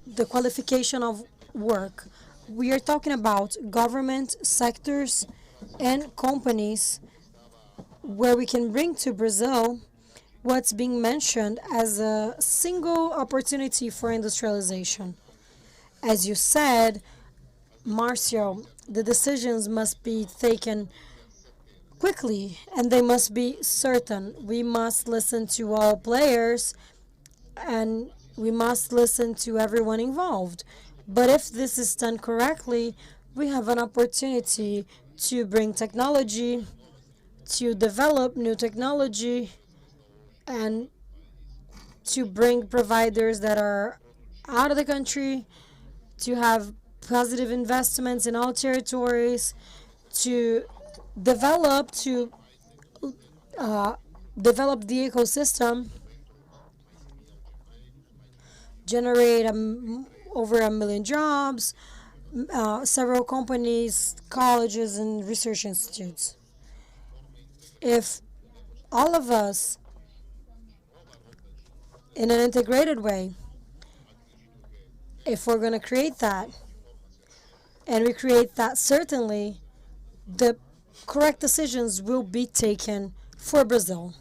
the qualification of work. We are talking about government sectors and companies where we can bring to Brazil what's being mentioned as a single opportunity for industrialization. As you said, Marcio, the decisions must be taken quickly and they must be certain. We must listen to all players and we must listen to everyone involved. But if this is done correctly, we have an opportunity to bring technology, to develop new technology, and to bring providers that are out of the country, to have positive investments in all territories, to develop develop the ecosystem, generate over 1 million jobs, several companies, colleges, and research institutes. If all of us, in an integrated way, if we're going to create that, and we create that, certainly the correct decisions will be taken for Brazil.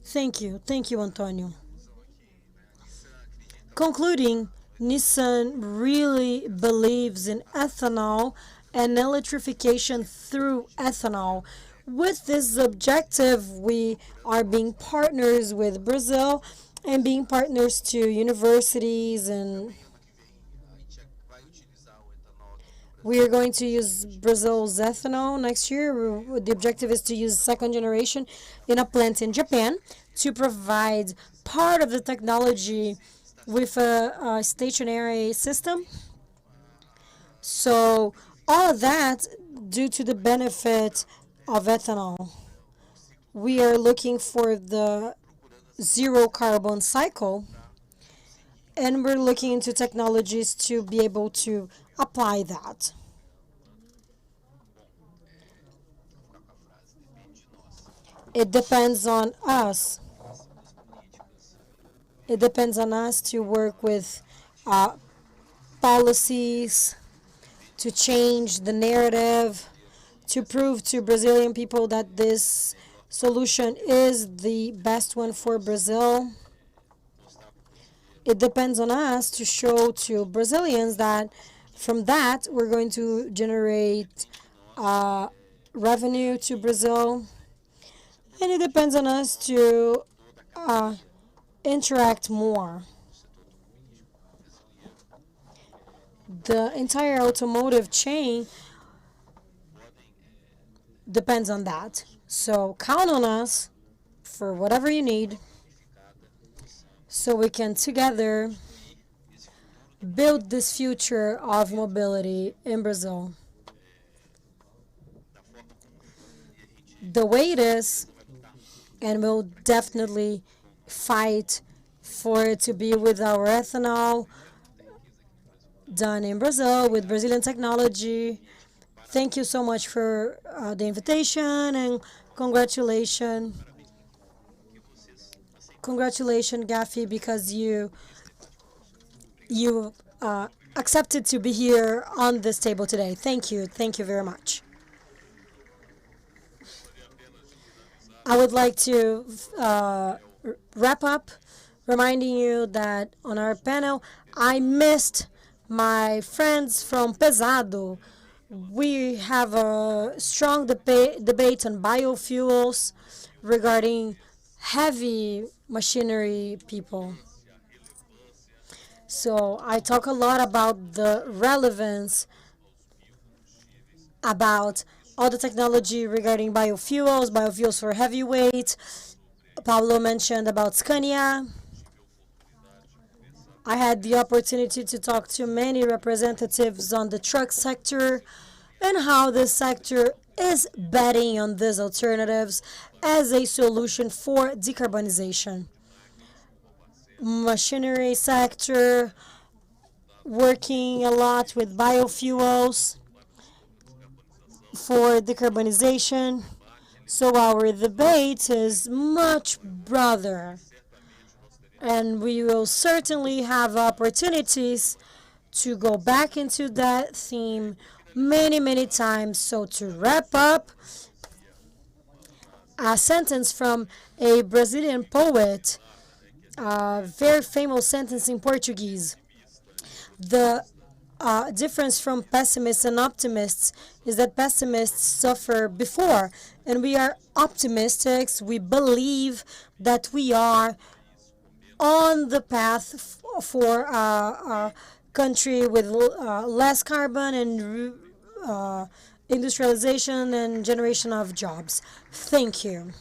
Thank you. Thank you, Antonio. Concluding, Nissan really believes in ethanol and electrification through ethanol. With this objective, we are being partners with Brazil and being partners to universities, and we are going to use Brazil's ethanol next year. The objective is to use second generation in a plant in Japan to provide part of the technology with a stationary system. So all of that due to the benefit of ethanol. We are looking for the zero carbon cycle, and we're looking into technologies to be able to apply that. It depends on us. It depends on us to work with policies, to change the narrative, to prove to Brazilian people that this solution is the best one for Brazil. It depends on us to show to Brazilians that from that we're going to generate revenue to Brazil. And it depends on us to interact more. The entire automotive chain depends on that. So count on us for whatever you need so we can together build this future of mobility in Brazil. The way it is, and we'll definitely fight for it to be with our ethanol, done in Brazil with Brazilian technology. Thank you so much for the invitation, and congratulations. Congratulations, Gaffy, because you accepted to be here on this table today. Thank you. Thank you very much. I would like to wrap up reminding you that on our panel, I missed my friends from Pesado. We have a strong debate on biofuels regarding heavy machinery people. So I talk a lot about the relevance about all the technology regarding biofuels for heavyweight. Pablo mentioned about Scania. I had the opportunity to talk to many representatives on the truck sector and how this sector is betting on these alternatives as a solution for decarbonization. Machinery sector working a lot with biofuels for decarbonization. So our debate is much broader, and we will certainly have opportunities to go back into that theme many times. So to wrap up, a sentence from a Brazilian poet, a very famous sentence in Portuguese. The difference from pessimists and optimists is that pessimists suffer before, and we are optimists. We believe that we are on the path for a country with less carbon and industrialization and generation of jobs. Thank you.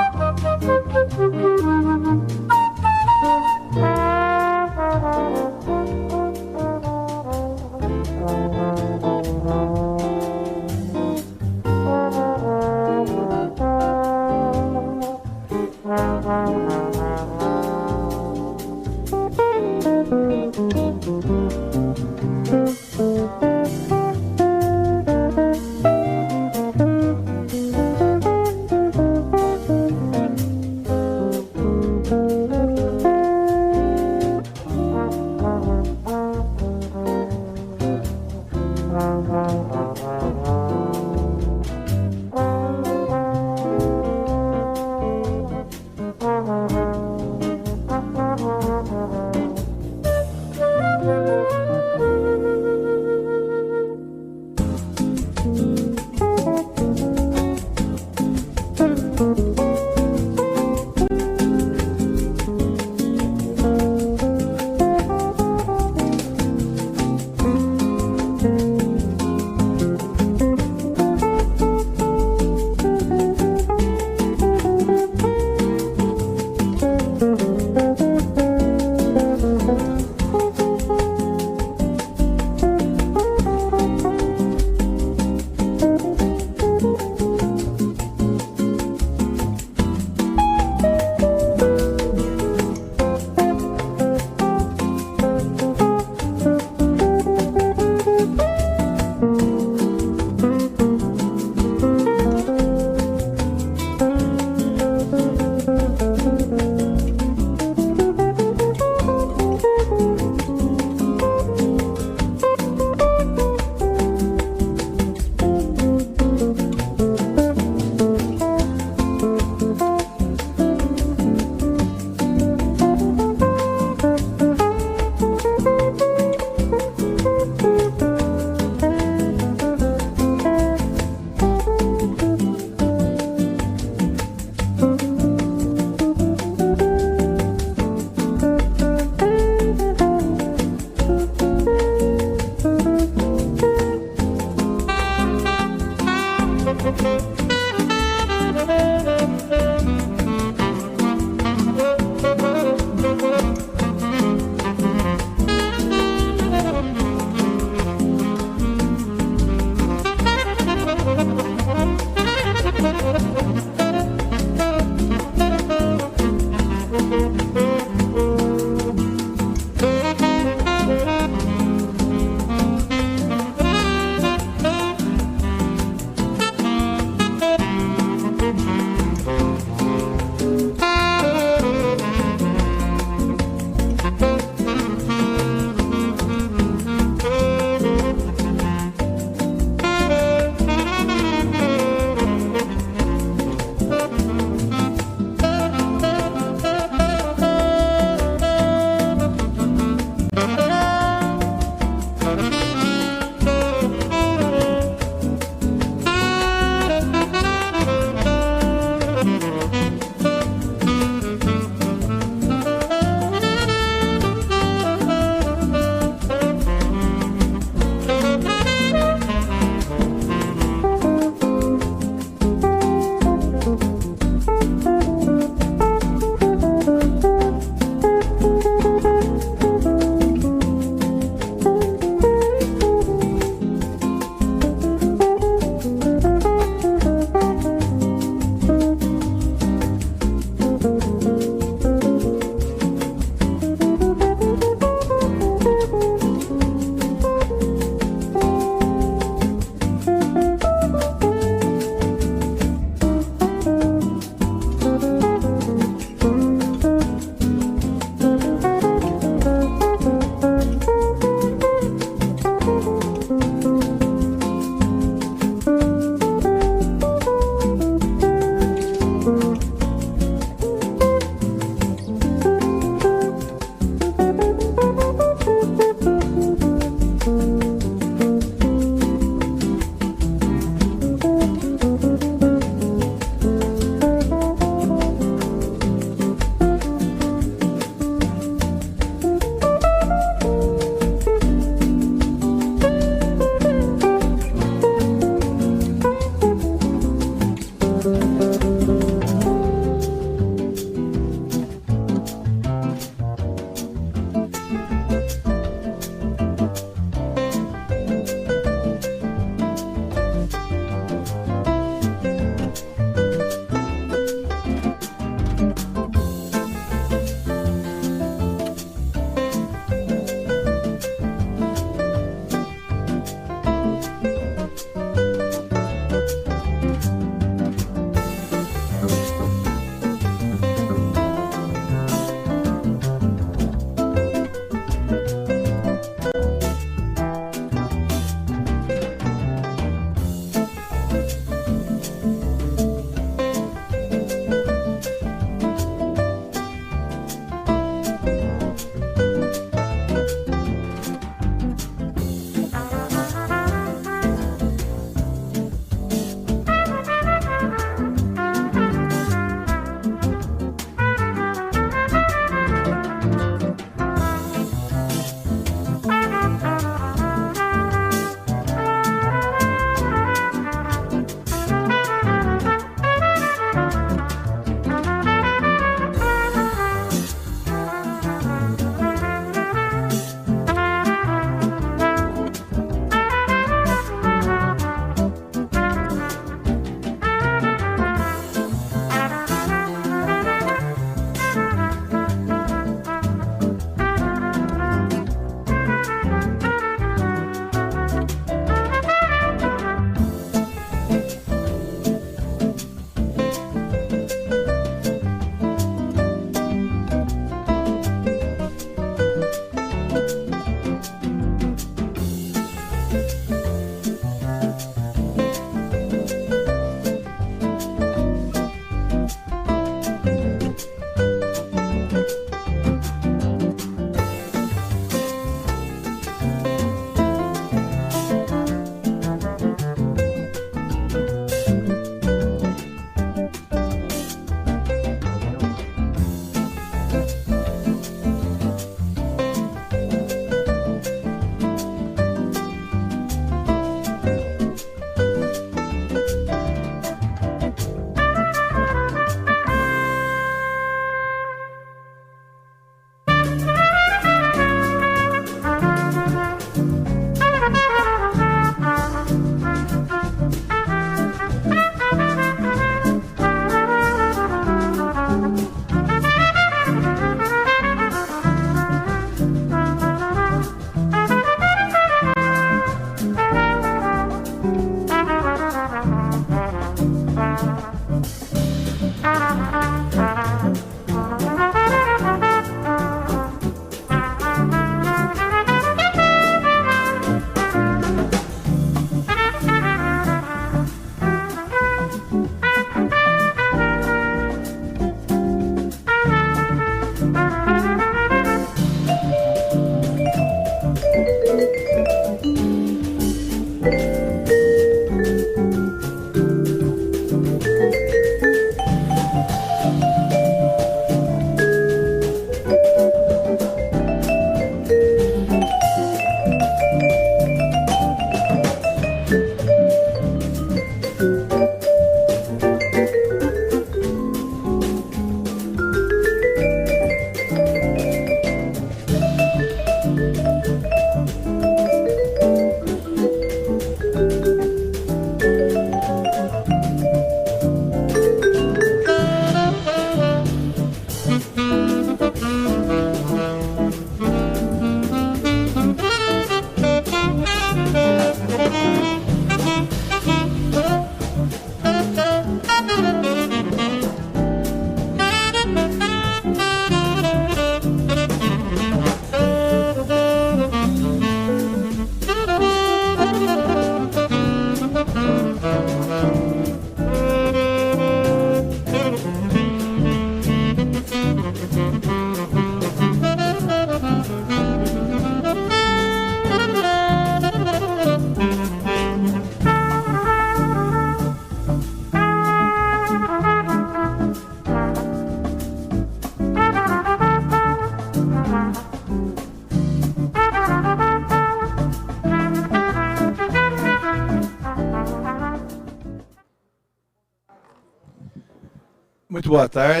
Muito boa tarde.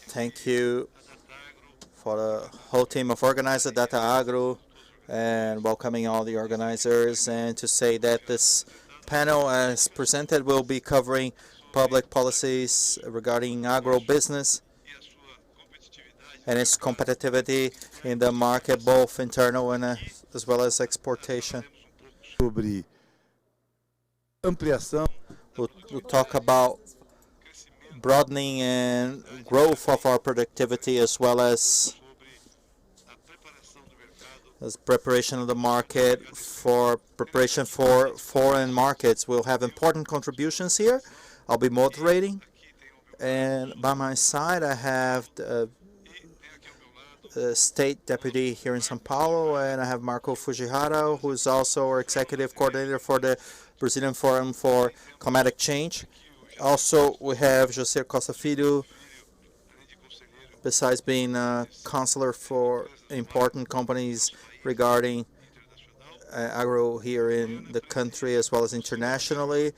Thank you for the whole team of organizers, Data Agro, and welcoming all the organizers, and to say that this panel as presented will be covering public policies regarding agro-business and its competitivity in the market, both internal and as well as exportation.
Sobre ampliação.
We'll talk about broadening and growth of our productivity, as well as preparation of the market for preparation for foreign markets. We'll have important contributions here. I'll be moderating, and by my side I have the state deputy here in São Paulo, and I have Marco Fujihara, who is also our executive coordinator for the Brazilian Forum for Climatic Change. Also, we have José Costa Filho, besides being a counselor for important companies regarding agro here in the country as well as internationally.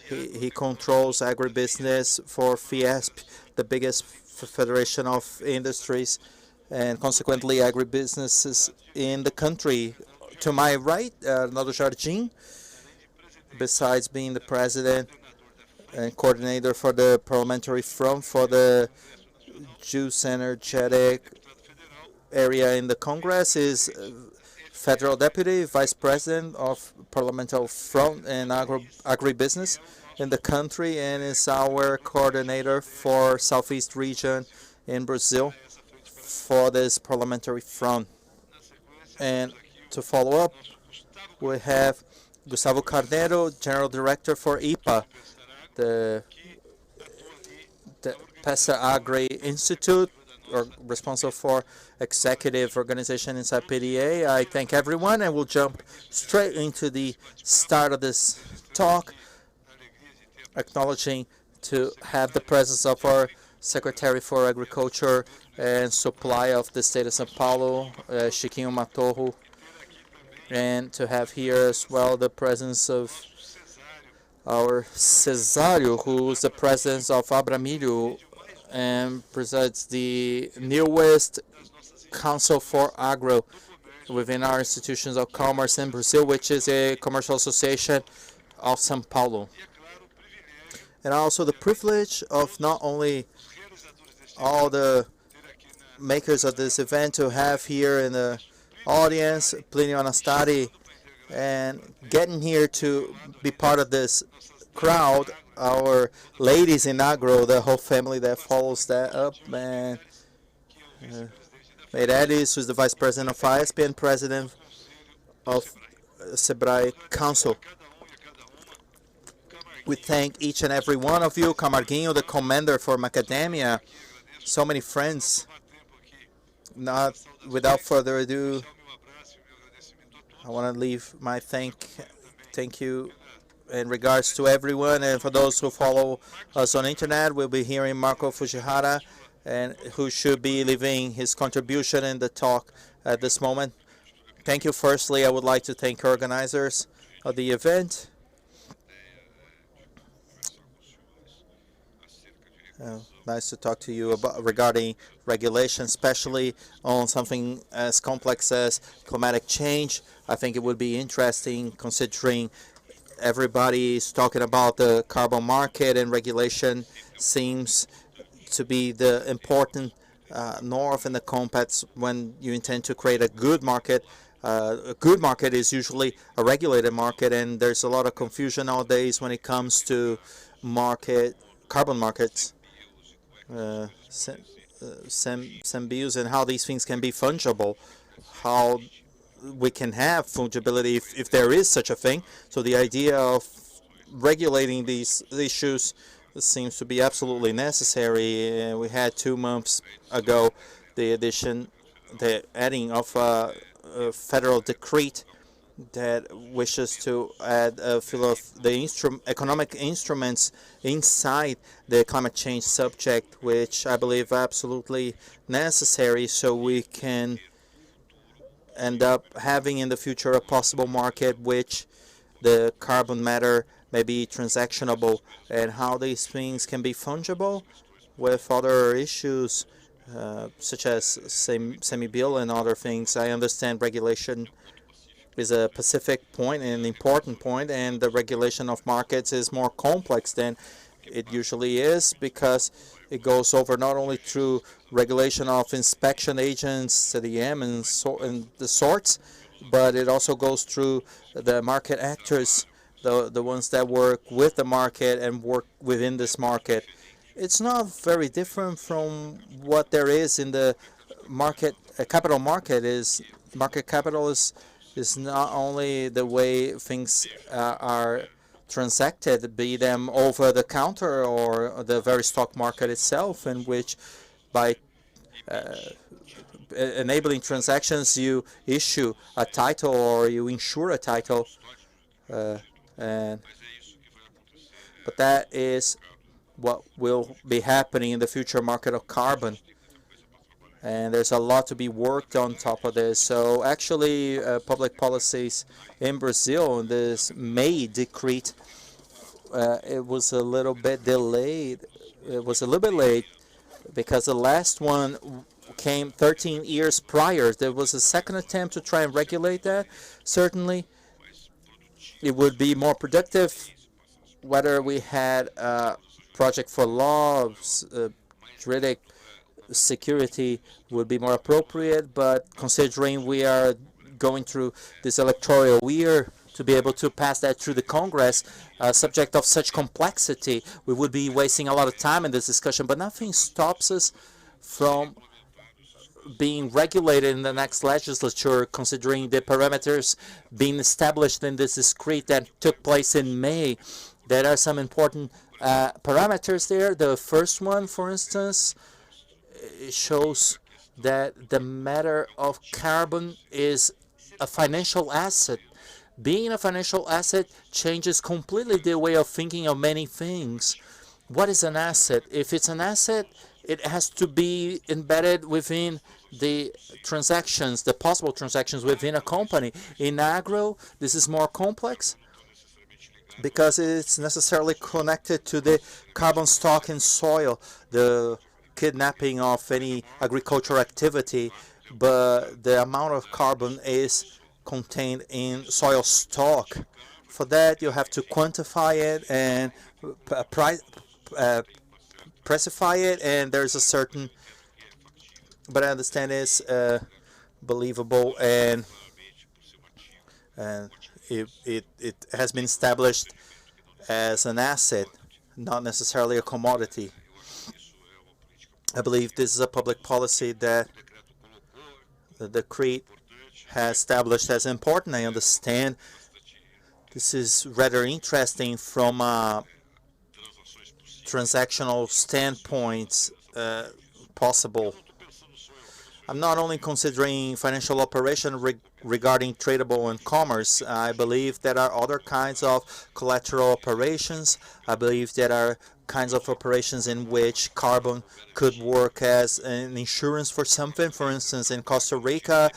He controls agribusiness for FIESP, the biggest federation of industries, and consequently agribusinesses in the country. To my right, Arnaldo Jardim, besides being the president and coordinator for the Parliamentary Front for the Juice Energetic area in the Congress, is federal deputy, vice president of Parliamentary Front and agribusiness in the country, and is our coordinator for Southeast region in Brazil for this Parliamentary Front. And to follow up, we have Gustavo Carneiro, General Director for IPA, the Pesta Agri Institute, or responsible for executive organization inside PDA. I thank everyone, and we'll jump straight into the start of this talk, acknowledging to have the presence of our Secretary for Agriculture and Supply of the state of São Paulo, Chiquinho Matorro, and to have here as well the presence of our Cesário, who is the president of Abramilho and presides the newest Council for Agro within our institutions of commerce in Brazil, which is a commercial association of São Paulo. And also the privilege of not only all the makers of this event to have here in the audience, Plinio Anastati, and getting here to be part of this crowd, our ladies in agro, the whole family that follows that up, and Meireles, who's the vice president of ISP and president of Sebrae Council. We thank each and every one of you. Camarguinho, the commander for Macadamia, so many friends. Not without further ado, I want to leave my thank you in regards to everyone, and for those who follow us on internet, we'll be hearing Marco Fujihara, and who should be leaving his contribution in the talk at this moment. Thank you. Firstly, I would like to thank organizers of the event. Nice to talk to you about regarding regulation, especially on something as complex as climatic change. I think it would be interesting, considering everybody is talking about the carbon market, and regulation seems to be the important north in the compass when you intend to create a good market. A good market is usually a regulated market, and there's a lot of confusion nowadays when it comes to carbon markets, SEMBIOs, and how these things can be fungible, how we can have fungibility if there is such a thing. So the idea of regulating these issues seems to be absolutely necessary. We had 2 months ago the adding of a federal decree that wishes to add a few of the economic instruments inside the climate change subject, which I believe absolutely necessary, so we can end up having in the future a possible market which the carbon matter may be transactionable, and how these things can be fungible with other issues such as semi-bill and other things. I understand regulation is a specific point and an important point, and the regulation of markets is more complex than it usually is, because it goes over not only through regulation of inspection agents, CDM, and the sorts, but it also goes through the market actors, the ones that work with the market and work within this market. It's not very different from what there is in the market. Capital market is market capital is not only the way things are transacted, be them over the counter or the very stock market itself, in which by enabling transactions you issue a title or you insure a title, but that is what will be happening in the future market of carbon. And there's a lot to be worked on top of this. So actually, public policies in Brazil, this May decree, it was a little bit delayed. It was a little bit late because the last one came 13 years prior. There was a second attempt to try and regulate that. Certainly, it would be more productive whether we had a project for law, juridic security would be more appropriate, but considering we are going through this electoral year, to be able to pass that through the Congress, a subject of such complexity, we would be wasting a lot of time in this discussion, but nothing stops us from being regulated in the next legislature, considering the parameters being established in this decree that took place in May. There are some important parameters there. The first one, for instance, it shows that the matter of carbon is a financial asset. Being a financial asset changes completely the way of thinking of many things. What is an asset? If it's an asset, it has to be embedded within the transactions, the possible transactions within a company. In agro, this is more complex because it's necessarily connected to the carbon stock in soil, the kidnapping of any agricultural activity, but the amount of carbon is contained in soil stock. For that, you have to quantify it and specify it, and there's a certain, but I understand it's believable, and it has been established as an asset, not necessarily a commodity. I believe this is a public policy that the decree has established as important. I understand this is rather interesting from a transactional standpoint possible. I'm not only considering financial operation regarding tradable and commerce. I believe there are other kinds of collateral operations. I believe there are kinds of operations in which carbon could work as an insurance for something. For instance, in Costa Rica,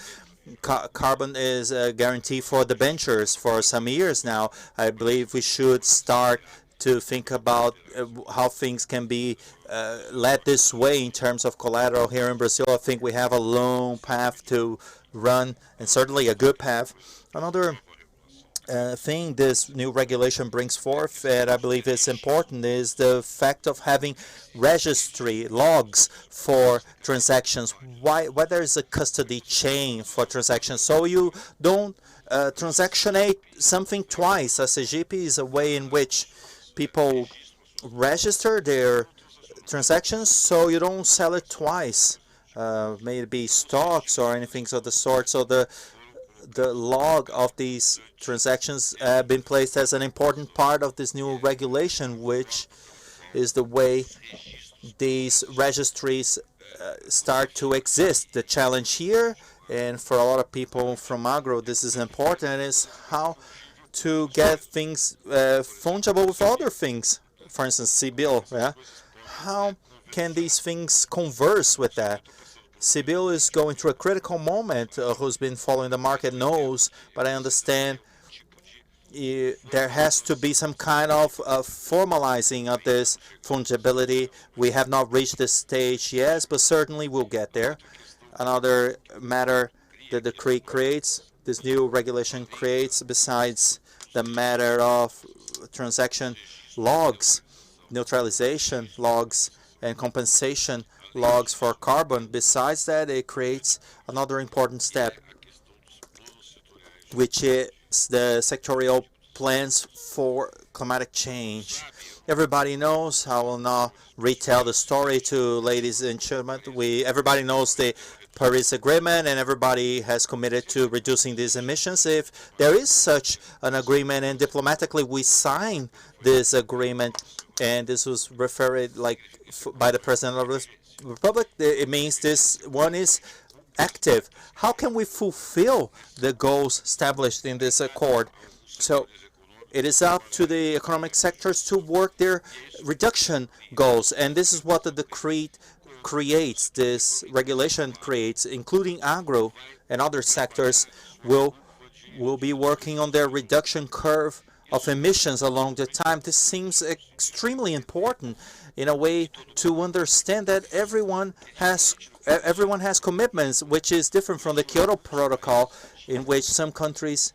carbon is a guarantee for debentures for some years now. I believe we should start to think about how things can be led this way in terms of collateral here in Brazil. I think we have a long path to run, and certainly a good path. Another thing this new regulation brings forth that I believe is important is the fact of having registry logs for transactions. Why there is a custody chain for transactions, so you don't transactionate something twice. A CGP is a way in which people register their transactions, so you don't sell it twice. May it be stocks or anything of the sort. So the log of these transactions have been placed as an important part of this new regulation, which is the way these registries start to exist. The challenge here, and for a lot of people from agro, this is important, is how to get things fungible with other things. For instance, C-bill. Yeah? How can these things converse with that? Sibyl is going through a critical moment. Who's been following the market knows, but I understand there has to be some kind of formalizing of this fungibility. We have not reached this stage yet, but certainly we'll get there. Another matter the decree creates, this new regulation creates, besides the matter of transaction logs, neutralization logs, and compensation logs for carbon. Besides that, it creates another important step, which is the sectorial plans for climatic change. Everybody knows, I will not retell the story to ladies and gentlemen. Everybody knows the Paris Agreement, and everybody has committed to reducing these emissions. If there is such an agreement, and diplomatically we sign this agreement, and this was referred by the President of the Republic, it means this one is active. How can we fulfill the goals established in this accord? So it is up to the economic sectors to work their reduction goals, and this is what the decree creates, this regulation creates, including agro and other sectors will be working on their reduction curve of emissions along the time. This seems extremely important in a way to understand that everyone has commitments, which is different from the Kyoto Protocol, in which some countries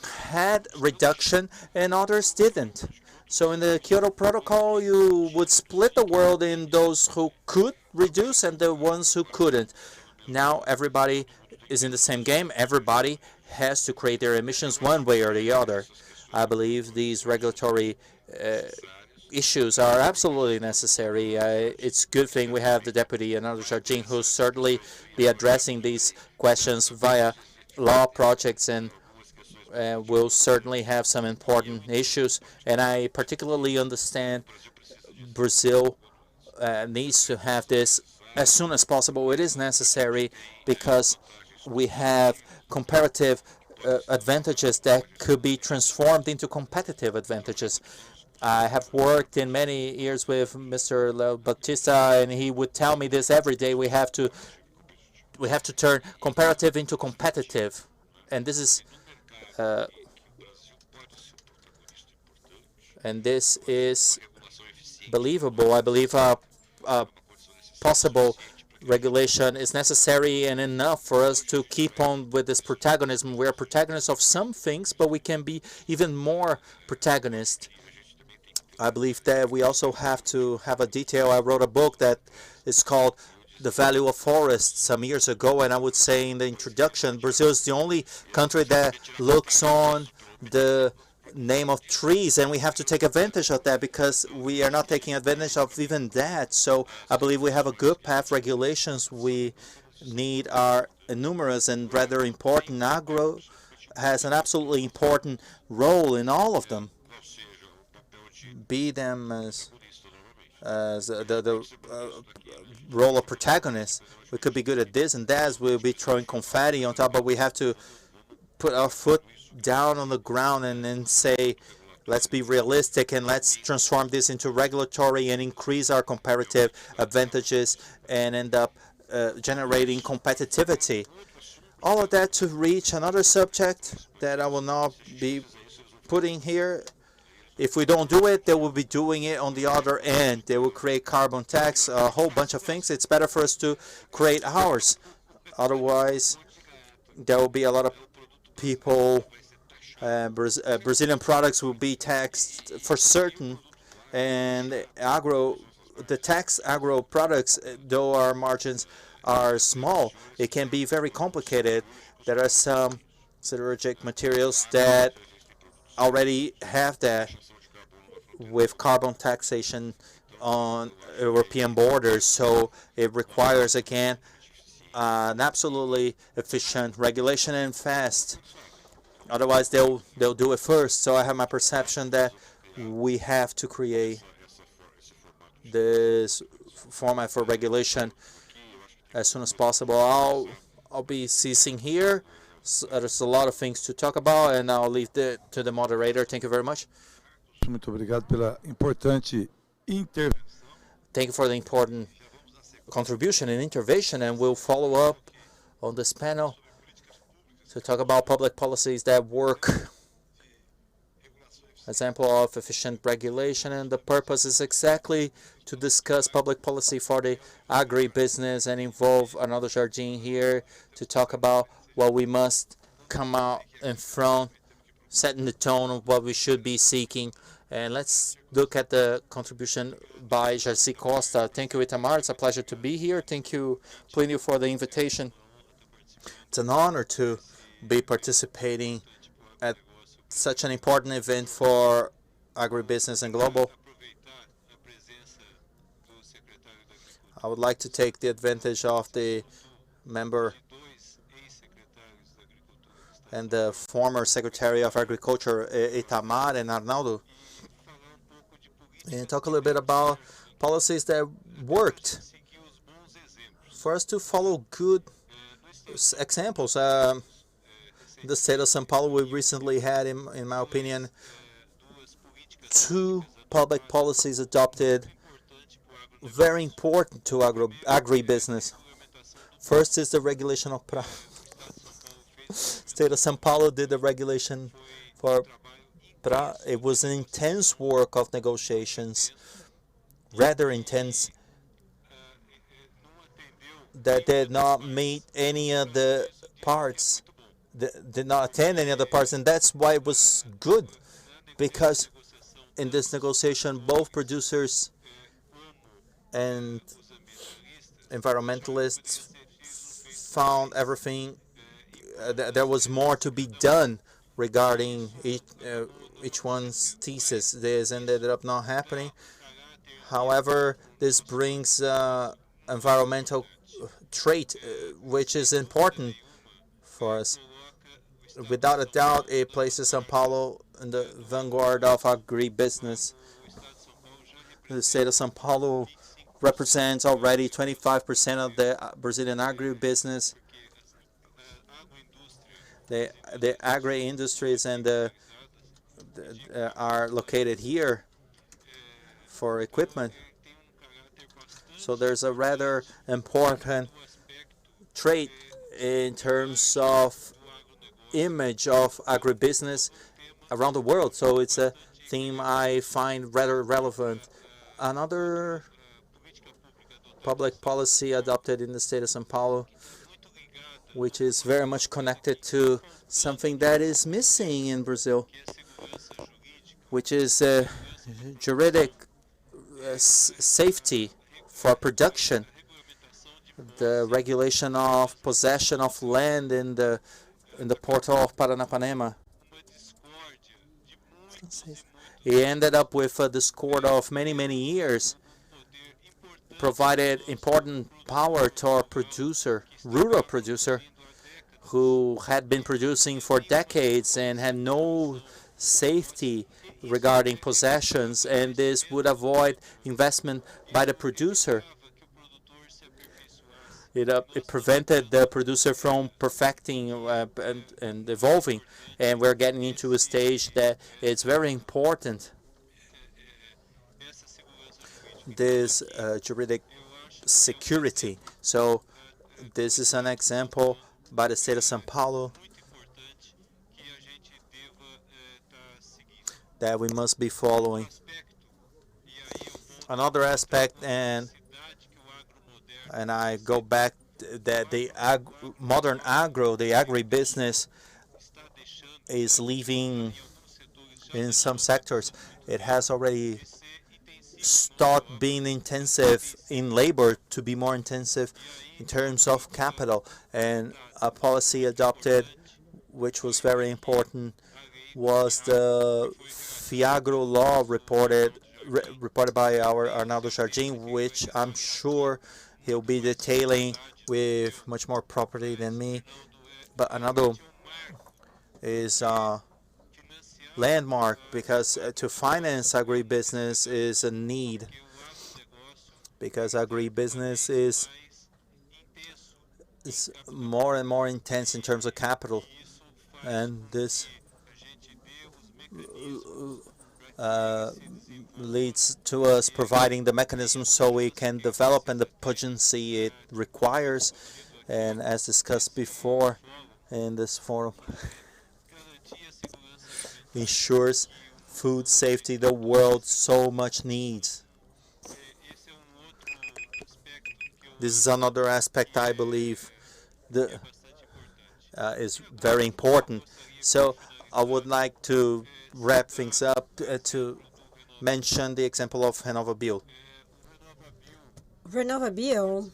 had reduction and others didn't. So in the Kyoto Protocol, you would split the world in those who could reduce and the ones who couldn't. Now everybody is in the same game. Everybody has to create their emissions one way or the other. I believe these regulatory issues are absolutely necessary. It's a good thing we have the Deputy Another Jardine, who'll certainly be addressing these questions via law projects, and will certainly have some important issues. And I particularly understand Brazil needs to have this as soon as possible. It is necessary because we have comparative advantages that could be transformed into competitive advantages. I have worked in many years with Mr. Leo Batista, and he would tell me this every day. We have to turn comparative into competitive, and this is believable. I believe a possible regulation is necessary and enough for us to keep on with this protagonism. We are protagonists of some things, but we can be even more protagonist. I believe that we also have to have a detail. I wrote a book that is called The Value of Forests some years ago, and I would say in the introduction, Brazil is the only country that looks on the name of trees, and we have to take advantage of that because we are not taking advantage of even that. So I believe we have a good path. Regulations we need are numerous and rather important. Agro has an absolutely important role in all of them, be them as the role of protagonists. We could be good at this and that. We'll be throwing confetti on top, but we have to put our foot down on the ground and then say, let's be realistic and let's transform this into regulatory and increase our comparative advantages and end up generating competitivity. All of that to reach another subject that I will not be putting here. If we don't do it, they will be doing it on the other end. They will create carbon tax, a whole bunch of things. It's better for us to create ours. Otherwise, there will be a lot of people, Brazilian products will be taxed for certain, and the tax agro products, though our margins are small, it can be very complicated. There are some siderurgic materials that already have that with carbon taxation on European borders, so it requires again an absolutely efficient regulation and fast. Otherwise they'll do it first. So I have my perception that we have to create this format for regulation as soon as possible. I'll be ceasing here. So there's a lot of things to talk about, and I'll leave it to the moderator. Thank you very much.
Muito obrigado pela importante
Thank you for the important contribution and intervention, and we'll follow up on this panel to talk about public policies that work. Example of efficient regulation, and the purpose is exactly to discuss public policy for the agribusiness and involve another Jardim here to talk about what we must come out in front, setting the tone of what we should be seeking. And let's look at the contribution by Jarci Costa. Thank you, Itamar. It's a pleasure to be here. Thank you, Plinio, for the invitation. It's an honor to be participating at such an important event for agribusiness and global. I would like to take the advantage of the member and the former Secretary of Agriculture, Itamar and Arnaldo, and talk a little bit about policies that worked for us to follow good examples. The state of São Paulo, we recently had, in my opinion, 2 public policies adopted very important to agribusiness. First is the regulation of state of São Paulo did the regulation for it was an intense work of negotiations, rather intense, that did not meet any of the parts, did not attend any of the parts, and that's why it was good, because in this negotiation both producers and environmentalists found everything, there was more to be done regarding each one's thesis. This ended up not happening. However, this brings environmental trait, which is important for us. Without a doubt, it places São Paulo in the vanguard of agribusiness. The state of São Paulo represents already 25% of the Brazilian agribusiness. The agri-industries and are located here for equipment. So there's a rather important trait in terms of image of agribusiness around the world. So it's a theme I find rather relevant. Another public policy adopted in the state of São Paulo, which is very much connected to something that is missing in Brazil, which is juridic safety for production, the regulation of possession of land in the portal of Paranapanema. He ended up with a discord of many years, provided important power to our producer, rural producer, who had been producing for decades and had no safety regarding possessions, and this would avoid investment by the producer. It prevented the producer from perfecting and evolving, and we're getting into a stage that it's very important. This juridic security. So this is an example by the state of São Paulo that we must be following. Another aspect, and I go back, that the modern the agribusiness is leaving in some sectors. It has already stopped being intensive in labor to be more intensive in terms of capital. And a policy adopted, which was very important, was the FIAGRO law reported by our Arnaldo Jardim, which I'm sure he'll be detailing with much more property than me. But Arnaldo is landmark, because to finance agribusiness is a need, because agribusiness is more and more intense in terms of capital, and this leads to us providing the mechanism so we can develop and the pungency it requires. And as discussed before in this forum, ensures food safety the world so much needs. This is another aspect I believe is very important. So I would like to wrap things up to mention the example of RenovaBio.
RenovaBio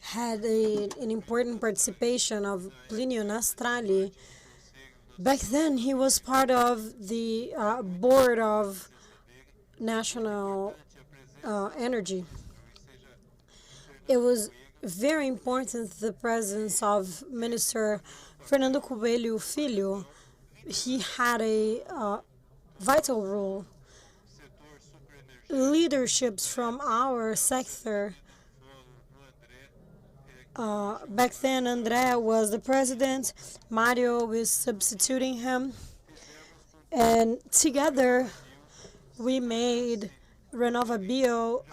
had an important participation of Plinio Nastrali. Back then, he was part of the board of National Energy. It was very important, the presence of Minister Fernando Coelho Filho. He had a vital role. Leaderships from our sector. Back then, André was the president. Mario was substituting him. And together, we made RenovaBio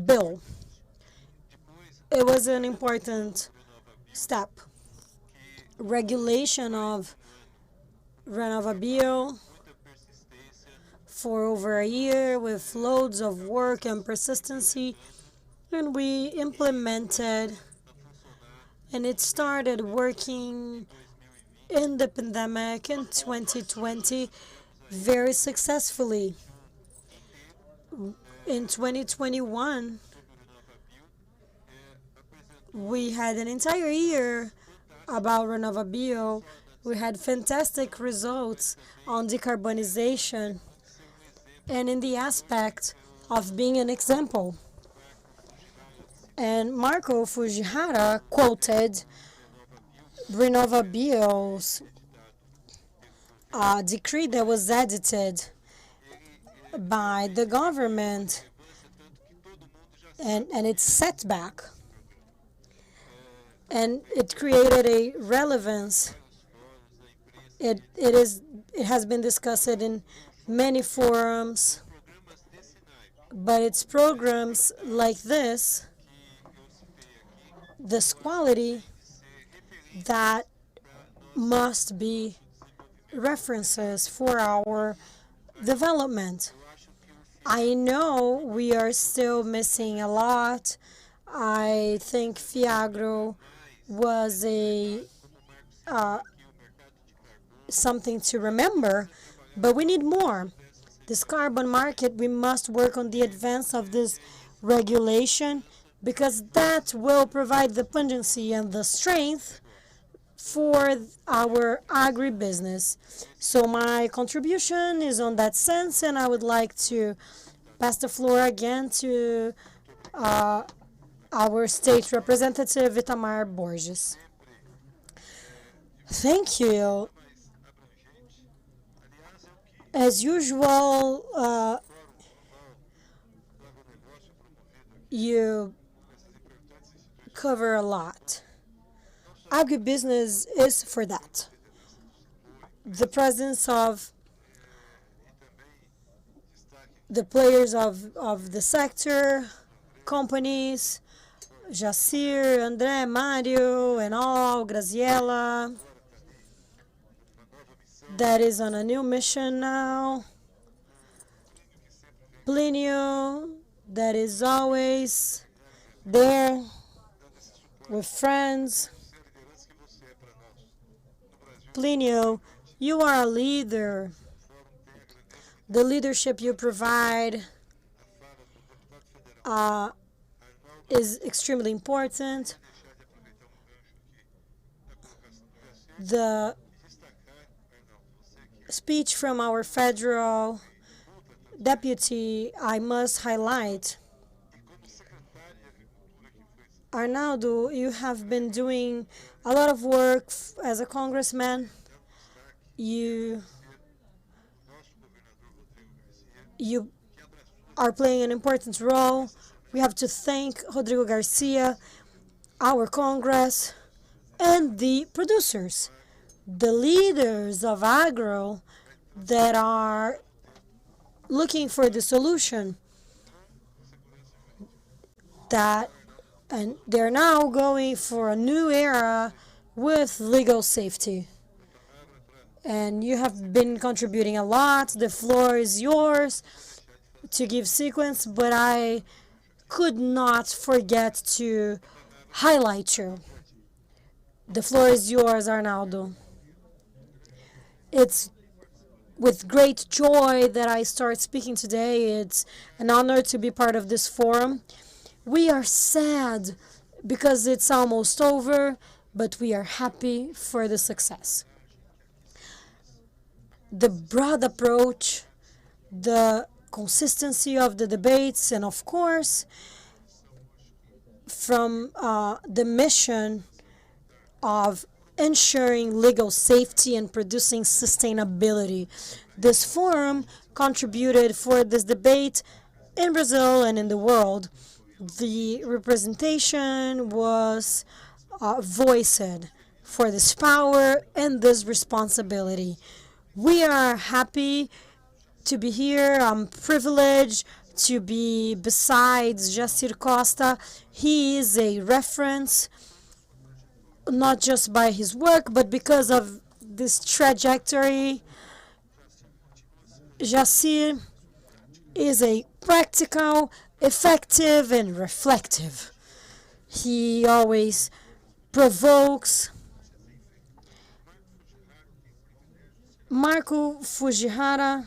bill. It was an important step. Regulation of RenovaBio for over a year with loads of work and persistency, and we implemented, and it started working in the pandemic in 2020 very successfully. In 2021, we had an entire year about RenovaBio. We had fantastic results on decarbonization and in the aspect of being an example. And Marco Fujihara quoted RenovaBio's decree that was edited by the government and its setback. And it created a relevance. It has been discussed in many forums, but it's programs like this quality that must be references for our development. I know we are still missing a lot. I think Fiagro was something to remember, but we need more. This carbon market, we must work on the advance of this regulation, because that will provide the pungency and the strength for our agribusiness. So my contribution is on that sense, and I would like to pass the floor again to our state representative, Itamar Borges. Thank you. As usual, you cover a lot. Agribusiness is for that. The presence of the players of the sector, companies, Jacir, André, Mario, and all, Graziella, that is on a new mission now. Plinio, that is always there with friends. Plinio, you are a leader. The leadership you provide is extremely important. The speech from our federal deputy, I must highlight. Arnaldo, you have been doing a lot of work as a congressman. You are playing an important role. We have to thank Rodrigo Garcia, our Congress, and the producers, the leaders of agro that are looking for the solution and they're now going for a new era with legal safety. And you have been contributing a lot. The floor is yours to give sequence, but I could not forget to highlight you. The floor is yours, Arnaldo. It's with great joy that I start speaking today. It's an honor to be part of this forum. We are sad because it's almost over, but we are happy for the success. The broad approach, the consistency of the debates, and of course, from the mission of ensuring legal safety and producing sustainability. This forum contributed for this debate in Brazil and in the world. The representation was voiced for this power and this responsibility. We are happy to be here. I'm privileged to be besides Jacir Costa. He is a reference, not just by his work, but because of this trajectory. Jacir is a practical, effective, and reflective. He always provokes. Marco Fujihara,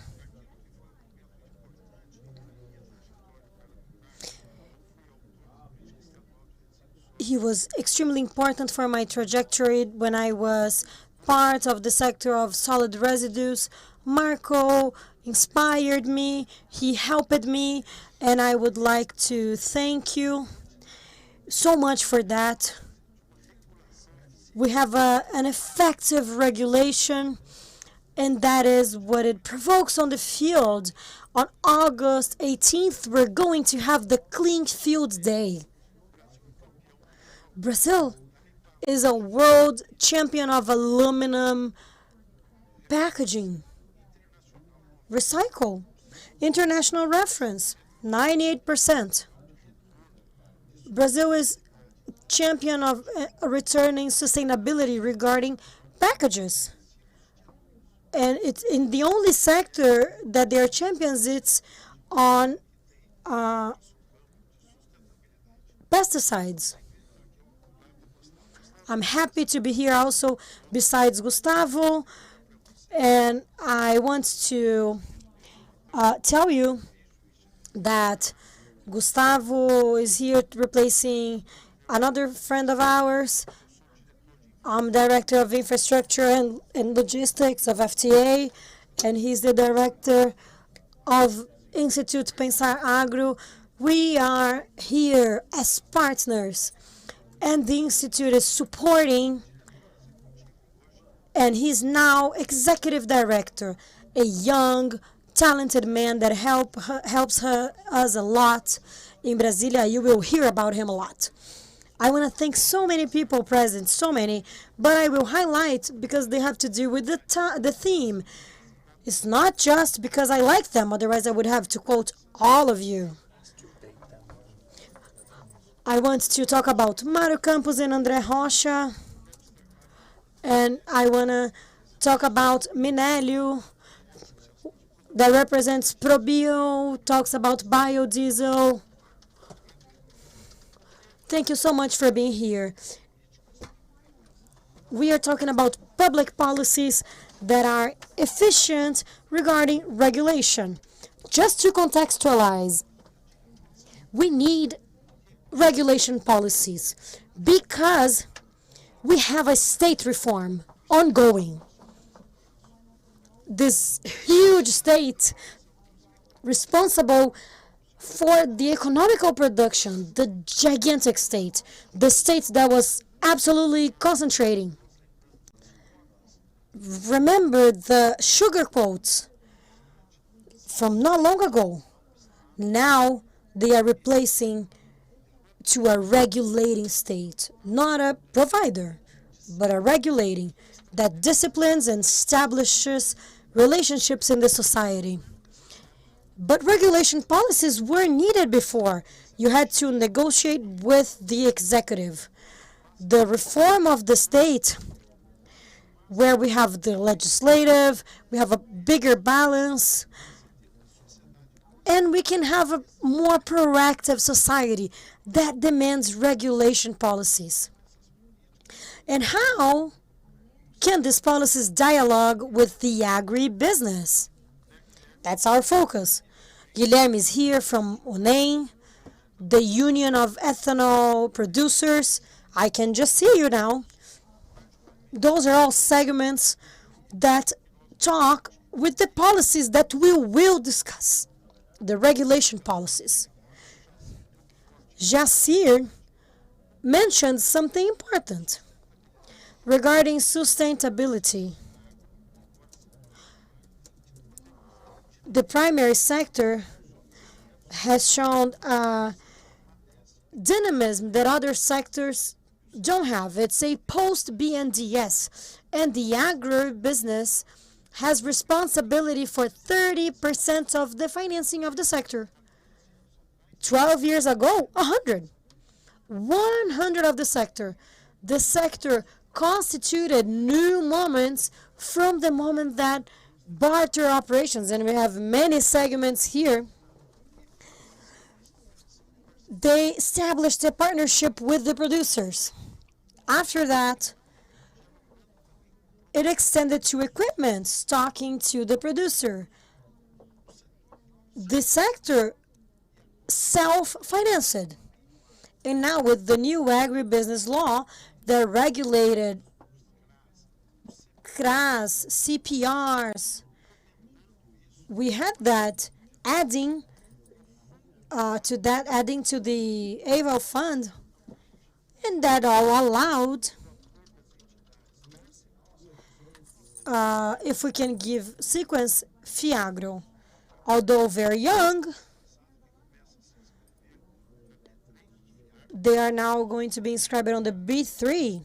he was extremely important for my trajectory when I was part of the sector of solid residues. Marco inspired me, he helped me, and I would like to thank you so much for that. We have an effective regulation, and that is what it provokes on the field. On August 18th, we're going to have the Clean Field Day. Brazil is a world champion of aluminum packaging. Recycle. International reference, 98%. Brazil is champion of returning sustainability regarding packages. And it's in the only sector that they are champions, it's on pesticides. I'm happy to be here also besides Gustavo, and I want to tell you that Gustavo is here replacing another friend of ours. I'm Director of Infrastructure and Logistics of FTA, and he's the Director of Instituto Pensar Agro. We are here as partners, and the Institute is supporting, and he's now Executive Director, a young, talented man that helps us a lot in Brasilia. You will hear about him a lot. I want to thank so many people present, so many, but I will highlight because they have to do with the theme. It's not just because I like them, otherwise I would have to quote all of you. I want to talk about Mário Campos and André Rocha, and I want to talk about Minélio, that represents ProBio, talks about biodiesel. Thank you so much for being here. We are talking about public policies that are efficient regarding regulation. Just to contextualize, we need regulation policies because we have a state reform ongoing. This huge state responsible for the economical production, the gigantic state, the state that was absolutely concentrating. Remember the sugar quotes from not long ago. Now they are replacing to a regulating state, not a provider, but a regulating that disciplines and establishes relationships in the society. But regulation policies were needed before. You had to negotiate with the executive. The reform of the state, where we have the legislative, we have a bigger balance, and we can have a more proactive society that demands regulation policies. And how can these policies dialogue with the agribusiness? That's our focus. Guilherme is here from UNEM, the Union of Ethanol Producers. I can just see you now. Those are all segments that talk with the policies that we will discuss, the regulation policies. Jacir mentioned something important regarding sustainability. The primary sector has shown dynamism that other sectors don't have. It's a post-BNDES, and the agribusiness has responsibility for 30% of the financing of the sector. 12 years ago, 100 of the sector. The sector constituted new moments from the moment that barter operations, and we have many segments here. They established a partnership with the producers. After that, it extended to equipment, talking to the producer. The sector self-financed. And now with the new agribusiness law that regulated CRAs, CPRs, we had that adding to the AVAL fund, and that all allowed, if we can give sequence, Fiagro, although very young, they are now going to be inscribed on the B3.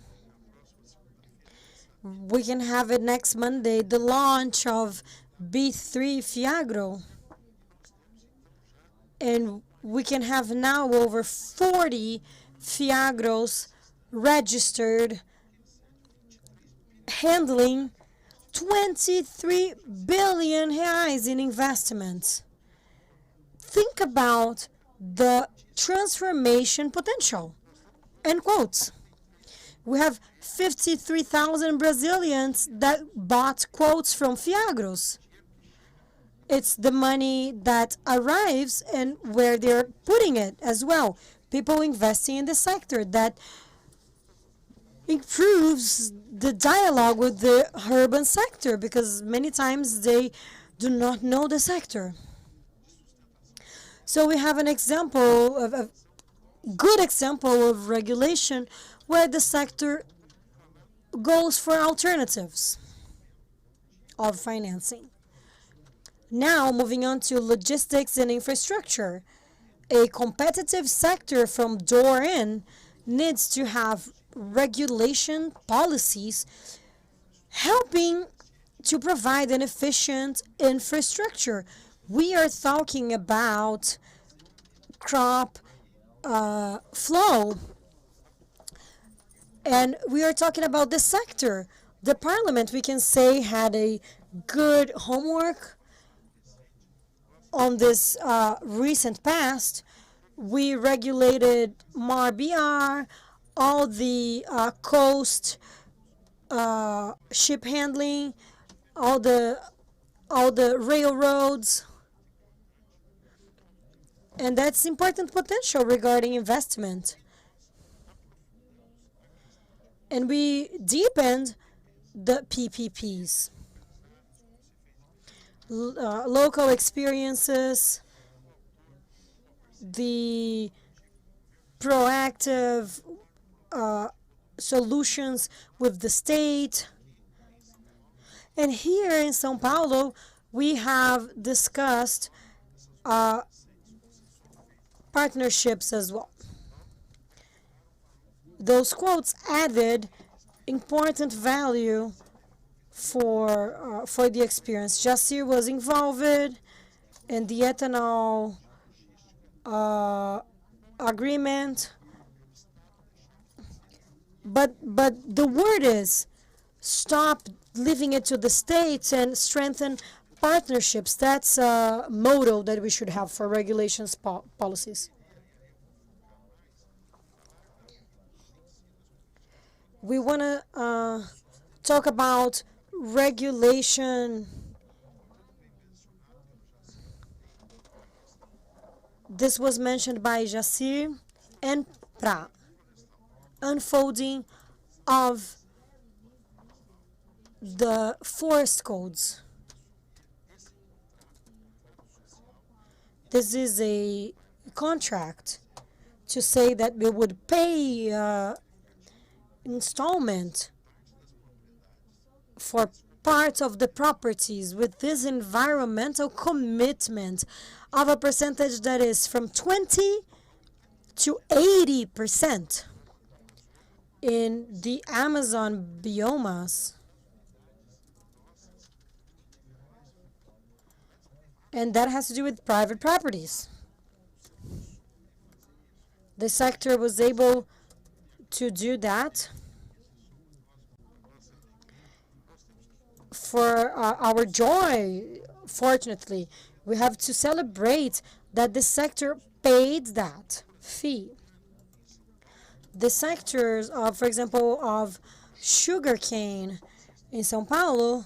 We can have it next Monday, the launch of B3 Fiagro. And we can have now over 40 Fiagros registered, handling 23 billion reais in investments. Think about the transformation potential. End quotes. We have 53,000 Brazilians that bought quotes from Fiagros. It's the money that arrives and where they're putting it as well. People investing in the sector that improves the dialogue with the urban sector, because many times they do not know the sector. So we have an example of a good example of regulation where the sector goes for alternatives of financing. Now, moving on to logistics and infrastructure. A competitive sector from door in needs to have regulation policies helping to provide an efficient infrastructure. We are talking about crop flow, and we are talking about the sector. The parliament, we can say, had a good homework on this recent past. We regulated MAR-BR, all the coast ship handling, all the railroads, and that's important potential regarding investment. And we deepened the PPPs. Local experiences, the proactive solutions with the state. And here in São Paulo, we have discussed partnerships as well. Those quotes added important value for the experience. Jacir was involved, and the ethanol agreement. But the word is stop leaving it to the states and strengthen partnerships. That's a motto that we should have for regulations policies. We want to talk about regulation. This was mentioned by Jacir and Pra. Unfolding of the forest codes. This is a contract to say that we would pay installment for part of the properties with this environmental commitment of a percentage that is from 20 to 80% in the Amazon biomas. And that has to do with private properties. The sector was able to do that for our joy. Fortunately, we have to celebrate that the sector paid that fee. The sectors of, for example, of sugarcane in São Paulo,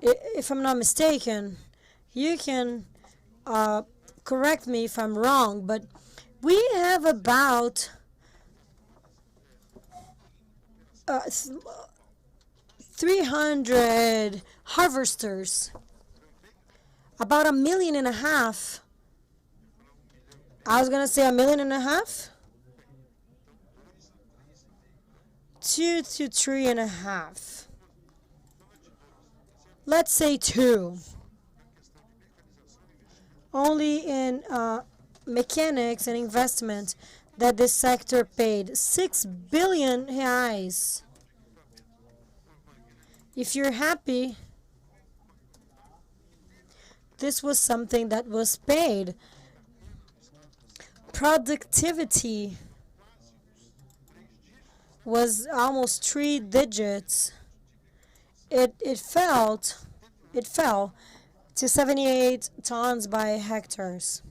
if I'm not mistaken, you can correct me if I'm wrong, but we have about 300 harvesters, about 1.5 million. I was going to say 1.5 million. 2 to 3.5. Let's say 2. Only in mechanics and investment that this sector paid 6 billion reais. If you're happy, this was something that was paid. Productivity was almost 3 digits. It fell to 78 tons by hectares.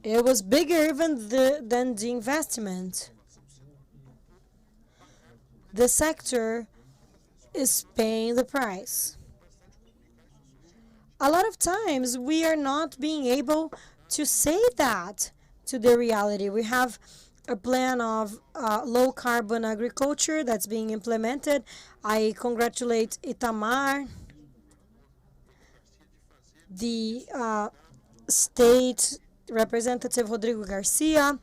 It was bigger even than the investment. The sector is paying the price. A lot of times we are not being able to say that to the reality. We have a plan of low carbon agriculture that's being implemented. I congratulate Itamar, the state representative Rodrigo Garcia,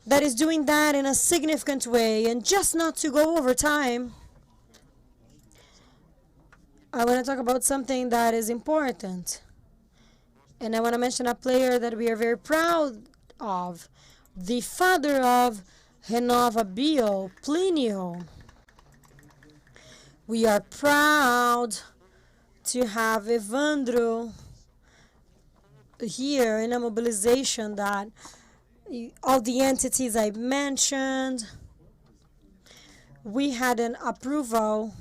that is doing that in a significant way. And just not to go over time, I want to talk about something that is important. And I want to mention a player that we are very proud of, the father of Renova Bio, Plinio. We are proud to have Evandro here in a mobilization that all the entities I mentioned, we had an approval.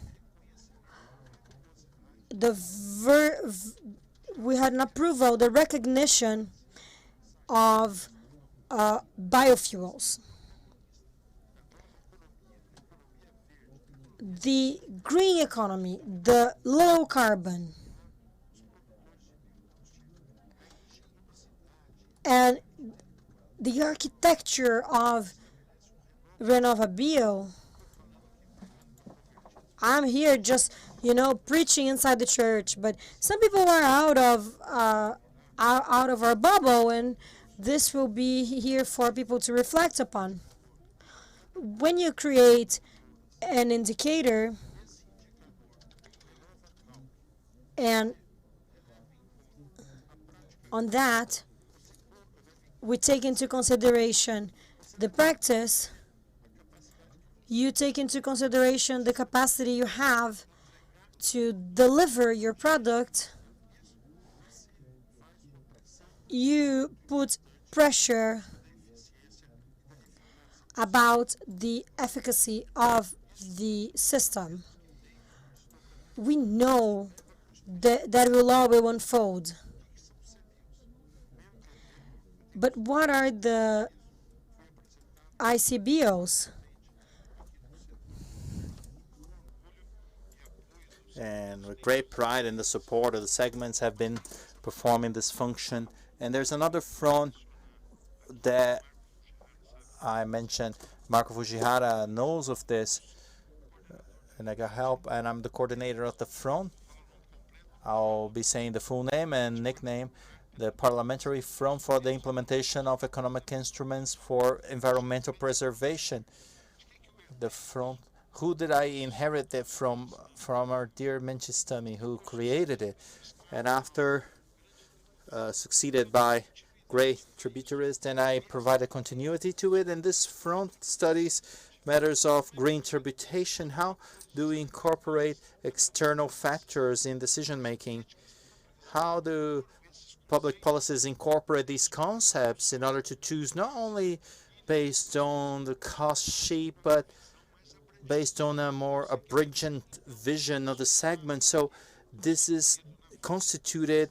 The recognition of biofuels. The green economy, the low carbon, and the architecture of Renova Bio. I'm here just, preaching inside the church, but some people are out of our bubble, and this will be here for people to reflect upon. When you create an indicator, and on that, we take into consideration the practice, you take into consideration the capacity you have to deliver your product, you put pressure about the efficacy of the system. We know that will all will unfold. But what are the ICBOs?
And with great pride and the support of the segments have been performing this function. And there's another front that I mentioned. Marco Fujihara knows of this, and I got help, and I'm the coordinator of the front. I'll be saying the full name and nickname, the Parliamentary Front for the Implementation of Economic Instruments for Environmental Preservation. The front. Who did I inherit it from? From our dear Menchistami, who created it, and after succeeded by great tributaries, then I provided continuity to it. And this front studies matters of green tributation. How do we incorporate external factors in decision making? How do public policies incorporate these concepts in order to choose not only based on the cost sheet, but based on a more abridged vision of the segment? So this is constituted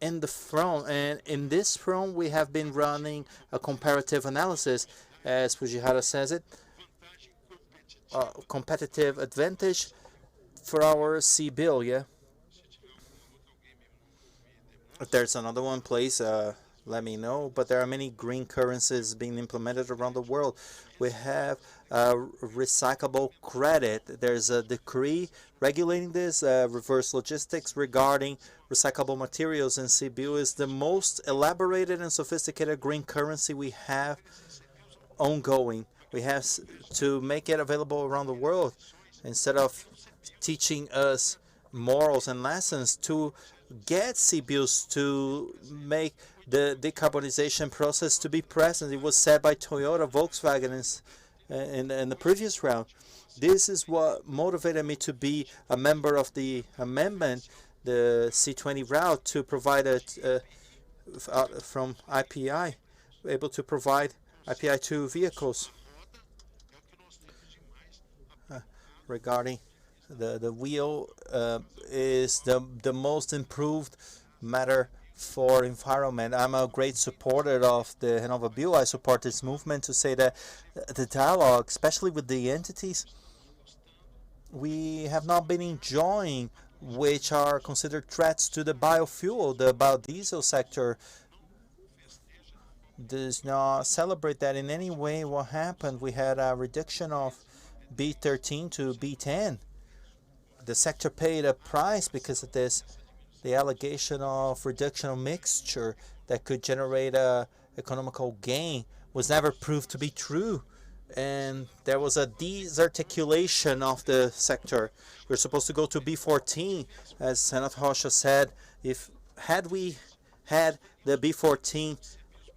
in the front, and in this front we have been running a comparative analysis, as Fujihara says it, competitive advantage for our C-bill. Yeah. If there's another one, please let me know. But there are many green currencies being implemented around the world. We have recyclable credit. There's a decree regulating this, reverse logistics regarding recyclable materials, and CBU is the most elaborated and sophisticated green currency we have ongoing. We have to make it available around the world instead of teaching us morals and lessons to get CBUs to make the decarbonization process to be present. It was said by Toyota, Volkswagen in the previous round. This is what motivated me to be a member of the amendment, the C20 route, to provide it from IPI, able to provide IPI to vehicles. Regarding the wheel is the most improved matter for environment. I'm a great supporter of the Renova Bill. I support this movement to say that the dialogue, especially with the entities we have not been enjoying, which are considered threats to the biofuel, the biodiesel sector, does not celebrate that in any way. What happened? We had a reduction of B13 to B10. The sector paid a price because of this. The allegation of reduction of mixture that could generate a economical gain was never proved to be true. And there was a desarticulation of the sector. We're supposed to go to B14, as Senator Rocha said. Had we had the B14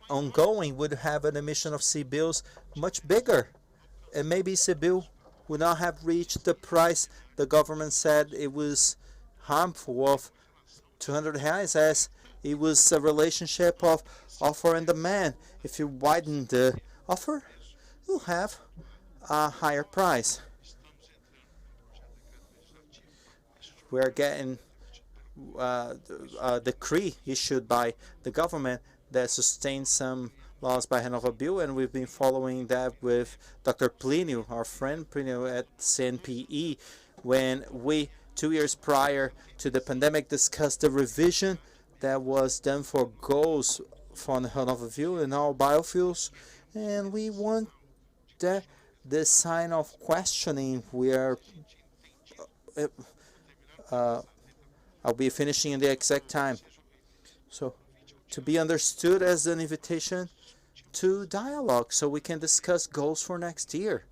ongoing, would have an emission of CBIOs much bigger, and maybe CBIO would not have reached the price the government said it was harmful of 200 reais, as it was a relationship of offer and demand. If you widen the offer, you'll have a higher price. We're getting a decree issued by the government that sustains some laws by Renova Bill, and we've been following that with Dr. Plinio, our friend Plinio at CNPE, when we, 2 years prior to the pandemic, discussed the revision that was done for goals for the Renova Bill and all biofuels, and we want that this sign of questioning. We are I'll be finishing in the exact time. So to be understood as an invitation to dialogue so we can discuss goals for next year.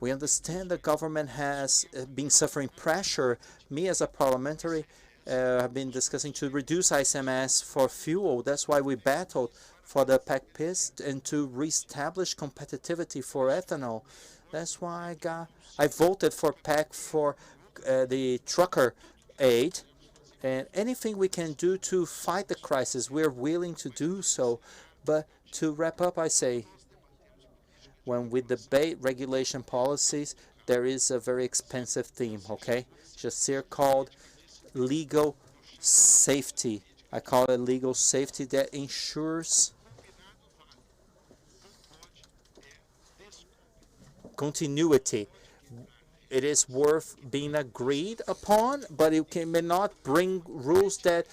We understand the government has been suffering pressure. Me as a parliamentary have been discussing to reduce ICMS for fuel. That's why we battled for the PAC-PIS and to reestablish competitivity for ethanol. That's why I voted for PAC for
the trucker aid, and anything we can do to fight the crisis, we're willing to do so. But to wrap up, I say, when we debate regulation policies, there is a very expensive theme, okay? Just here called legal safety. I call it legal safety that ensures continuity. It is worth being agreed upon, but it may not bring rules that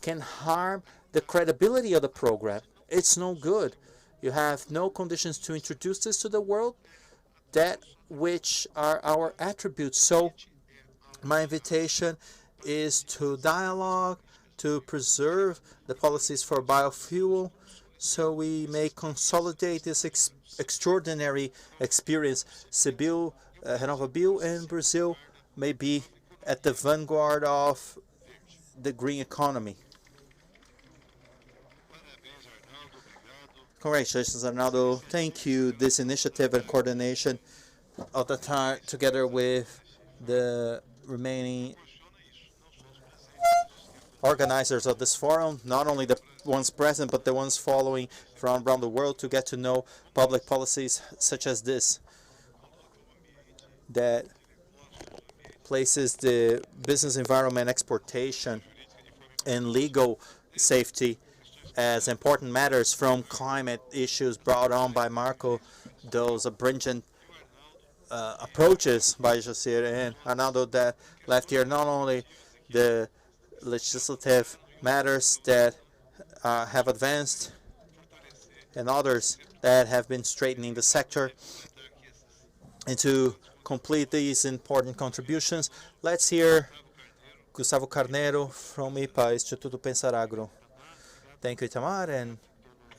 can harm the credibility of the program. It's no good. You have no conditions to introduce this to the world, that which are our attributes. So my invitation is to dialogue, to preserve the policies for biofuel, so we may consolidate this extraordinary experience. Cebil, RenovaBio, and Brazil may be at the vanguard of the green economy. Congratulations, Arnaldo. Thank you. This initiative and coordination of the time, together with the remaining organizers of this forum, not only the ones present, but the ones following from around the world, to get to know public policies such as this, that places the business environment, exportation, and legal safety as important matters, from climate issues brought on by Marco, those abringent approaches by José and Arnaldo that left here, not only the legislative matters that have advanced and others that have been straightening the sector. And to complete these important contributions, let's hear Gustavo Carneiro from IPA, Instituto Pensar Agro. Thank you, Itamar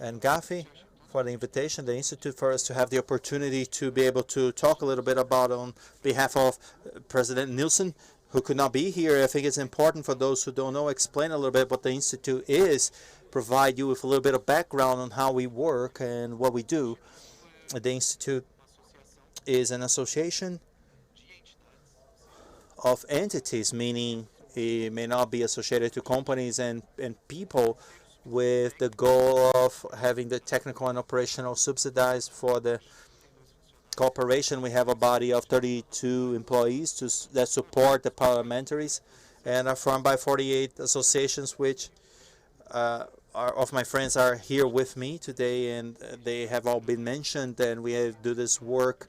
and Gafi, for the invitation, the Institute, for us to have the opportunity to be able to talk a little bit about, on behalf of President Nielsen, who could not be here. I think it's important for those who don't know, explain a little bit what the Institute is, provide you with a little bit of background on how we work and what we do. The Institute is an association of entities, meaning it may not be associated to companies and people, with the goal of having the technical and operational subsidized for the cooperation. We have a body of 32 employees that support the parliamentaries, and are formed by 48 associations, which of my friends are here with me today, and they have all been mentioned. And we do this work.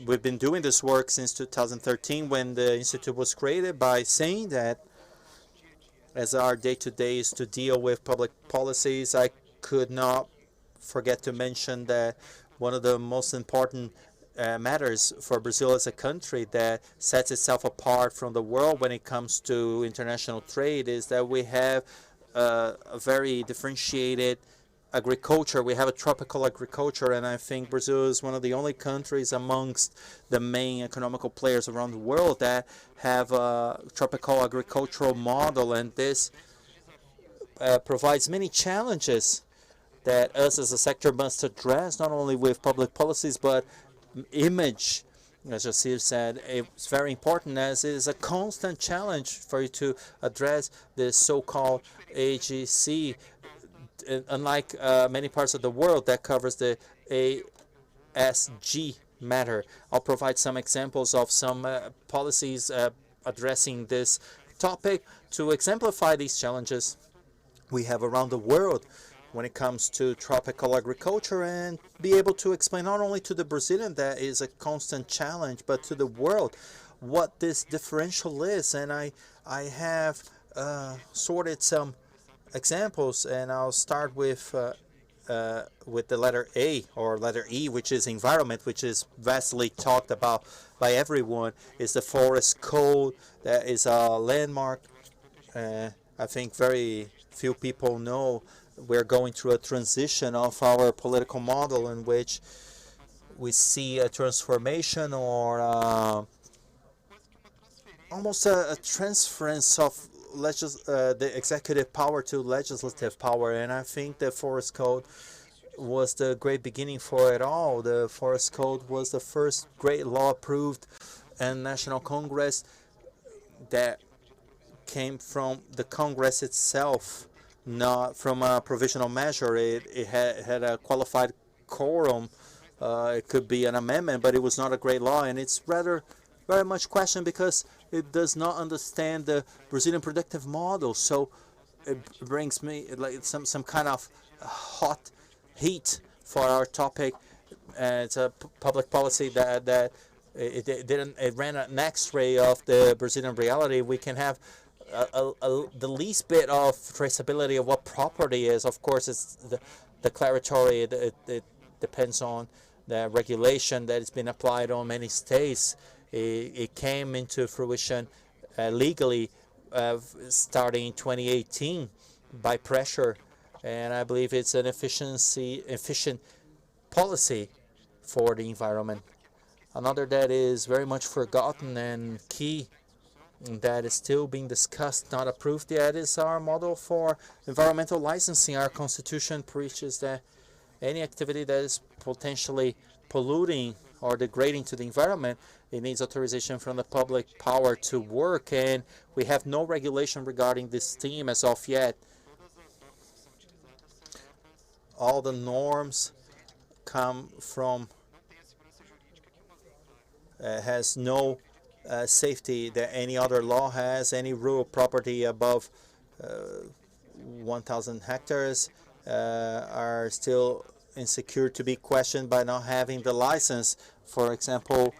We've been doing this work since 2013, when the Institute was created, by saying that as our day-to-day is to deal with public policies, I could not forget to mention that one of the most important matters for Brazil as a country that sets itself apart from the world when it comes to international trade is that we have a very differentiated agriculture. We have a tropical agriculture, and I think Brazil is one of the only countries amongst the main economical players around the world that have a tropical agricultural model, and this provides many challenges that us as a sector must address, not only with public policies, but image. As José said, it's very important, as it is a constant challenge for you to address this so-called AGC, unlike many parts of the world that covers the ASG matter. I'll provide some examples of some policies addressing this topic to exemplify these challenges we have around the world when it comes to tropical agriculture, and be able to explain not only to the Brazilian that is a constant challenge, but to the world what this differential is. And I have sorted some examples, and I'll start with the letter A, or letter E, which is environment, which is vastly talked about by everyone. Is the forest code that is a landmark. I think very few people know we're going through a transition of our political model, in which we see a transformation, or almost a transference of the executive power to legislative power. And I think the Forest Code was the great beginning for it all. The Forest Code was the first great law approved and National Congress that came from the Congress itself, not from a provisional measure. It had a qualified quorum. It could be an amendment, but it was not a great law, and it's rather very much questioned because it does not understand the Brazilian productive model. So it brings me like some kind of hot heat for our topic. It's a public policy that it ran an X-ray of the Brazilian reality. We can have the least bit of traceability of what property is. Of course, it's the declaratory. It depends on the regulation that has been applied on many states. It came into fruition legally starting in 2018 by pressure, and I believe it's an efficient policy for the environment. Another that is very much forgotten and key that is still being discussed, not approved yet, is our model for environmental licensing. Our constitution preaches that any activity that is potentially polluting or degrading to the environment, it needs authorization from the public power to work, and we have no regulation regarding this theme as of yet. All the norms come from has no safety that any other law has. Any rural property above 1,000 hectares are still insecure to be questioned by not having the license. For example,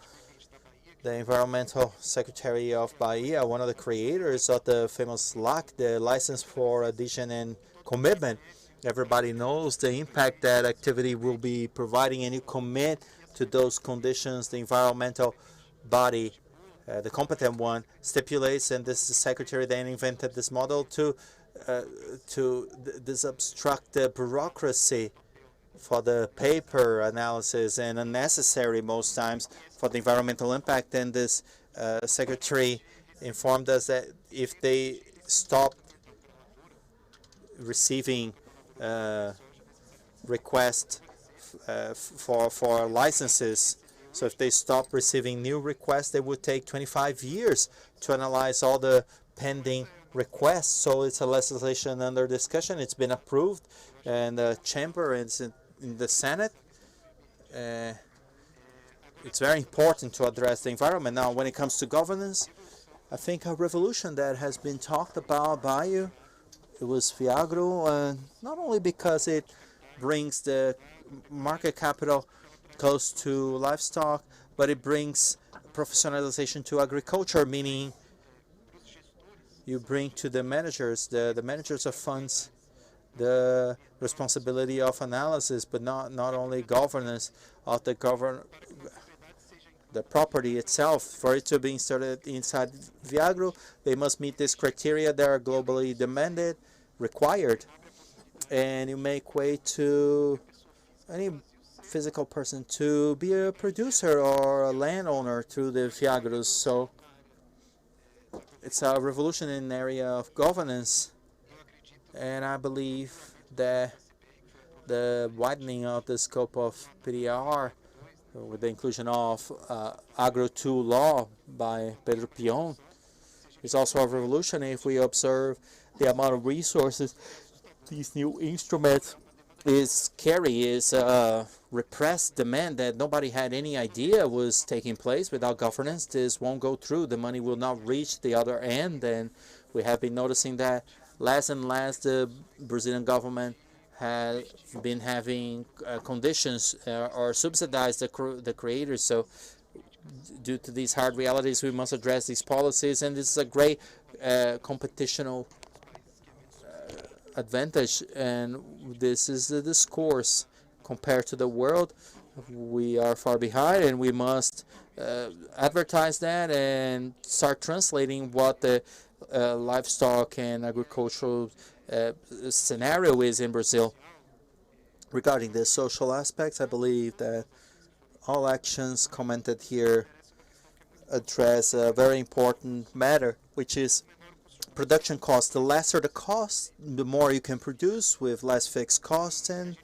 the environmental secretary of Bahia, one of the creators of the famous LAC, the license for adhesion and commitment. Everybody knows the impact that activity will be providing, and you commit to those conditions. The environmental body, the competent one, stipulates, and this is the secretary then invented this model to obstruct the bureaucracy for the paper analysis and unnecessary most times for the environmental impact. And this secretary informed us that if they stopped receiving requests for licenses, so if they stop receiving new requests, they would take 25 years to analyze all the pending requests. So it's a legislation under discussion. It's been approved in the chamber, it's in the Senate. It's very important to address the environment. Now, when it comes to governance, I think a revolution that has been talked about by you, it was Fiagro, not only because it brings the market capital close to livestock, but it brings professionalization to agriculture, meaning you bring to the managers, the managers of funds, the responsibility of analysis, but not only governance of the property itself. For it to be inserted inside Viagro, they must meet these criteria that are globally demanded, required, and you make way to any physical person to be a producer or a landowner through the Viagros. So it's a revolution in the area of governance, and I believe that the widening of the scope of PDR with the inclusion of Agro 2 law by Pedro Pion is also a revolution. If we observe the amount of resources these new instruments is repressed demand that nobody had any idea was taking place. Without governance, this won't go through. The money will not reach the other end, and we have been noticing that less and less the Brazilian government has been having conditions or subsidize the creators. So due to these hard realities, we must address these policies, and this is a great competitional advantage, and this is the discourse. Compared to the world, we are far behind, and we must advertise that and start translating what the livestock and agricultural scenario is in Brazil. Regarding the social aspects, I believe that all actions commented here address a very important matter, which is production cost. The lesser the cost, the more you can produce with less fixed costs, and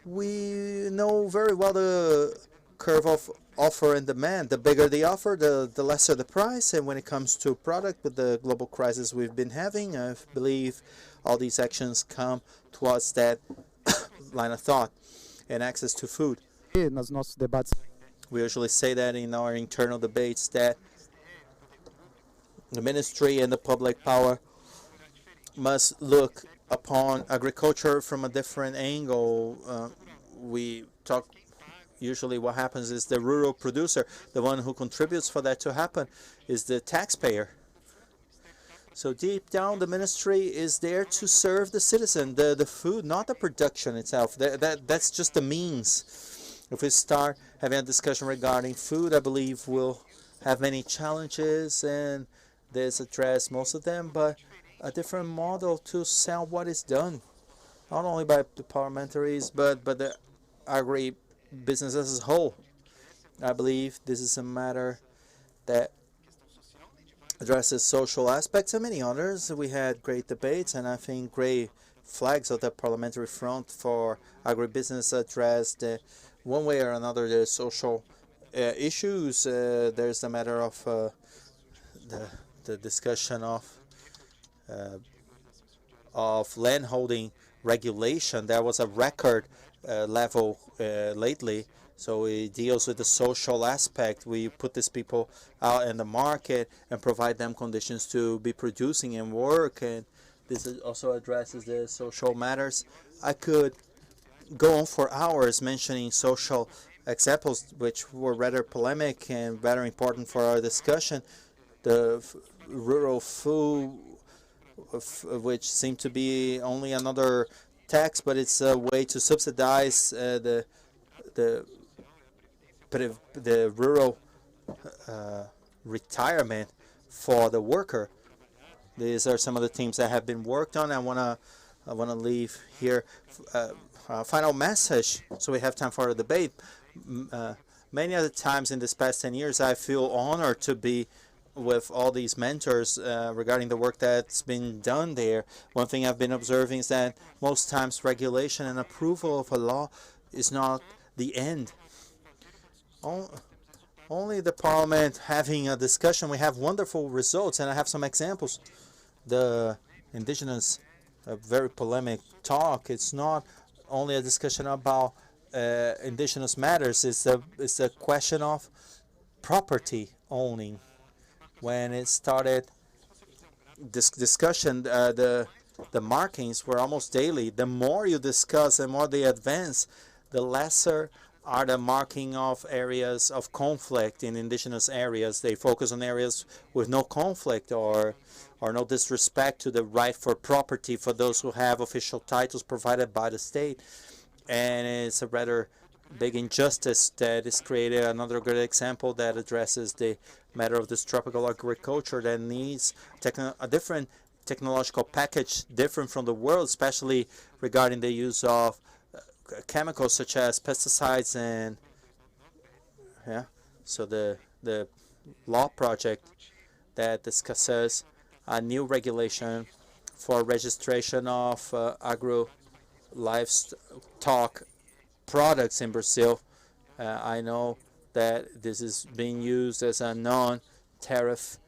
we know very well the curve of offer and demand. The bigger the offer, the lesser the price. And when it comes to product, with the global crisis we've been having, I believe all these actions come towards that line of thought and access to food. We usually say that in our internal debates, that the ministry and the public power must look upon agriculture from a different angle. We talk, usually what happens is the rural producer, the one who contributes for that to happen, is the taxpayer. So deep down, the ministry is there to serve the citizen, the food, not the production itself. That's just the means. If we start having a discussion regarding food, I believe we'll have many challenges, and this address most of them, but a different model to sell what is done, not only by the parliamentaries, but the agri-business as a whole. I believe this is a matter that addresses social aspects and many others. We had great debates, and I think great flags of the parliamentary front for agribusiness addressed one way or another the social issues. There's the matter of the discussion of landholding regulation. There was a record level lately. So it deals with the social aspect. We put these people out in the market and provide them conditions to be producing and work. And this also addresses the social matters. I could go on for hours mentioning social examples which were rather polemic and rather important for our discussion. The rural food, which seemed to be only another tax, but it's a way to subsidize the rural retirement for the worker. These are some of the themes that have been worked on. I wanna leave here a final message, so we have time for a debate. Many of the times in this past 10 years, I feel honored to be with all these mentors regarding the work that's been done there. One thing I've been observing is that most times regulation and approval of a law is not the end. Only the parliament having a discussion, we have wonderful results, and I have some examples. The indigenous, very polemic talk, it's not only a discussion about indigenous matters, it's a question of property owning. When it started, this discussion, the markings were almost daily. The more you discuss and more they advance, the lesser are the marking of areas of conflict in indigenous areas. They focus on areas with no conflict or no disrespect to the right for property for those who have official titles provided by the state. And it's a rather big injustice that is created. Another good example that addresses the matter of this tropical agriculture that needs a different technological package, different from the world, especially regarding the use of chemicals such as pesticides. And so the law project that discusses a new regulation for registration of agro livestock products in Brazil. I know that this is being used as a non-tariff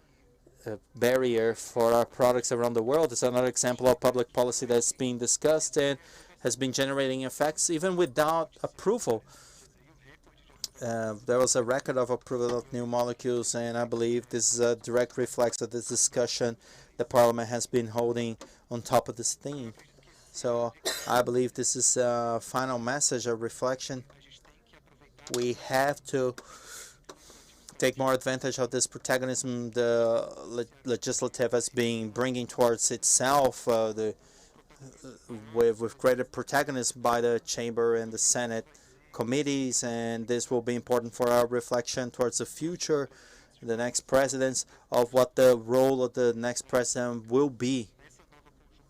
barrier for our products around the world. It's another example of public policy that's being discussed and has been generating effects even without approval. There was a record of approval of new molecules, and I believe this is a direct reflex of this discussion the Parliament has been holding on top of this theme. So I believe this is a final message, a reflection. We have to take more advantage of this protagonism the legislative has been bringing towards itself, with greater protagonism by the Chamber and the Senate committees, and this will be important for our reflection towards the future, the next presidents, of what the role of the next president will be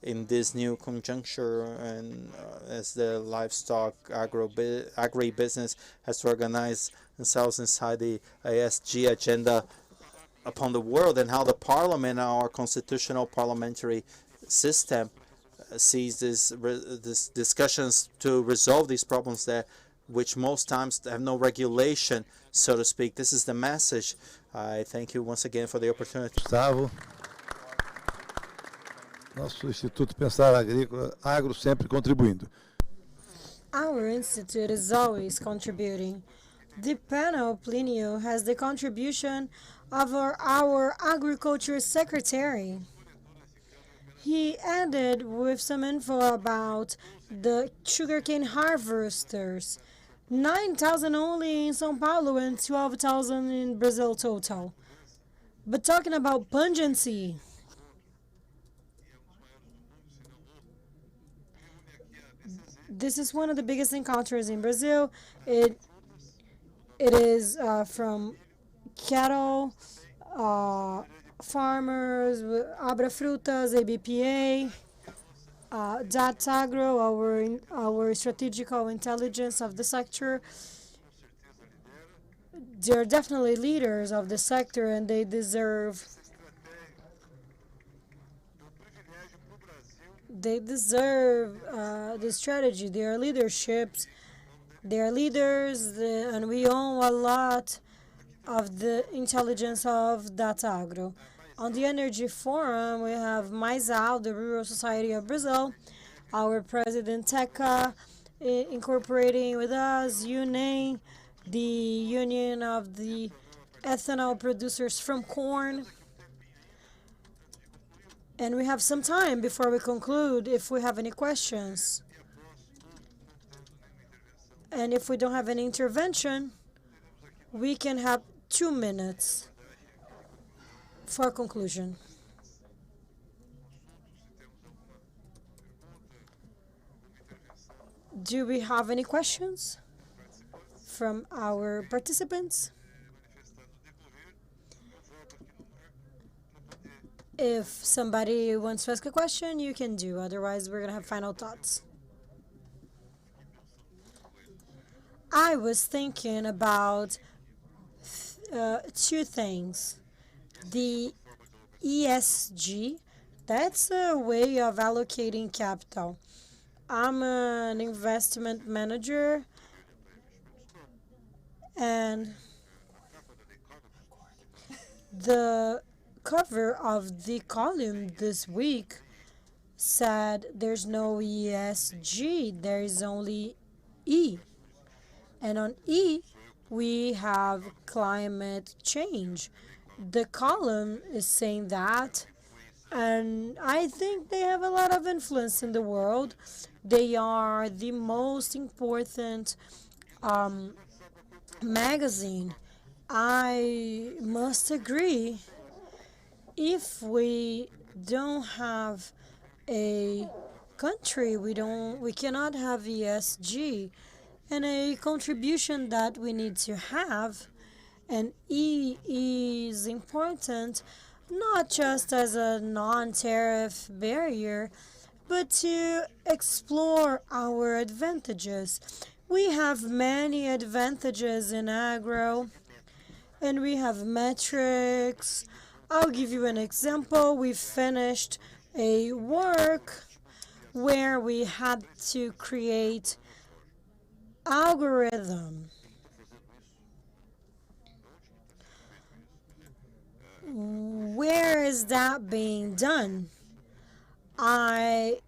in this new conjuncture, and as the livestock agribusiness has to organize themselves inside the ESG agenda upon the world, and how the parliament, our constitutional parliamentary system, sees this discussions to resolve these problems that which most times have no regulation, so to speak. This is the message. I thank you once again for the opportunity.
Gustavo, nosso Instituto Pensar Agrícola, Agro sempre contribuindo.
Our institute is always contributing. The panel, Plinio, has the contribution of our agriculture secretary. He ended with some info about the sugarcane harvesters. 9,000 only in São Paulo and 12,000 in Brazil total. But talking about pungency, this is one of the biggest encounters in Brazil. It is from cattle, farmers, Abra Frutas, ABPA, Datagro, our strategical intelligence of the sector. They're definitely leaders of the sector, and they deserve the strategy. They are leaderships. They are leaders, and we own a lot of the intelligence of Datagro. On the Energy Forum, we have Maisal, the Rural Society of Brazil, our president Teca, incorporating with us, UNEM, the Union of the Ethanol Producers from Corn. And we have some time before we conclude if we have any questions. And if we don't have any intervention, we can have 2 minutes for conclusion. Do we have any questions from our participants? If somebody wants to ask a question, you can do. Otherwise, we're going to have final thoughts. I was thinking about 2 things. The ESG, that's a way of allocating capital. I'm an investment manager, and the cover of the column this week said there's no ESG, there is only E. And on E, we have climate change. The column is saying that, and I think they have a lot of influence in the world. They are the most important magazine. I must agree, if we don't have a country, we cannot have ESG, and a contribution that we need to have. And E is important not just as a non-tariff barrier, but to explore our advantages. We have many advantages in agro, and we have metrics. I'll give you an example. We finished a work where we had to create algorithm. Where is that being done? I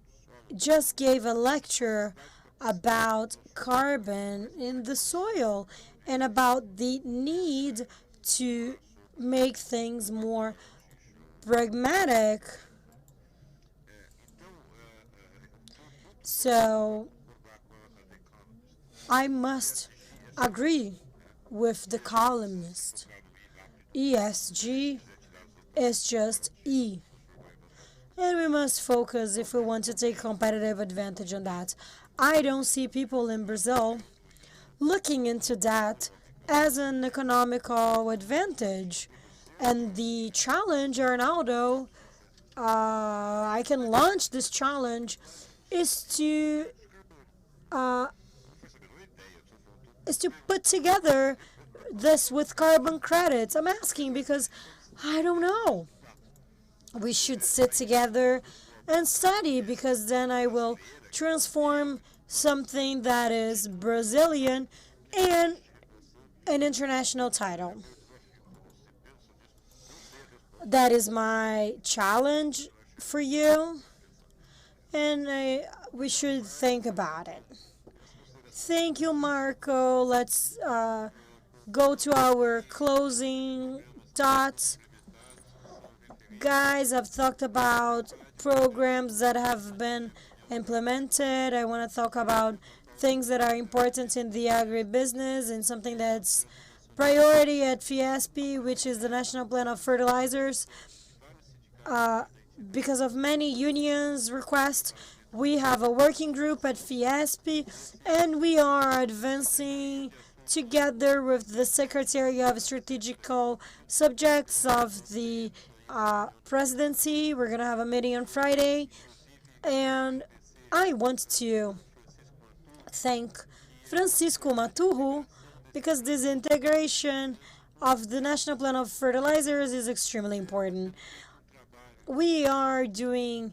just gave a lecture about carbon in the soil and about the need to make things more pragmatic. So I must agree with the columnist. ESG is just E. And we must focus if we want to take competitive advantage on that. I don't see people in Brazil looking into that as an economical advantage. And the challenge, Arnaldo, I can launch this challenge, is to put together this with carbon credits. I'm asking because I don't know. We should sit together and study, because then I will transform something that is Brazilian and an international title. That is my challenge for you, and we should think about it. Thank you, Marco. Let's go to our closing thoughts. Guys, I've talked about programs that have been implemented. I want to talk about things that are important in the agribusiness and something that's priority at Fiesp, which is the National Plan of Fertilizers. Because of many unions' requests, we have a working group at Fiesp, and we are advancing together with the Secretary of Strategical Subjects of the presidency. We're going to have a meeting on Friday, and I want to thank Francisco Maturro because this integration of the National Plan of Fertilizers is extremely important. We are doing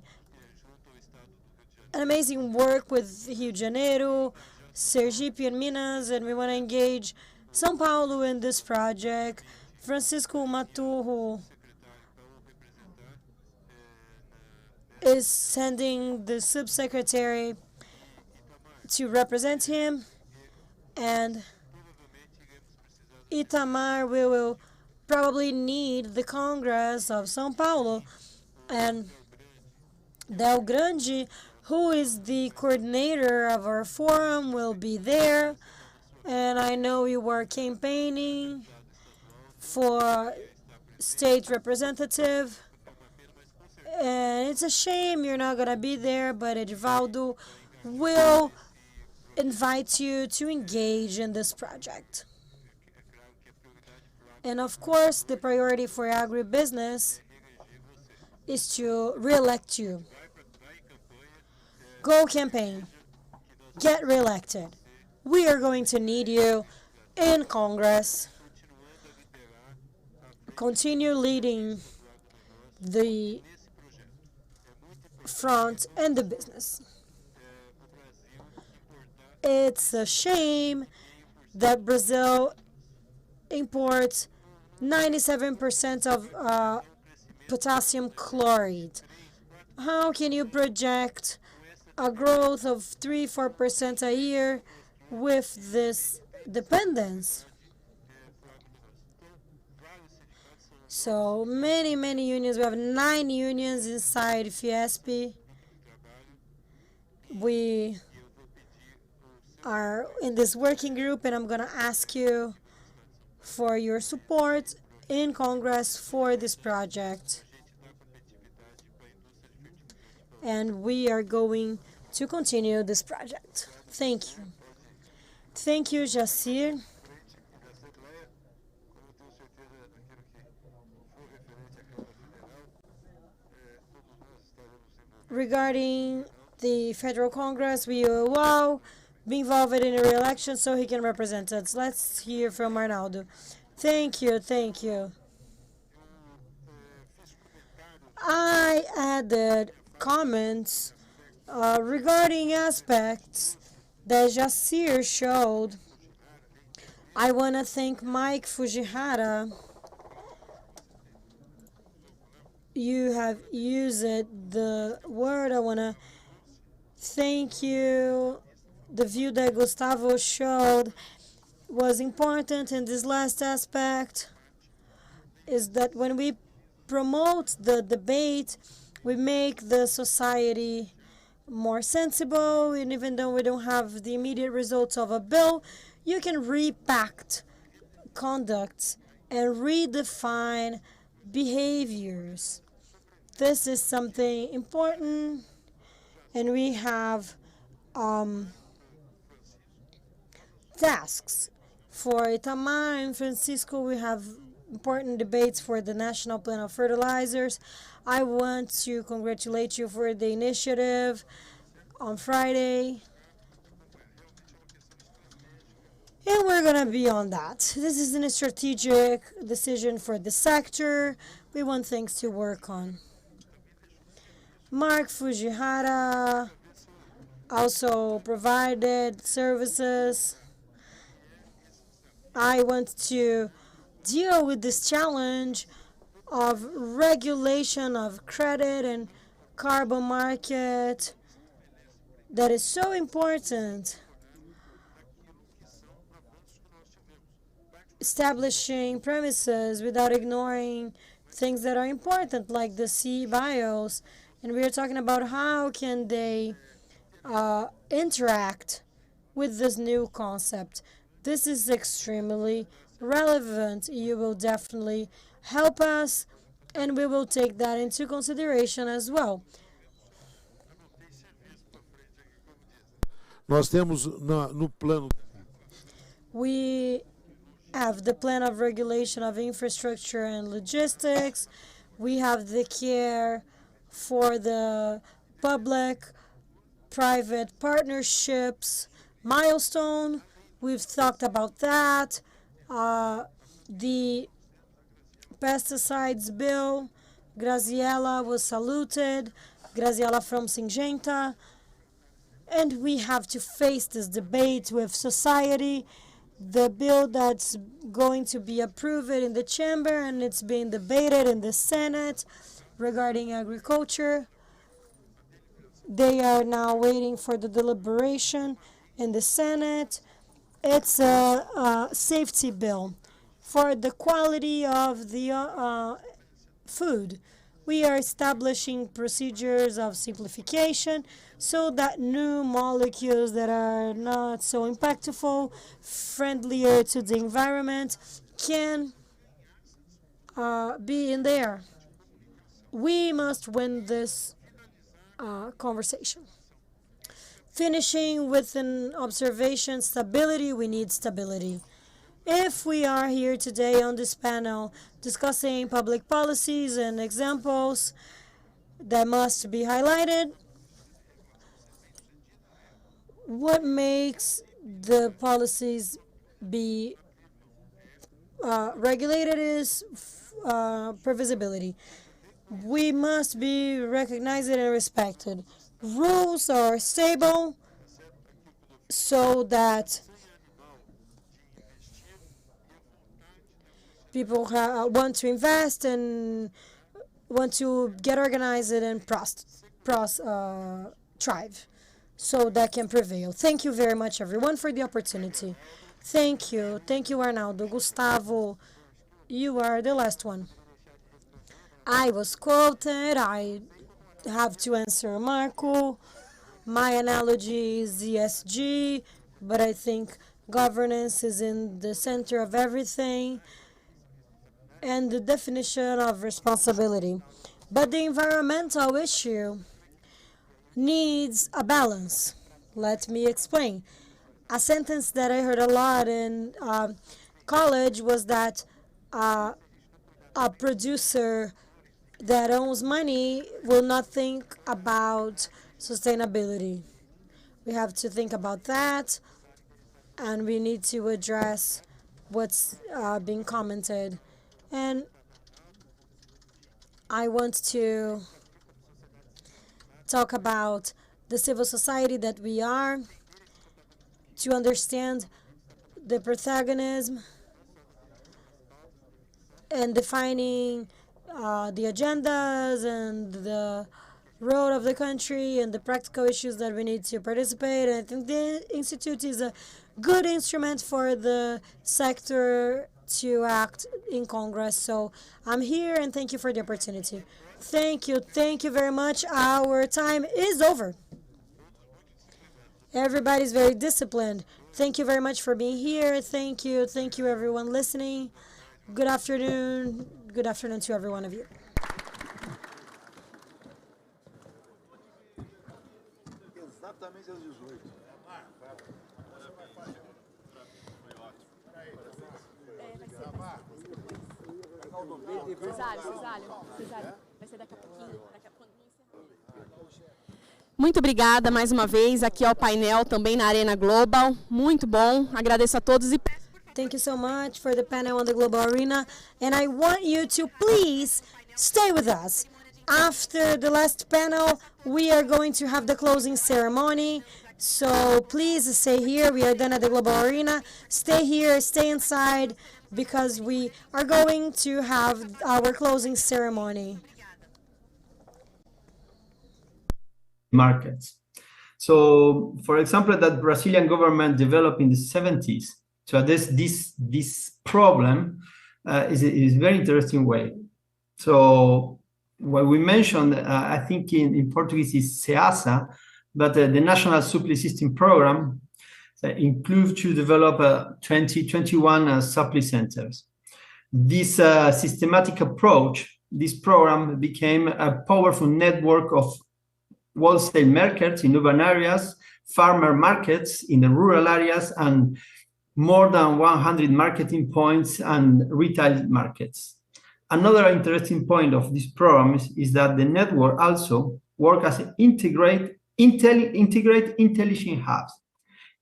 an amazing work with Rio de Janeiro, Sergipe, and Minas, and we want to engage São Paulo in this project. Francisco Maturro is sending the subsecretary to represent him, and Itamar will probably need the Congress of São Paulo, and Del Grande, who is the coordinator of our forum, will be there. And I know you were campaigning for state representative, and it's a shame you're not going to be there, but Edivaldo will invite you to engage in this project. And of course, the priority for agribusiness is to re-elect you. Go campaign. Get re-elected. We are going to need you in Congress. Continue leading the front and the business. It's a shame that Brazil imports 97% of potassium chloride. How can you project a growth of 3-4% a year with this dependence? So many unions. We have 9 unions inside Fiesp. We are in this working group, and I'm going to ask you for your support in Congress for this project. And we are going to continue this project. Thank you. Thank you, Jacir. Regarding the Federal Congress, we will be involved in a re-election so he can represent us. Let's hear from Arnaldo. Thank you. I added comments regarding aspects that Jacir showed. I want to thank Mike Fujihara. You have used the word. I want to thank you. The view that Gustavo showed was important in this last aspect, is that when we promote the debate, we make the society more sensible, and even though we don't have the immediate results of a bill, you can repact conducts and redefine behaviors. This is something important, and we have tasks for Itamar and Francisco. We have important debates for the National Plan of Fertilizers. I want to congratulate you for the initiative on Friday. And we're going to be on that. This is a strategic decision for the sector. We want things to work on. Mark Fujihara also provided services. I want to deal with this challenge of regulation of credit and carbon market that is so important. Establishing premises without ignoring things that are important, like the bios, and we are talking about how can they interact with this new concept. This is extremely relevant. You will definitely help us, and we will take that into consideration as well.
Nós temos no plano.
We have the plan of regulation of infrastructure and logistics. We have the care for the public-private partnerships milestone. We've talked about that. The pesticides bill, Graziella was saluted, Graziella from Syngenta. And we have to face this debate with society. The bill that's going to be approved in the chamber and it's being debated in the Senate regarding agriculture. They are now waiting for the deliberation in the Senate. It's a safety bill for the quality of the food. We are establishing procedures of simplification so that new molecules that are not so impactful, friendlier to the environment, can be in there. We must win this conversation. Finishing with an observation, stability, we need stability. If we are here today on this panel discussing public policies and examples that must be highlighted, what makes the policies be regulated is previsibility. We must be recognized and respected. Rules are stable so that people want to invest and want to get organized and thrive. So that can prevail. Thank you very much, everyone, for the opportunity. Thank you. Thank you, Arnaldo. Gustavo, you are the last one. I was quoted. I have to answer Marco. My analogy is ESG, but I think governance is in the center of everything and the definition of responsibility. But the environmental issue needs a balance. Let me explain. A sentence that I heard a lot in college was that a producer that owns money will not think about sustainability. We have to think about that, and we need to address what's being commented. And I want to talk about the civil society that we are, to understand the protagonism and defining the agendas and the road of the country and the practical issues that we need to participate. And I think the Institute is a good instrument for the sector to act in Congress. So I'm here and thank you for the opportunity. Thank you very much. Our time is over. Everybody's very disciplined. Thank you very much for being here. Thank you everyone listening. Good afternoon. Good afternoon to every one of you.
Exatamente às 18.
Vai ser daqui a pouquinho. Muito obrigada mais uma vez aqui ao painel também na Arena Global. Muito bom. Agradeço a todos e
thank you so much for the panel on the Global Arena, and I want you to please stay with us. After the last panel, we are going to have the closing ceremony. So please stay here. We are done at the Global Arena. Stay here, stay inside, because we are going to have our closing ceremony.
Markets. So, for example, that Brazilian government developed in the 70s to address this problem is a very interesting way. So, what we mentioned, I think in Portuguese is SEASA, but the National Supply System Program includes to develop 21 supply centers. This systematic approach, this program became a powerful network of wholesale markets in urban areas, farmer markets in the rural areas, and more than 100 marketing points and retail markets. Another interesting point of this program is that the network also works as an integrate intelligent hubs,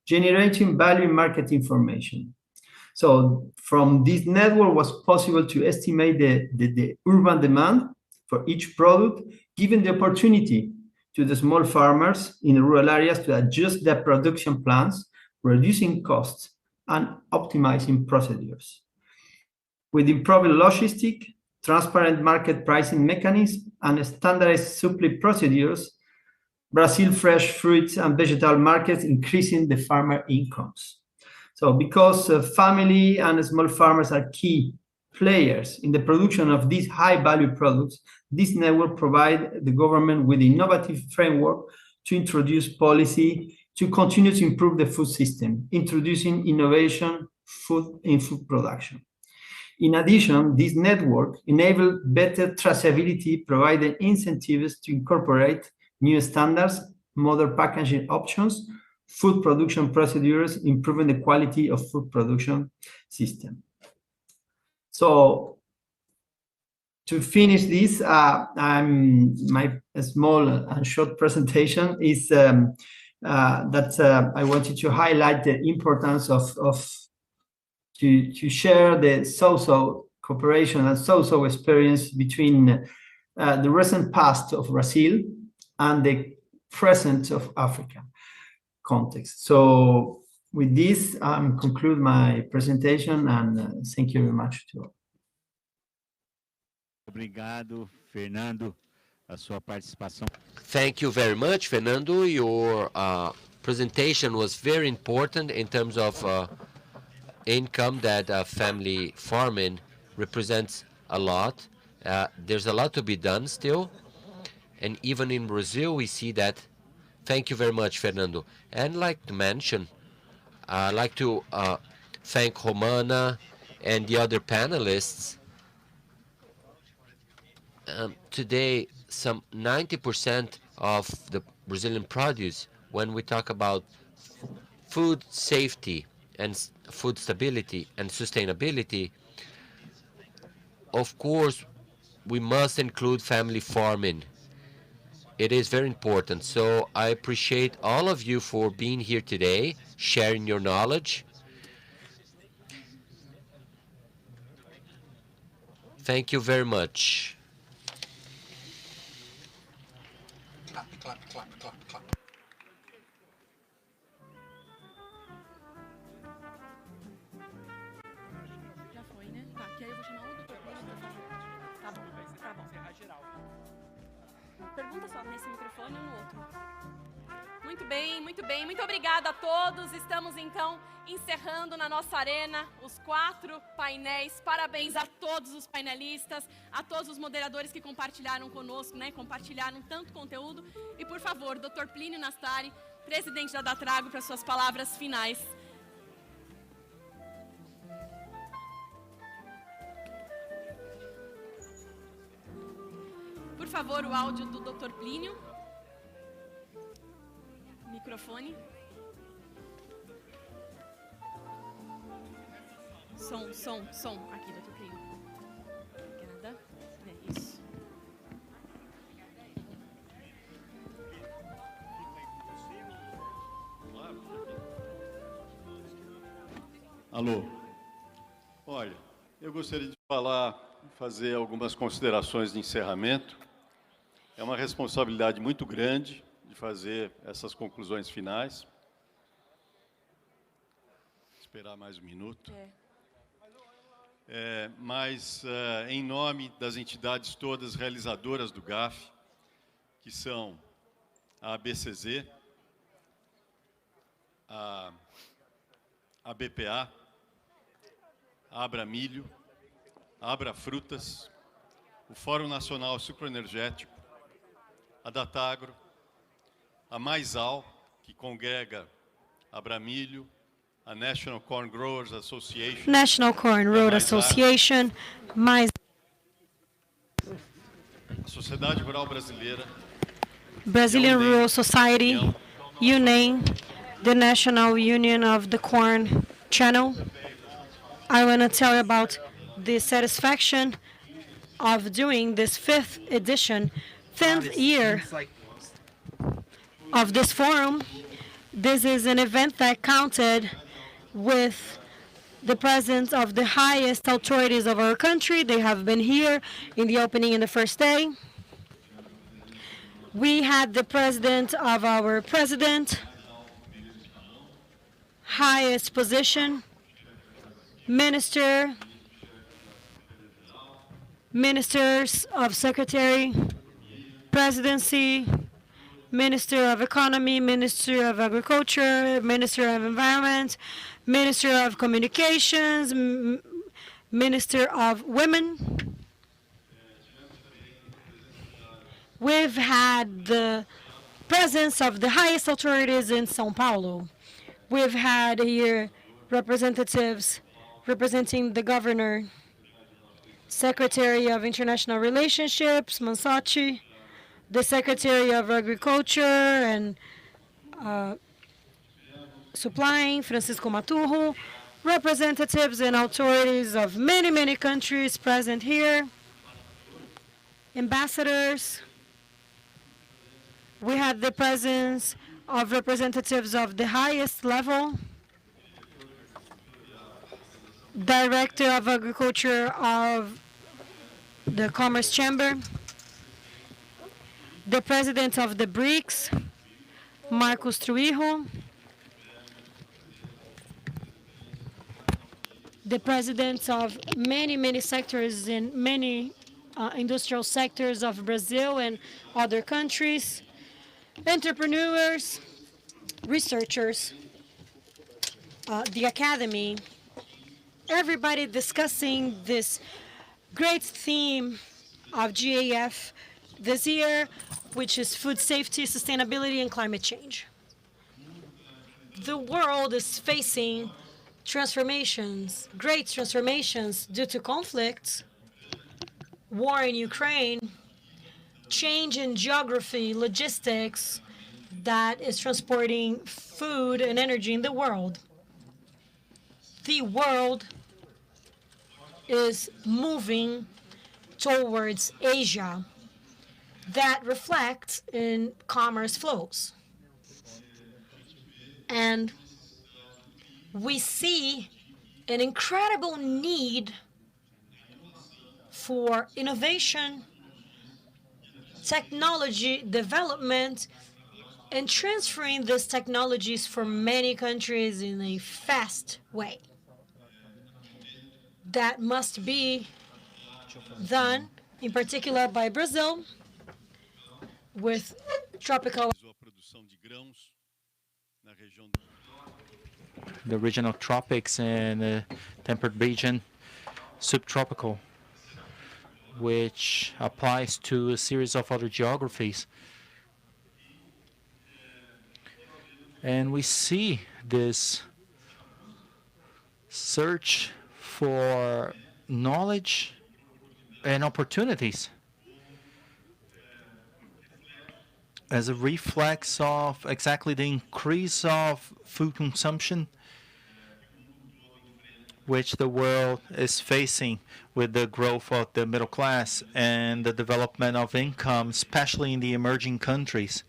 generating value market information. So from this network was possible to estimate the urban demand for each product, given the opportunity to the small farmers in the rural areas to adjust their production plans, reducing costs and optimizing procedures. With improved logistics, transparent market pricing mechanisms, and standardized supply procedures, Brazil fresh fruits and vegetable markets increasing the farmer incomes. So because family and small farmers are key players in the production of these high-value products, this network provides the government with innovative framework to introduce policy to continue to improve the food system, introducing innovation in food production. In addition, this network enables better traceability, providing incentives to incorporate new standards, modern packaging options, food production procedures, improving the quality of food production system. So to finish this, my small and short presentation is that I wanted to highlight the importance to share the social cooperation and social experience between the recent past of Brazil and the present of Africa context. So with this, I conclude my presentation, and thank you very much to all.
Obrigado, Fernando, a sua participação.
Thank you very much, Fernando. Your presentation was very important in terms of income that family farming represents a lot. There's a lot to be done still. And even in Brazil, we see that. Thank you very much, Fernando. And I'd like to mention, I'd like to thank Romana and the other panelists. Today, some 90% of the Brazilian produce, when we talk about food safety and food stability and sustainability, of course, we must include family farming. It is very important. So I appreciate all of you for being here today, sharing your knowledge. Thank you very much.
Clap, clap, clap, clap, clap.
Já foi, né? Tá, que aí eu vou chamar o doutor Plínio pra fazer. Tá bom, tá bom. Pergunta só nesse microfone ou no outro. Muito bem, muito bem. Muito obrigada a todos. Estamos, então, encerrando na nossa arena os 4 painéis. Parabéns a todos os painelistas, a todos os moderadores que compartilharam conosco, né? Compartilharam tanto conteúdo. E, por favor, Dr. Plínio Nastari, presidente da Datrago, para suas palavras finais. Por favor, o áudio do Dr. Plínio. Microfone. Som. Aqui, Dr. Plínio. Obrigada. É isso.
Alô. Olha, eu gostaria de fazer algumas considerações de encerramento É uma responsabilidade muito grande de fazer essas conclusões finais. Esperar mais um minuto. Mas, em nome das entidades todas realizadoras do GAF, que são a ABCZ, a BPA, a Abra Milho, a Abra Frutas, o Fórum Nacional Sucroenergético, a Datagro, a Maisal, que congrega a Abra Milho, a National Corn Growers Association,
National Corn Road Association,
a Sociedade Rural Brasileira,
Brazilian Rural Society, UNAME, the National Union of the Corn Channel. I want to tell you about the satisfaction of doing this 5th edition, 10th year of this forum. This is an event that counted with the presence of the highest authorities of our country. They have been here in the opening in the first day. We had the president of our president, highest position, ministers of secretary, presidency, Minister of Economy, Minister of Agriculture, Minister of Environment, Minister of Communications, Minister of Women. We've had the presence of the highest authorities in São Paulo. We've had here representatives representing the governor, Secretary of International Relationships, Mansotti, the Secretary of Agriculture and Supplying, Francisco Maturro, representatives and authorities of many, many countries present here, ambassadors. We had the presence of representatives of the highest level, Director of Agriculture of the Commerce Chamber, the President of the BRICS, Marcos Trujillo, the presidents of many, many sectors in many industrial sectors of Brazil and other countries, entrepreneurs, researchers, the academy, everybody discussing this great theme of GAF this year, which is food safety, sustainability, and climate change. The world is facing transformations, great transformations due to conflicts, war in Ukraine, change in geography, logistics that is transporting food and energy in the world. The world is moving towards Asia. That reflects in commerce flows. And we see an incredible need for innovation, technology development, and transferring these technologies from many countries in a fast way. That must be done, in particular by Brazil, with tropical.
The regional tropics and the temperate region, subtropical, which applies to a series of other geographies. And we see this search for knowledge and opportunities as a reflex of exactly the increase of food consumption which the world is facing with the growth of the middle class and the development of income, especially in the emerging countries.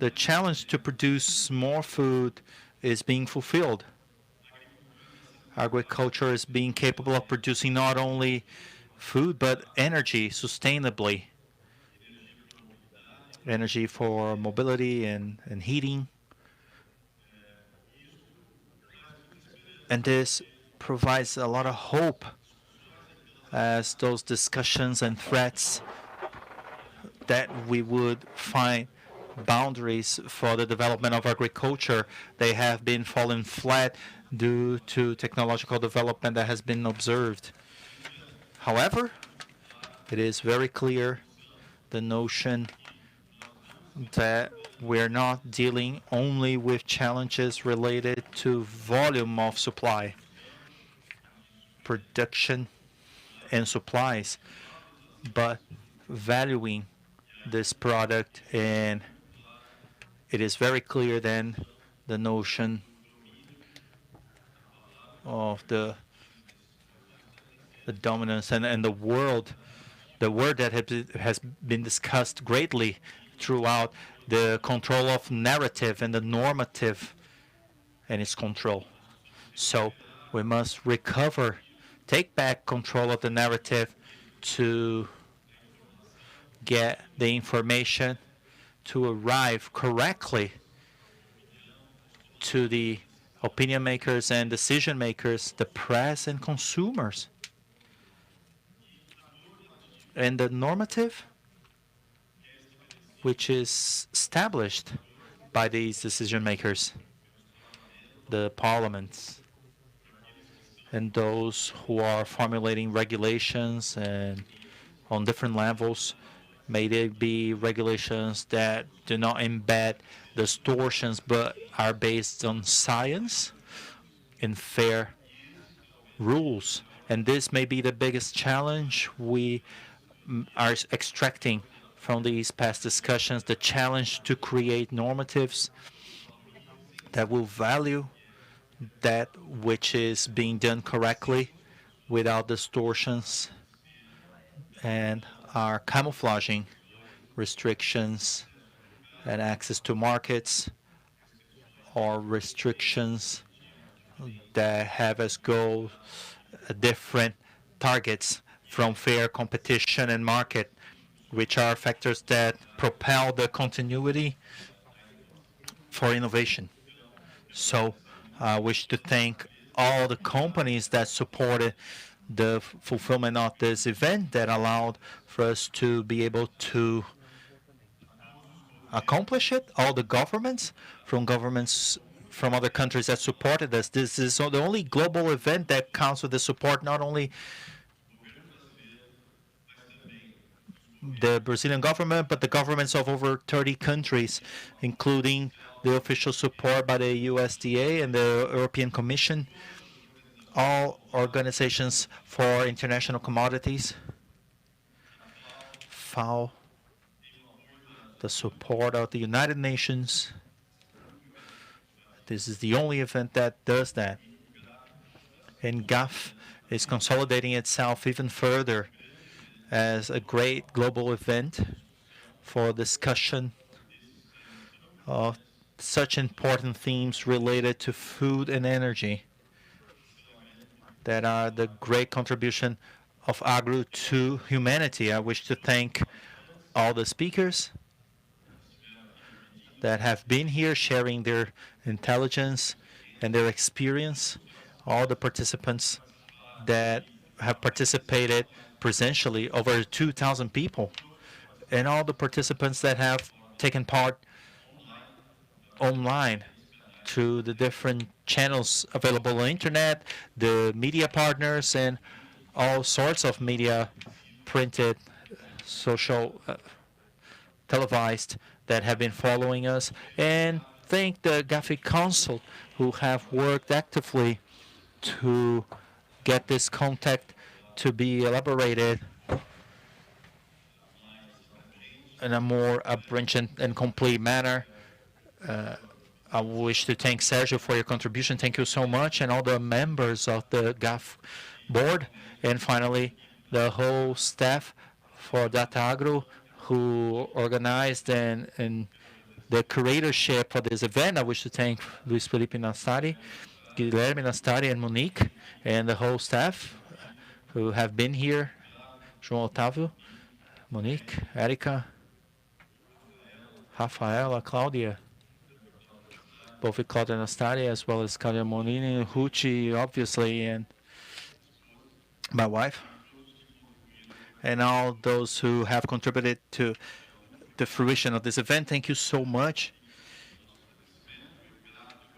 The challenge to produce more food is being fulfilled. Agriculture is being capable of producing not only food but energy sustainably energy for mobility and heating. And this provides a lot of hope as those discussions and threats that we would find boundaries for the development of agriculture. They have been falling flat due to technological development that has been observed. However, it is very clear the notion that we're not dealing only with challenges related to volume of supply, production, and supplies, but valuing this product. And it is very clear then the notion of the dominance and the word that has been discussed greatly throughout, the control of narrative and the normative and its control. So we must recover, take back control of the narrative to get the information to arrive correctly to the opinion makers and decision makers, the press and consumers. And the normative, which is established by these decision makers, the parliaments, and those who are formulating regulations and on different levels. May they be regulations that do not embed distortions but are based on science and fair rules. And this may be the biggest challenge we are extracting from these past discussions, the challenge to create normatives that will value that which is being done correctly without distortions and are camouflaging restrictions and access to markets or restrictions that have as goal different targets from fair competition and market, which are factors that propel the continuity for innovation. So I wish to thank all the companies that supported the fulfillment of this event, that allowed for us to be able to accomplish it. All the governments from other countries that supported us. This is the only global event that counts with the support not only the Brazilian government, but the governments of over 30 countries, including the official support by the USDA and the European Commission, all organizations for international commodities, FAO, the support of the United Nations. This is the only event that does that. And GAF is consolidating itself even further as a great global event for discussion of such important themes related to food and energy that are the great contribution of agro to humanity. I wish to thank all the speakers that have been here sharing their intelligence and their experience, all the participants that have participated presentially, over 2,000 people, and all the participants that have taken part online through the different channels available on the internet, the media partners, and all sorts of media, printed, social, televised, that have been following us. And thank the GAFI Council, who have worked actively to get this contact to be elaborated in a more abundant and complete manner. I wish to thank Sergio for your contribution. Thank you so much, and all the members of the GAF board, and finally the whole staff for Data Agro who organized and the curatorship for this event. I wish to thank Luis Felipe Nastari, Guilherme Nastari, and Monique, and the whole staff who have been here, João Otávio, Monique, Erica, Rafaela, Claudia, both with Claudia Nastari as well as Claudia Monini, Hucci, obviously, and my wife, and all those who have contributed to the fruition of this event. Thank you so much.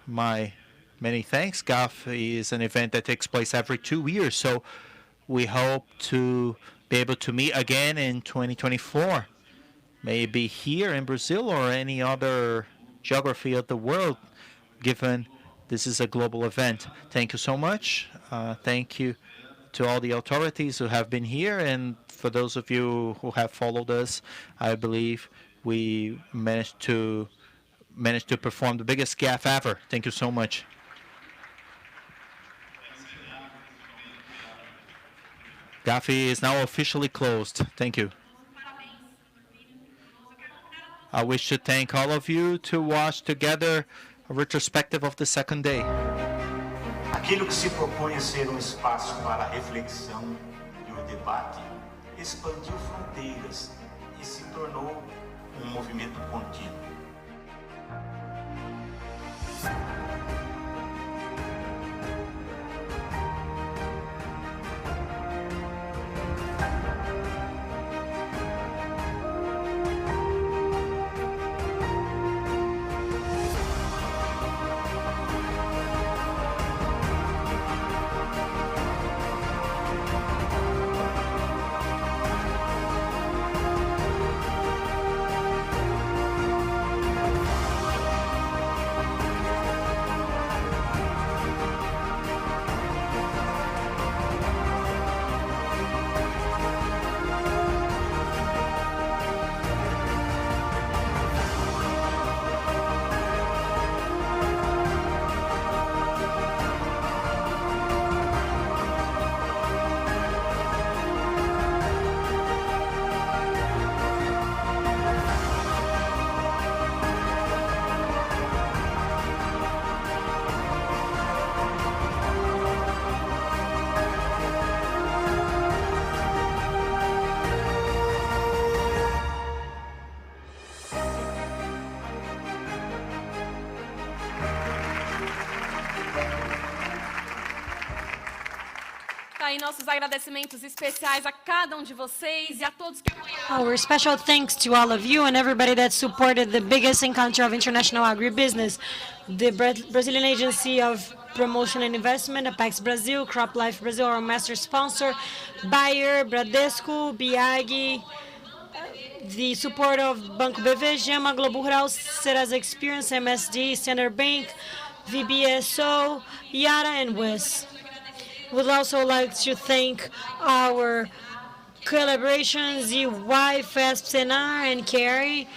My many thanks. GAF is an event that takes place every 2 years, so we hope to be able to meet again in 2024. Maybe here in Brazil or any other geography of the world, given this is a global event. Thank you so much. Thank you to all the authorities who have been here, and for those of you who have followed us, I believe we managed to perform the biggest GAF ever. Thank you so much. GAF is now officially closed. Thank you. I wish to thank all of you to watch together a retrospective of the second day.
Aquilo que se propõe a ser espaço para a reflexão e o debate expandiu fronteiras e se tornou movimento contínuo.
Aí nossos agradecimentos especiais a cada de vocês e a todos que apoiaram.
Our special thanks to all of you and everybody that supported the biggest encounter of international agribusiness, the Brazilian Agency of Promotion and Investment, Apex Brazil, Crop Life Brazil, our master sponsor, Bayer, Bradesco, BIAG, the support of Banco BV, Gema, Globo Rural, Serasa Experience, MSD, Standard Bank, VBSO, Yara, and WIS. Would also like to thank our collaborations, EY, FESP, Senar, and Carey,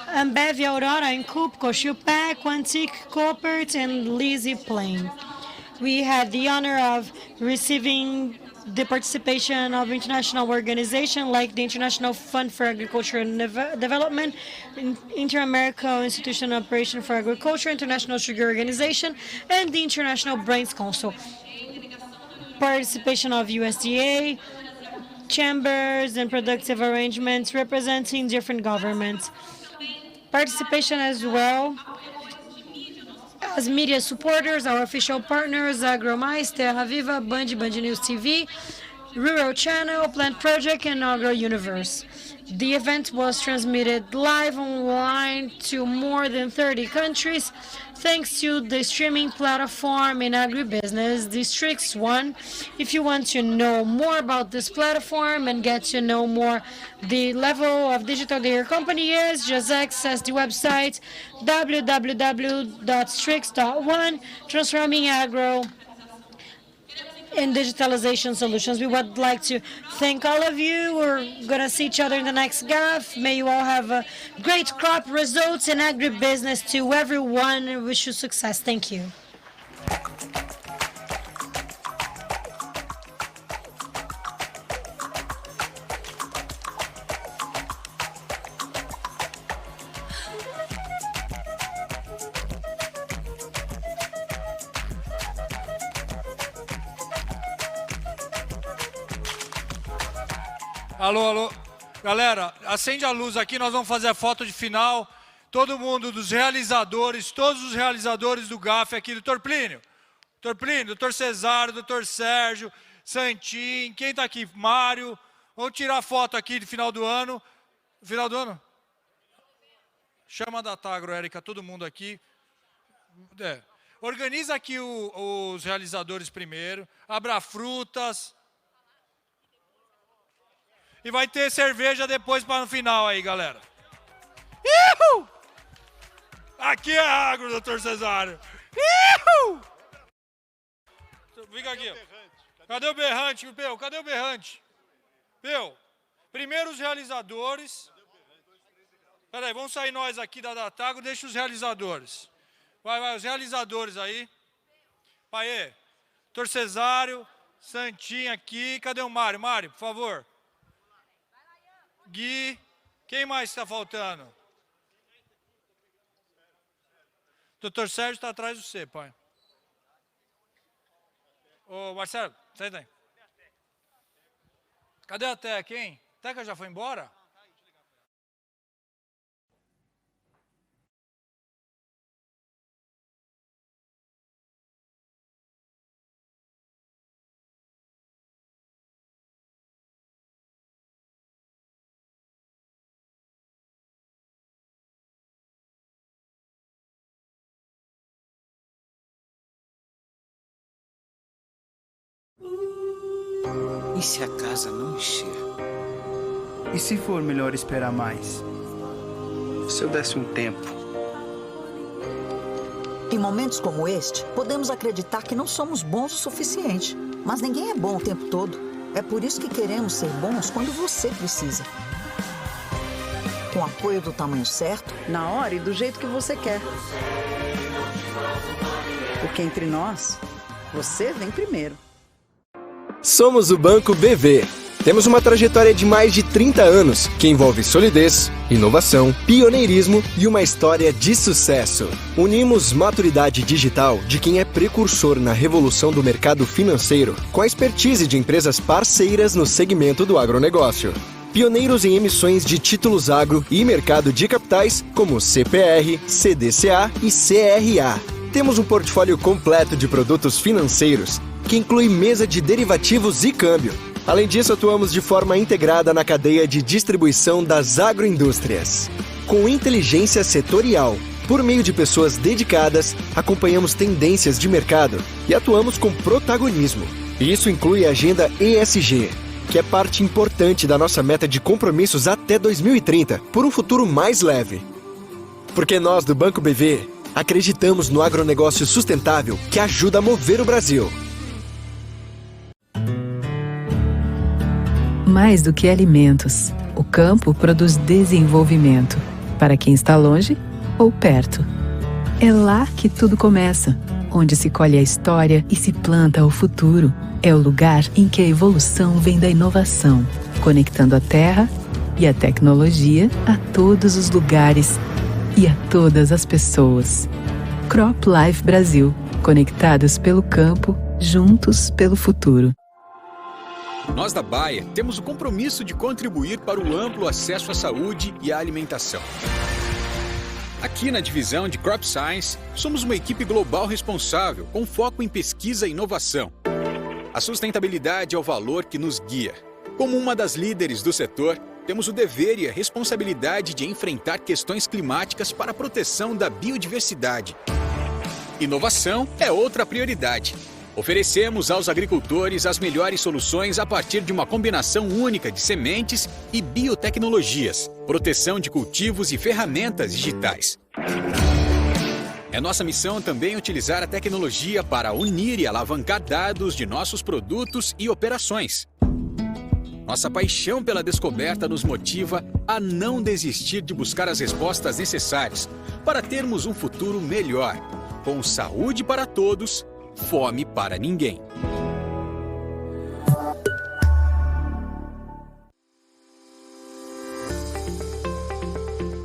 Ambev, Aurora, and Coop, Cochupé, Quantic, Coopert, and Lizzie Plain. We had the honor of receiving the participation of international organizations like the International Fund for Agriculture and Development, Inter-American Institutional Operation for Agriculture, International Sugar Organization, and the International Brains Council. Participation of USDA, chambers, and productive arrangements representing different governments. Participation as well as media supporters, our official partners, AgroMais, Terra Viva, Band News TV, Rural Channel, Plant Project, and Agro Universe. The event was transmitted live online to more than 30 countries, thanks to the streaming platform in agribusiness, Districts 1. If you want to know more about this platform and get to know more the level of digital that your company is, just access the website www.strix.1, transforming agro in digitalization solutions. We would like to thank all of you. We're going to see each other in the next GAF. May you all have a great crop results in agribusiness. To everyone, I wish you success. Thank you.
Alô, alô. Galera, acende a luz aqui, nós vamos fazer a foto de final. todo mundo dos realizadores, todos os realizadores do GAF aqui, doutor Plínio, doutor Cesário, doutor Sérgio, Santim, quem está aqui? Mário, vamos tirar foto aqui do final do ano. Final do ano? Chama a Datagro, Érica, todo mundo aqui. Organiza aqui os realizadores primeiro, abra frutas. E vai ter cerveja depois para no final aí, galera. Ihu! Aqui é agro, doutor Cesário. Ihu! Fica aqui. Cadê o berrante? Peu, cadê o berrante? Peu, primeiro os realizadores. Peraí, vamos sair nós aqui da Datagro, deixa os realizadores. Vai, os realizadores aí. Paê, doutor Cesário, Santinho aqui. Cadê o Mário? Mário, por favor. Gui, quem mais está faltando? Doutor Sérgio está atrás de você, pai. Ô, Marcelo, sai daí. Cadê a Teca, hein? Teca já foi embora?
E se a casa não encher? E se for melhor esperar mais? Se eu desse um tempo?
Em momentos como este, podemos acreditar que não somos bons o suficiente. Mas ninguém é bom o tempo todo. É por isso que queremos ser bons quando você precisa. Com apoio do tamanho certo,
na hora e do jeito que você quer. Porque entre nós, você vem primeiro.
Somos o Banco BV. Temos uma trajetória de mais de 30 anos, que envolve solidez, inovação, pioneirismo e uma história de sucesso. Unimos maturidade digital de quem é precursor na revolução do mercado financeiro, com a expertise de empresas parceiras no segmento do agronegócio. Pioneiros em emissões de títulos agro e mercado de capitais, como CPR, CDCA e CRA. Temos um portfólio completo de produtos financeiros, que inclui mesa de derivativos e câmbio. Além disso, atuamos de forma integrada na cadeia de distribuição das agroindústrias. Com inteligência setorial, por meio de pessoas dedicadas, acompanhamos tendências de mercado e atuamos com protagonismo. Isso inclui a agenda ESG, que é parte importante da nossa meta de compromissos até 2030, por um futuro mais leve. Porque nós, do Banco BV, acreditamos no agronegócio sustentável que ajuda a mover o Brasil.
Mais do que alimentos, o campo produz desenvolvimento, para quem está longe ou perto. É lá que tudo começa, onde se colhe a história e se planta o futuro. É o lugar em que a evolução vem da inovação, conectando a terra e a tecnologia a todos os lugares e a todas as pessoas. Crop Life Brasil, conectados pelo campo, juntos pelo futuro.
Nós da Bayer temos o compromisso de contribuir para o amplo acesso à saúde e à alimentação. Aqui na divisão de Crop Science, somos uma equipe global responsável com foco em pesquisa e inovação. A sustentabilidade é o valor que nos guia. Como uma das líderes do setor, temos o dever e a responsabilidade de enfrentar questões climáticas para a proteção da biodiversidade. Inovação é outra prioridade. Oferecemos aos agricultores as melhores soluções a partir de uma combinação única de sementes e biotecnologias, proteção de cultivos e ferramentas digitais. É nossa missão também utilizar a tecnologia para unir e alavancar dados de nossos produtos e operações. Nossa paixão pela descoberta nos motiva a não desistir de buscar as respostas necessárias para termos um futuro melhor, com saúde para todos, fome para ninguém.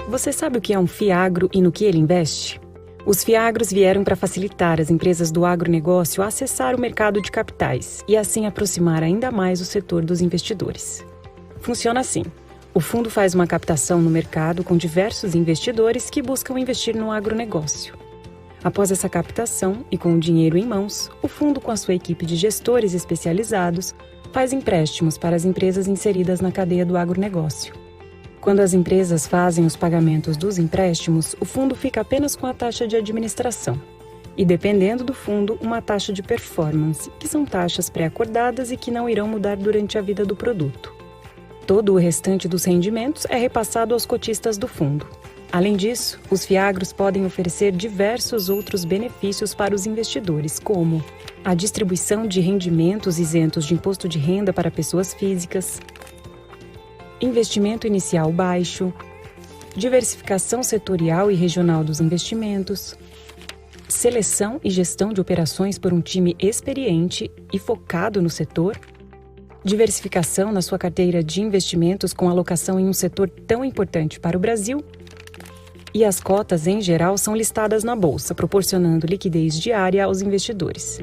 Você sabe o que é um FIAGRO e no que ele investe? Os FIAGROS vieram para facilitar as empresas do agronegócio a acessar o mercado de capitais e assim aproximar ainda mais o setor dos investidores. Funciona assim. O fundo faz uma captação no mercado com diversos investidores que buscam investir no agronegócio. Após essa captação e com o dinheiro em mãos, o fundo, com a sua equipe de gestores especializados, faz empréstimos para as empresas inseridas na cadeia do agronegócio. Quando as empresas fazem os pagamentos dos empréstimos, o fundo fica apenas com a taxa de administração. E, dependendo do fundo, uma taxa de performance, que são taxas pré-acordadas e que não irão mudar durante a vida do produto. Todo o restante dos rendimentos é repassado aos cotistas do fundo. Além disso, os fiagros podem oferecer diversos outros benefícios para os investidores, como a distribuição de rendimentos isentos de imposto de renda para pessoas físicas, investimento inicial baixo, diversificação setorial e regional dos investimentos, seleção e gestão de operações por um time experiente e focado no setor, diversificação na sua carteira de investimentos com alocação em um setor tão importante para o Brasil, e as cotas, em geral, são listadas na bolsa, proporcionando liquidez diária aos investidores.